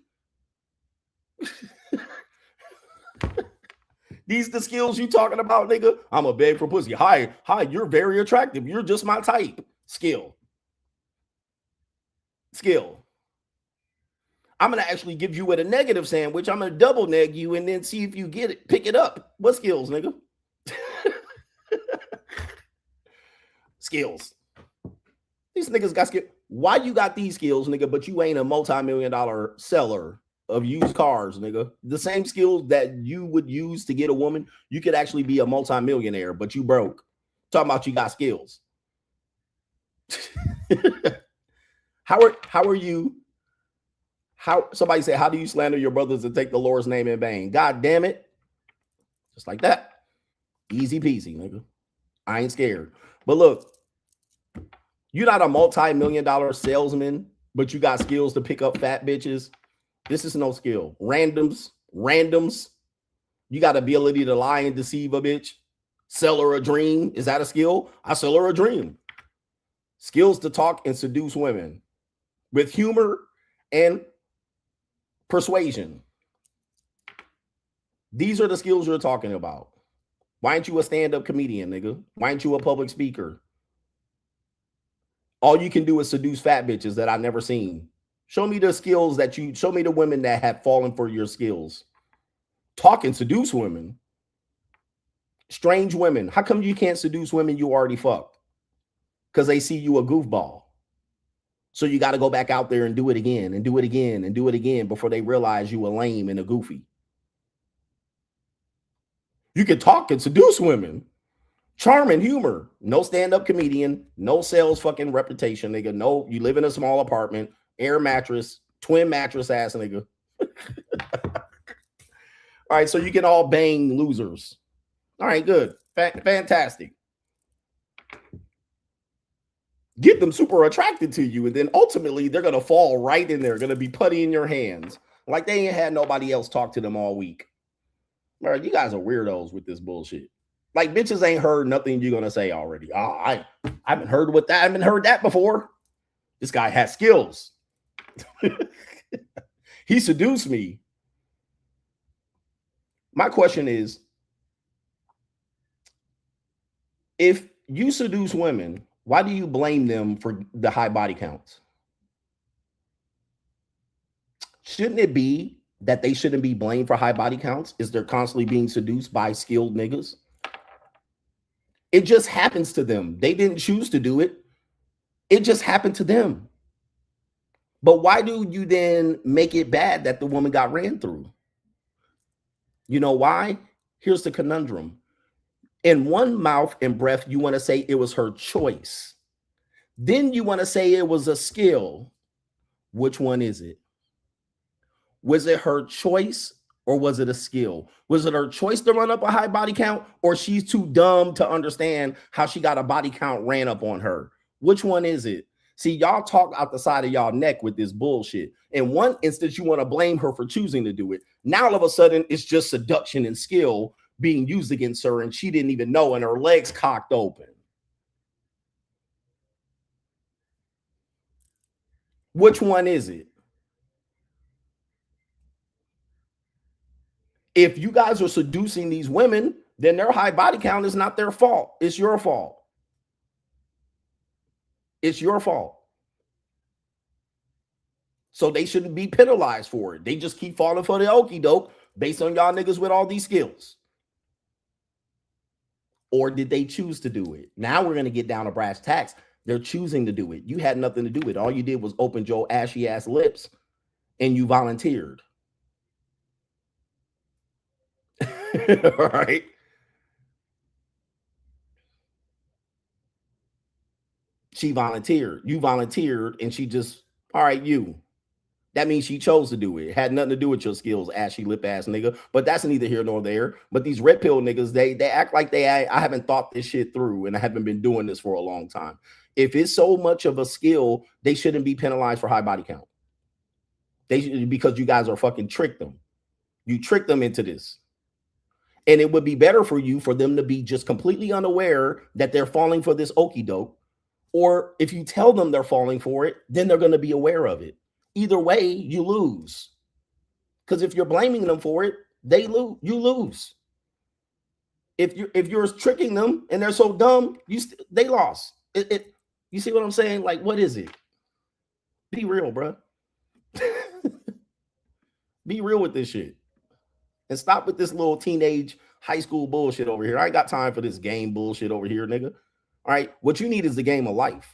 These the skills you talking about, nigga? I'm a beg for pussy. Hi, you're very attractive. You're just my type. Skill. I'm going to actually give you with a negative sandwich. I'm going to double neg you and then see if you get it. Pick it up. What skills, nigga? Skills. These niggas got skill. Why you got these skills, nigga, but you ain't a multi-million-dollar seller of used cars, nigga? The same skills that you would use to get a woman, you could actually be a multi-millionaire, but you broke. Talking about you got skills. How are you? How somebody say, how do you slander your brothers and take the Lord's name in vain? God damn it. Just like that. Easy peasy, nigga. I ain't scared. But look, you're not a multi-million-dollar salesman, but you got skills to pick up fat bitches. This is no skill. Randoms. You got ability to lie and deceive a bitch. Sell her a dream. Is that a skill? I sell her a dream. Skills to talk and seduce women with humor and persuasion. These are the skills you're talking about. Why ain't you a stand-up comedian, nigga? Why ain't you a public speaker? All you can do is seduce fat bitches that I've never seen. Show me the skills that you, show me the women that have fallen for your skills. Talk and seduce women. Strange women. How come you can't seduce women you already fucked? Because they see you a goofball. So you got to go back out there and do it again and do it again and do it again before they realize you a lame and a goofy. You can talk and seduce women. Charm and humor. No stand-up comedian. No sales fucking reputation, nigga. No, you live in a small apartment. Air mattress. Twin mattress ass, nigga. All right, so you can all bang losers. All right, good. Fantastic. Get them super attracted to you, and then ultimately they're going to fall right in there. Going to be putty in your hands. Like they ain't had nobody else talk to them all week. Bro, you guys are weirdos with this bullshit. Like bitches ain't heard nothing you're going to say already. Oh, I haven't heard what that. I haven't heard that before. This guy has skills. He seduced me. My question is, if you seduce women, why do you blame them for the high body counts? Shouldn't it be that they shouldn't be blamed for high body counts? Is they're constantly being seduced by skilled niggas? It just happens to them. They didn't choose to do it. It just happened to them. But why do you then make it bad that the woman got ran through? You know why? Here's the conundrum. In one mouth and breath, you want to say it was her choice. Then you want to say it was a skill. Which one is it? Was it her choice or was it a skill? Was it her choice to run up a high body count, or she's too dumb to understand how she got a body count ran up on her? Which one is it? See, y'all talk out the side of y'all neck with this bullshit. In one instance, you want to blame her for choosing to do it. Now, all of a sudden, it's just seduction and skill being used against her, and she didn't even know, and her legs cocked open. Which one is it? If you guys are seducing these women, then their high body count is not their fault. It's your fault. It's your fault. So they shouldn't be penalized for it. They just keep falling for the okie doke based on y'all niggas with all these skills. Or did they choose to do it? Now we're going to get down to brass tacks. They're choosing to do it. You had nothing to do with it. All you did was open your ashy ass lips and you volunteered. All right. She volunteered. You volunteered, and she just, all right, you. That means she chose to do it. It had nothing to do with your skills, ashy lip ass nigga. But that's neither here nor there. But these red pill niggas, they act like I haven't thought this shit through, and I haven't been doing this for a long time. If it's so much of a skill, they shouldn't be penalized for high body count. Because you guys are fucking tricked them. You tricked them into this. And it would be better for you for them to be just completely unaware that they're falling for this okie doke. Or if you tell them they're falling for it, then they're going to be aware of it. Either way, you lose. Because if you're blaming them for it, they lose. You lose. If you're tricking them and they're so dumb, they lost. You see what I'm saying? Like, what is it? Be real, bro. Be real with this shit. And stop with this little teenage high school bullshit over here. I ain't got time for this game bullshit over here, nigga. All right. What you need is the game of life.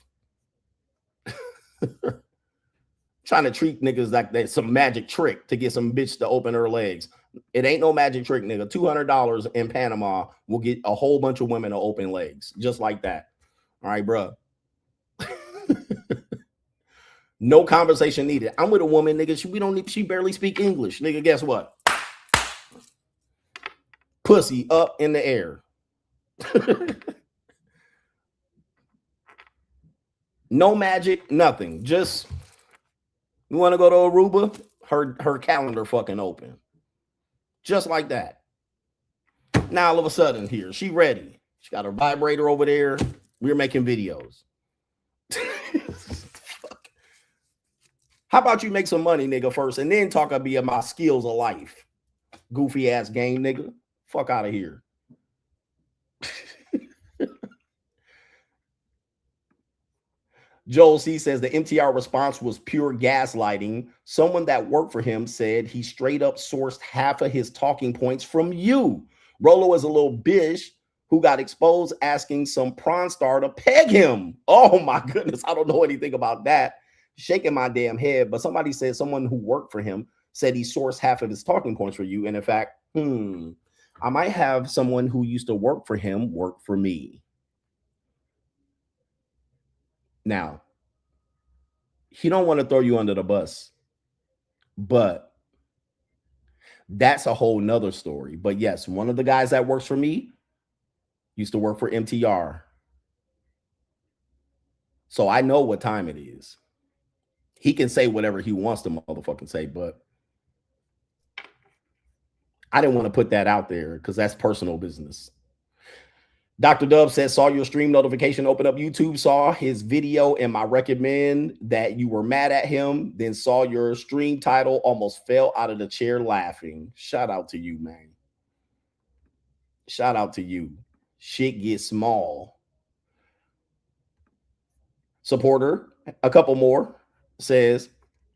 Trying to treat niggas like that's some magic trick to get some bitch to open her legs. It ain't no magic trick, nigga. $200 in Panama will get a whole bunch of women to open legs. Just like that. All right, bro. No conversation needed. I'm with a woman, nigga. She barely speak English. Nigga, guess what? Pussy up in the air. No magic, nothing. Just, you want to go to Aruba? Her calendar fucking open. Just like that. Now all of a sudden here, she ready. She got her vibrator over there. We're making videos. How about you make some money, nigga, first, and then talk about my skills of life? Goofy ass game, nigga. Fuck out of here. Joel C says the MTR response was pure gaslighting. Someone that worked for him said he straight up sourced half of his talking points from you. Rollo is a little bitch who got exposed asking some prawn star to peg him. Oh my goodness. I don't know anything about that. Shaking my damn head. But somebody said someone who worked for him said he sourced half of his talking points for you. And in fact, I might have someone who used to work for him work for me. Now, he don't want to throw you under the bus, but that's a whole nother story. But yes, one of the guys that works for me used to work for MTR. So I know what time it is. He can say whatever he wants to motherfucking say, but I didn't want to put that out there because that's personal business. Dr. Dub says, saw your stream notification open up YouTube, saw his video, and I recommend that you were mad at him, then saw your stream title, almost fell out of the chair laughing. Shout out to you, man. Shout out to you. Shit gets small. Supporter, a couple more, says,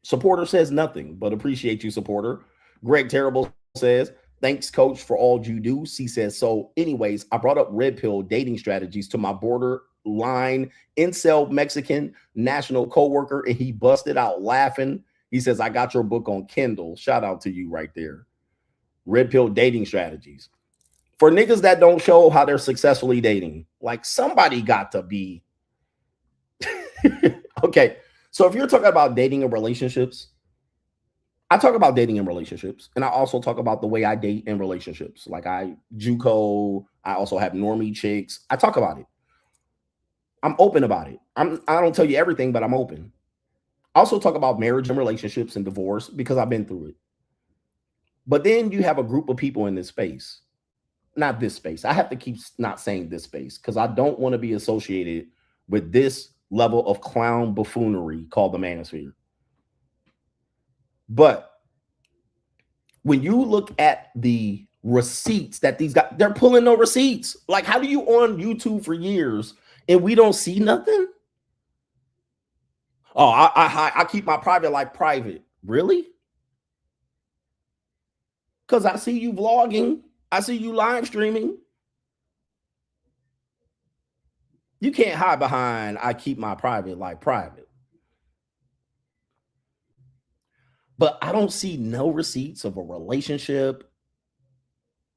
supporter says nothing, but appreciate you, supporter. Greg Terrible says, thanks, coach, for all you do. C says, so anyways, I brought up red pill dating strategies to my borderline incel Mexican national coworker, and he busted out laughing. He says, I got your book on Kindle. Shout out to you right there. Red pill dating strategies. For niggas that don't show how they're successfully dating, like somebody got to be. Okay, so if you're talking about dating and relationships, I talk about dating and relationships, and I also talk about the way I date in relationships. Like I JUCO, I also have normie chicks. I talk about it. I'm open about it. I don't tell you everything, but I'm open. I also talk about marriage and relationships and divorce because I've been through it. But then you have a group of people in this space, not this space. I have to keep not saying this space because I don't want to be associated with this level of clown buffoonery called the Manosphere. But when you look at the receipts that these guys, they're pulling no receipts. Like, how do you on YouTube for years and we don't see nothing? Oh, I keep my private life private. Really? Because I see you vlogging. I see you live streaming. You can't hide behind, I keep my private life private. But I don't see no receipts of a relationship,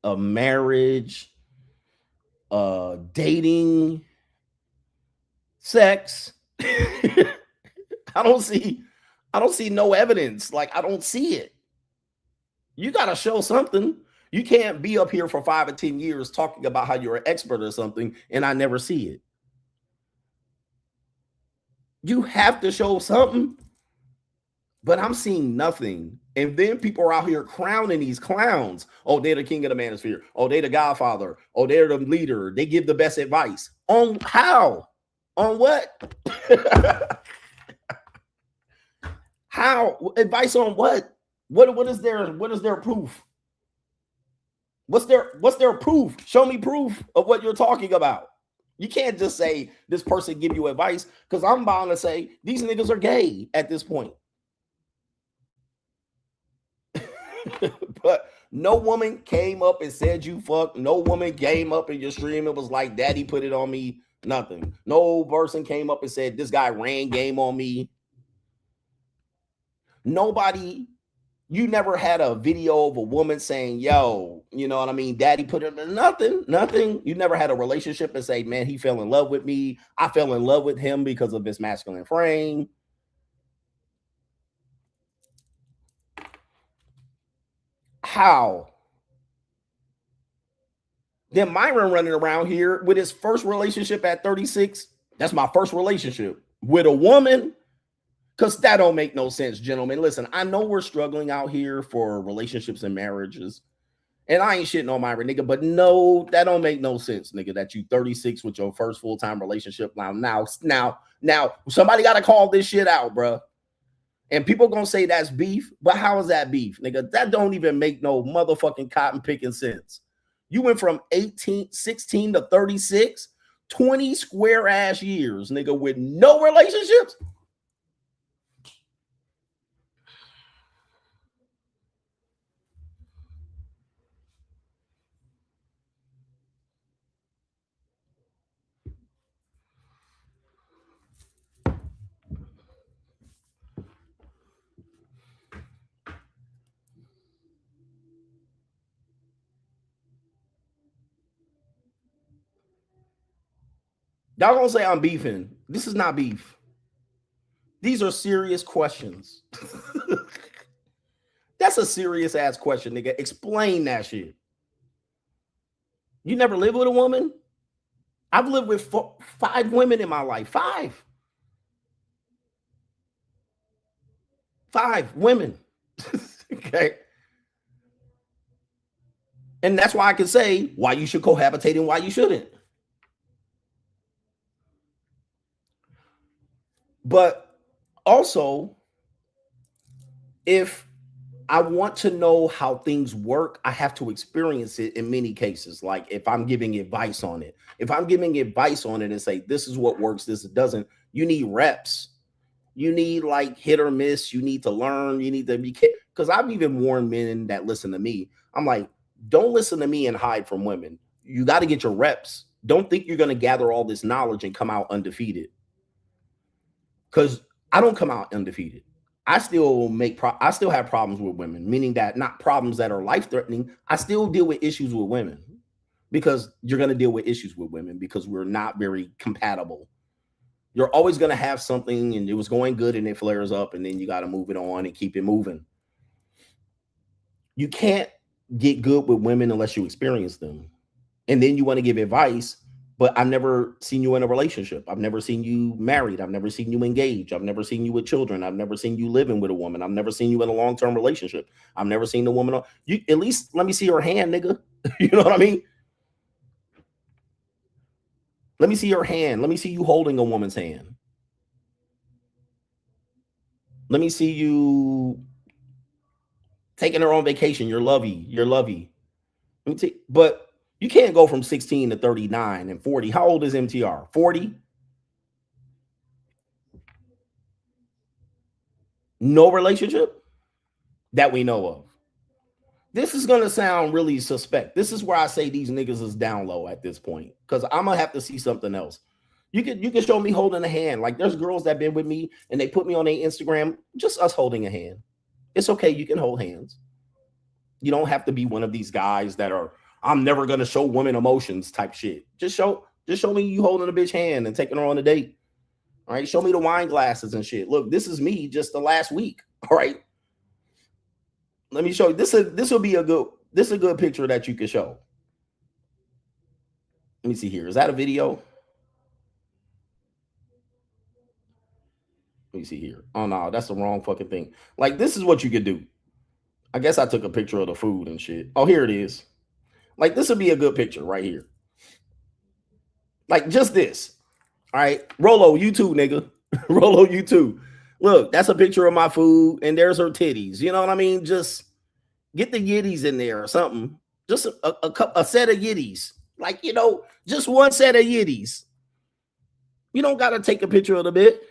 a marriage, dating, sex. I don't see no evidence. Like, I don't see it. You got to show something. You can't be up here for 5 or 10 years talking about how you're an expert or something, and I never see it. You have to show something. But I'm seeing nothing. And then people are out here crowning these clowns. Oh, they're the king of the Manosphere. Oh, they're the godfather. Oh, they're the leader. They give the best advice. On how? On what? How? Advice on what? What is their proof? What's their proof? Show me proof of what you're talking about. You can't just say this person give you advice, because I'm bound to say these niggas are gay at this point. But no woman came up and said you fuck. No woman came up in your stream and was like, daddy put it on me. Nothing. No person came up and said this guy ran game on me. Nobody. You never had a video of a woman saying, yo, you know what I mean? Daddy put it in nothing. You never had a relationship and say, man, he fell in love with me. I fell in love with him because of his masculine frame. How? Then Myron running around here with his first relationship at 36. That's my first relationship with a woman. Because that don't make no sense, gentlemen. Listen, I know we're struggling out here for relationships and marriages. And I ain't shitting on Myron, nigga. But no, that don't make no sense, nigga, that you 36 with your first full-time relationship. Now, somebody got to call this shit out, bro. And people going to say that's beef. But how is that beef, nigga? That don't even make no motherfucking cotton picking sense. You went from 16 to 36, 20 square ass years, nigga, with no relationships. Y'all gonna say I'm beefing. This is not beef. These are serious questions. That's a serious ass question, nigga. Explain that shit. You never lived with a woman? I've lived with 5 women in my life. 5 women. Okay. And that's why I can say why you should cohabitate and why you shouldn't. But also, if I want to know how things work, I have to experience it in many cases. Like if I'm giving advice on it, and say, this is what works, this doesn't, you need reps. You need like hit or miss. You need to learn. You need to be, because I've even warned men that listen to me. I'm like, don't listen to me and hide from women. You got to get your reps. Don't think you're going to gather all this knowledge and come out undefeated. Because I don't come out undefeated. I still have problems with women, meaning that not problems that are life-threatening. I still deal with issues with women, because you're going to deal with issues with women because we're not very compatible. You're always going to have something and it was going good and it flares up and then you got to move it on and keep it moving. You can't get good with women unless you experience them. And then you want to give advice. But I've never seen you in a relationship. I've never seen you married. I've never seen you engaged. I've never seen you with children. I've never seen you living with a woman. I've never seen you in a long-term relationship. I've never seen the woman. You at least let me see her hand, nigga. You know what I mean? Let me see your hand. Let me see you holding a woman's hand. Let me see you taking her on vacation. You're lovey. Let me take, but you can't go from 16 to 39 and 40. How old is MTR? 40? No relationship that we know of. This is going to sound really suspect. This is where I say these niggas is down low at this point, because I'm going to have to see something else. You can show me holding a hand. Like there's girls that been with me and they put me on their Instagram, just us holding a hand. It's okay. You can hold hands. You don't have to be one of these guys that are, I'm never going to show women emotions type shit. Just show me you holding a bitch hand and taking her on a date. All right. Show me the wine glasses and shit. Look, this is me just the last week. All right. Let me show you. This will be a good picture that you can show. Let me see here. Is that a video? Let me see here. Oh no, that's the wrong fucking thing. Like this is what you could do. I guess I took a picture of the food and shit. Oh, here it is. Like this would be a good picture right here. Like just this. All right. Rollo, you too, nigga. Rollo, you too. Look, that's a picture of my food and there's her titties. You know what I mean? Just get the yitties in there or something. Just a set of yitties. Like, you know, just one set of yitties. You don't gotta take a picture of the bit.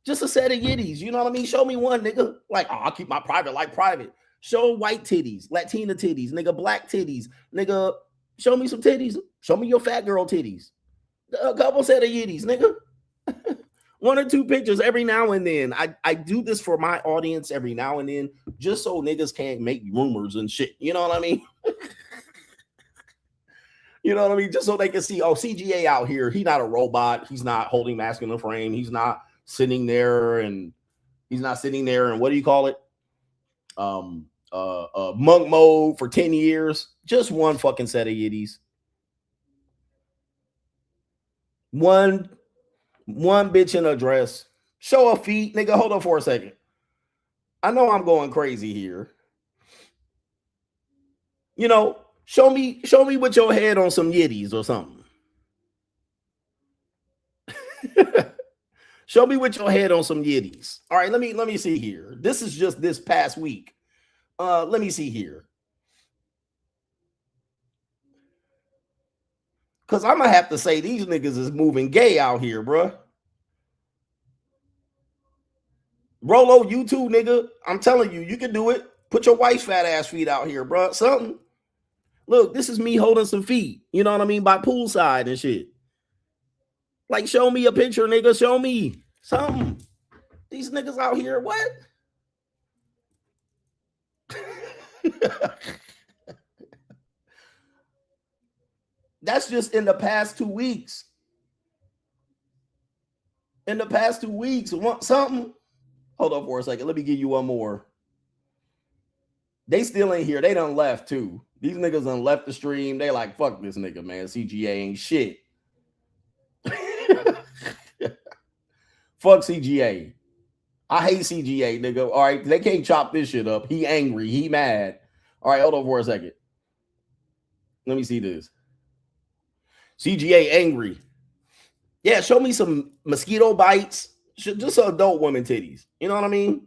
Just a set of yitties. You know what I mean? Show me one, nigga. Like, oh, I'll keep my private life private. Show white titties, Latina titties, nigga, black titties, nigga. Show me some titties. Show me your fat girl titties. A couple set of yitties, nigga. 1 or 2 pictures every now and then. I do this for my audience every now and then, just so niggas can't make rumors and shit. You know what I mean? You know what I mean? Just so they can see, oh, CGA out here. He's not a robot. He's not holding masculine frame. He's not sitting there and what do you call it? Monk mode for 10 years. Just one fucking set of yitties. One bitch in a dress. Show her feet, nigga. Hold on for a second. I know I'm going crazy here. You know, show me with your head on some yitties or something. Show me with your head on some yitties. All right, let me see here. This is just this past week. Let me see here. Cause I'm gonna have to say these niggas is moving gay out here, bruh. Rollo, you too, nigga. I'm telling you, you can do it. Put your wife's fat ass feet out here, bruh. Something. Look, this is me holding some feet. You know what I mean? By poolside and shit. Like, show me a picture, nigga. Show me something. These niggas out here, what? That's just in the past 2 weeks. In the past 2 weeks, want something? Hold on for a second. Let me give you one more. They still ain't here. They done left too. These niggas done left the stream. They like, fuck this nigga, man. CGA ain't shit. Fuck CGA. I hate CGA, nigga. All right, they can't chop this shit up. He angry. He mad. All right, hold on for a second. Let me see this. CGA angry. Yeah, show me some mosquito bites. Just adult women titties. You know what I mean?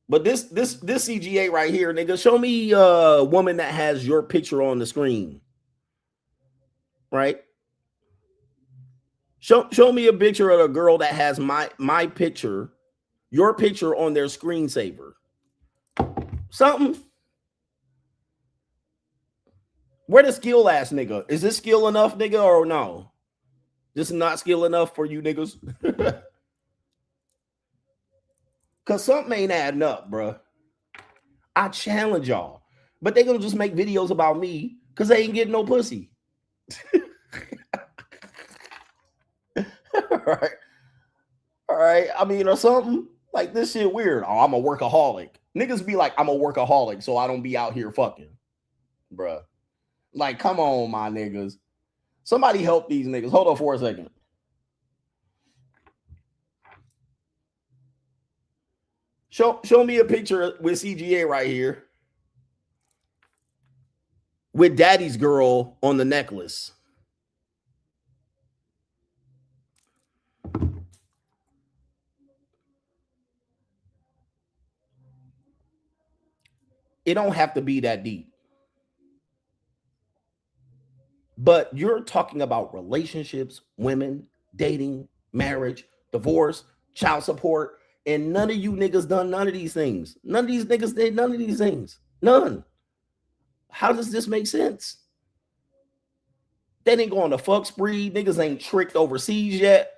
But this CGA right here, nigga, show me a woman that has your picture on the screen. Right? Show me a picture of a girl that has my picture, your picture on their screensaver. Something. Where the skill ass nigga? Is this skill enough, nigga, or no? This is not skill enough for you niggas? Cause something ain't adding up, bro. I challenge y'all. But they gonna just make videos about me because they ain't getting no pussy. All right. I mean, or something. Like, this shit weird. Oh, I'm a workaholic. Niggas be like, I'm a workaholic, so I don't be out here fucking. Bruh. Like, come on, my niggas. Somebody help these niggas. Hold on for a second. Show me a picture with CGA right here. With daddy's girl on the necklace. It don't have to be that deep. But you're talking about relationships, women, dating, marriage, divorce, child support, and none of you niggas done none of these things. None of these niggas did none of these things. None. How does this make sense? They didn't go on a fuck spree. Niggas ain't tricked overseas yet.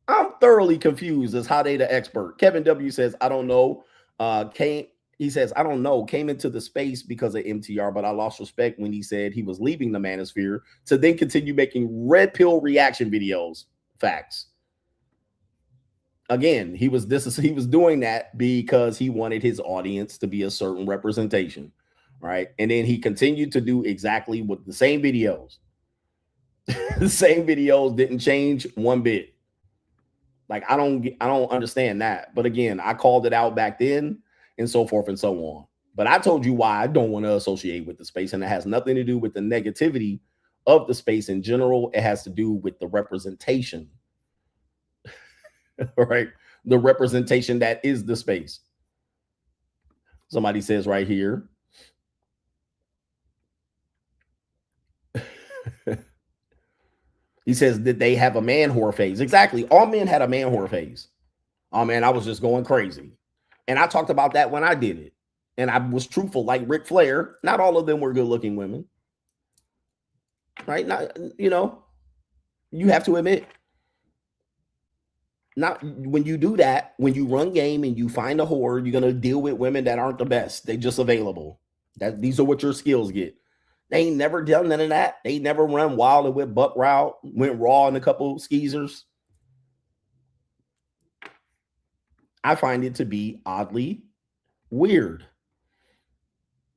I'm thoroughly confused as how they the expert. Kevin W says, I don't know. He says, I don't know, came into the space because of MTR, but I lost respect when he said he was leaving the Manosphere to then continue making red pill reaction videos. Facts. Again, he was doing that because he wanted his audience to be a certain representation, right? And then he continued to do exactly with the same videos. The same videos didn't change one bit. Like, I don't understand that. But again, I called it out back then and so forth and so on. But I told you why I don't want to associate with the space, and it has nothing to do with the negativity of the space in general. It has to do with the representation. All right, the representation that is the space. Somebody says right here, He says that they have a man whore phase. Exactly. All men had a man whore phase. Oh man, I was just going crazy. And I talked about that when I did it. And I was truthful, like Ric Flair. Not all of them were good-looking women. Right? Not, you know, you have to admit. Not when you do that, when you run game and you find a whore, you're gonna deal with women that aren't the best. They just available. These are what your skills get. They ain't never done none of that. They ain't never run wild and went buck route, went raw in a couple skeezers. I find it to be oddly weird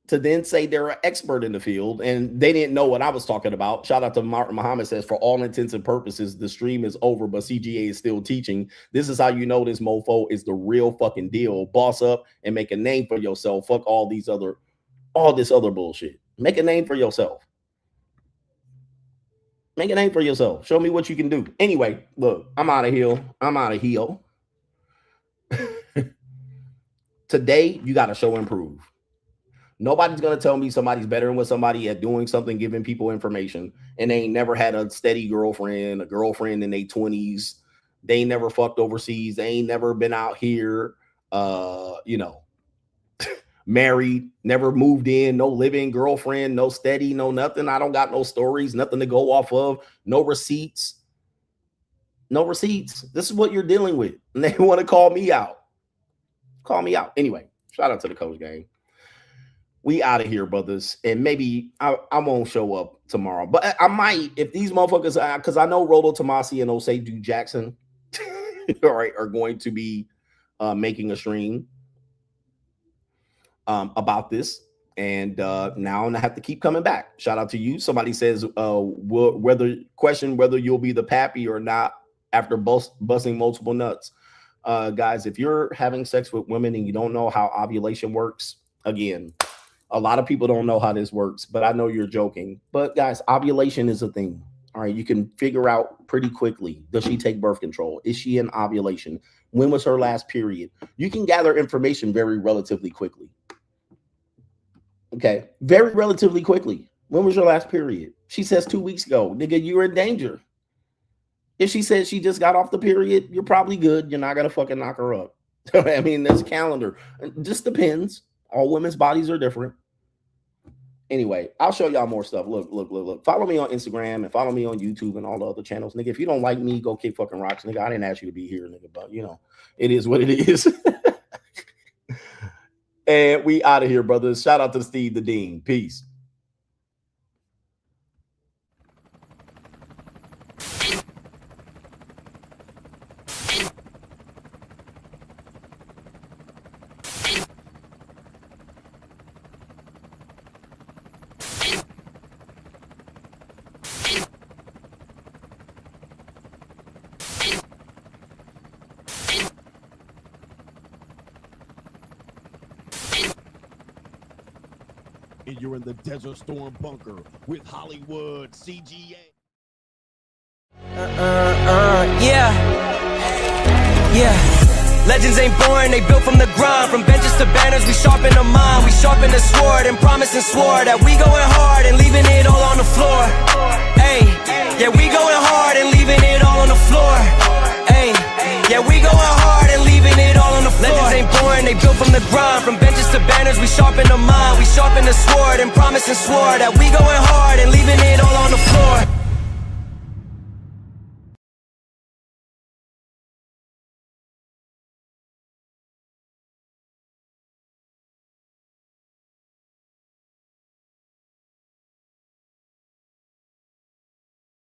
to then say they're an expert in the field and they didn't know what I was talking about. Shout out to Martin Muhammad says, for all intents and purposes, the stream is over, but CGA is still teaching. This is how you know this mofo is the real fucking deal. Boss up and make a name for yourself. Fuck all this other bullshit. Make a name for yourself. Make a name for yourself. Show me what you can do. Anyway, look, I'm out of here. I'm out of here. Today, you got to show improve. Nobody's going to tell me somebody's better than with somebody at doing something, giving people information, and they ain't never had a steady girlfriend, a girlfriend in their 20s. They ain't never fucked overseas. They ain't never been out here, you know, married, never moved in, no living girlfriend, no steady, no nothing. I don't got no stories, nothing to go off of, no receipts. No receipts. This is what you're dealing with. And they want to call me out. Call me out. Anyway, shout out to the coach gang. We out of here, brothers. And maybe I won't show up tomorrow, but I might if these motherfuckers, because I know Rollo, Tomasi, and Osei Duke Jackson all right, are going to be making a stream about this. And now I have to keep coming back. Shout out to you. Somebody says whether you'll be the pappy or not after busting multiple nuts. Guys, if you're having sex with women and you don't know how ovulation works, again, a lot of people don't know how this works, but I know you're joking. But guys, ovulation is a thing. All right, you can figure out pretty quickly. Does she take birth control? Is she in ovulation? When was her last period? You can gather information very relatively quickly. Okay, very relatively quickly. When was your last period? She says 2 weeks ago. Nigga, you're in danger. If she says she just got off the period, you're probably good. You're not going to fucking knock her up. I mean, there's a calendar. It just depends. All women's bodies are different. Anyway, I'll show y'all more stuff. Look. Follow me on Instagram and follow me on YouTube and all the other channels. Nigga, if you don't like me, go kick fucking rocks. Nigga, I didn't ask you to be here, nigga, but you know, it is what it is. And we out of here, brothers. Shout out to Steve the Dean. Peace. And you're in the Desert Storm bunker with Hollywood CGA. Yeah. Legends ain't born, they built from the grind. From benches to banners, we sharpen the mind. We sharpen the sword and promise and swore that we going hard and leaving it all on the floor. Hey, yeah, we going hard and leaving it all on the floor. Hey, yeah, we going hard and leaving it all on the floor. Legends ain't born, they built from the grind. From benches to banners, we sharpen the mind. We sharpen the sword and promise and swore that we going hard and leaving it all on the floor.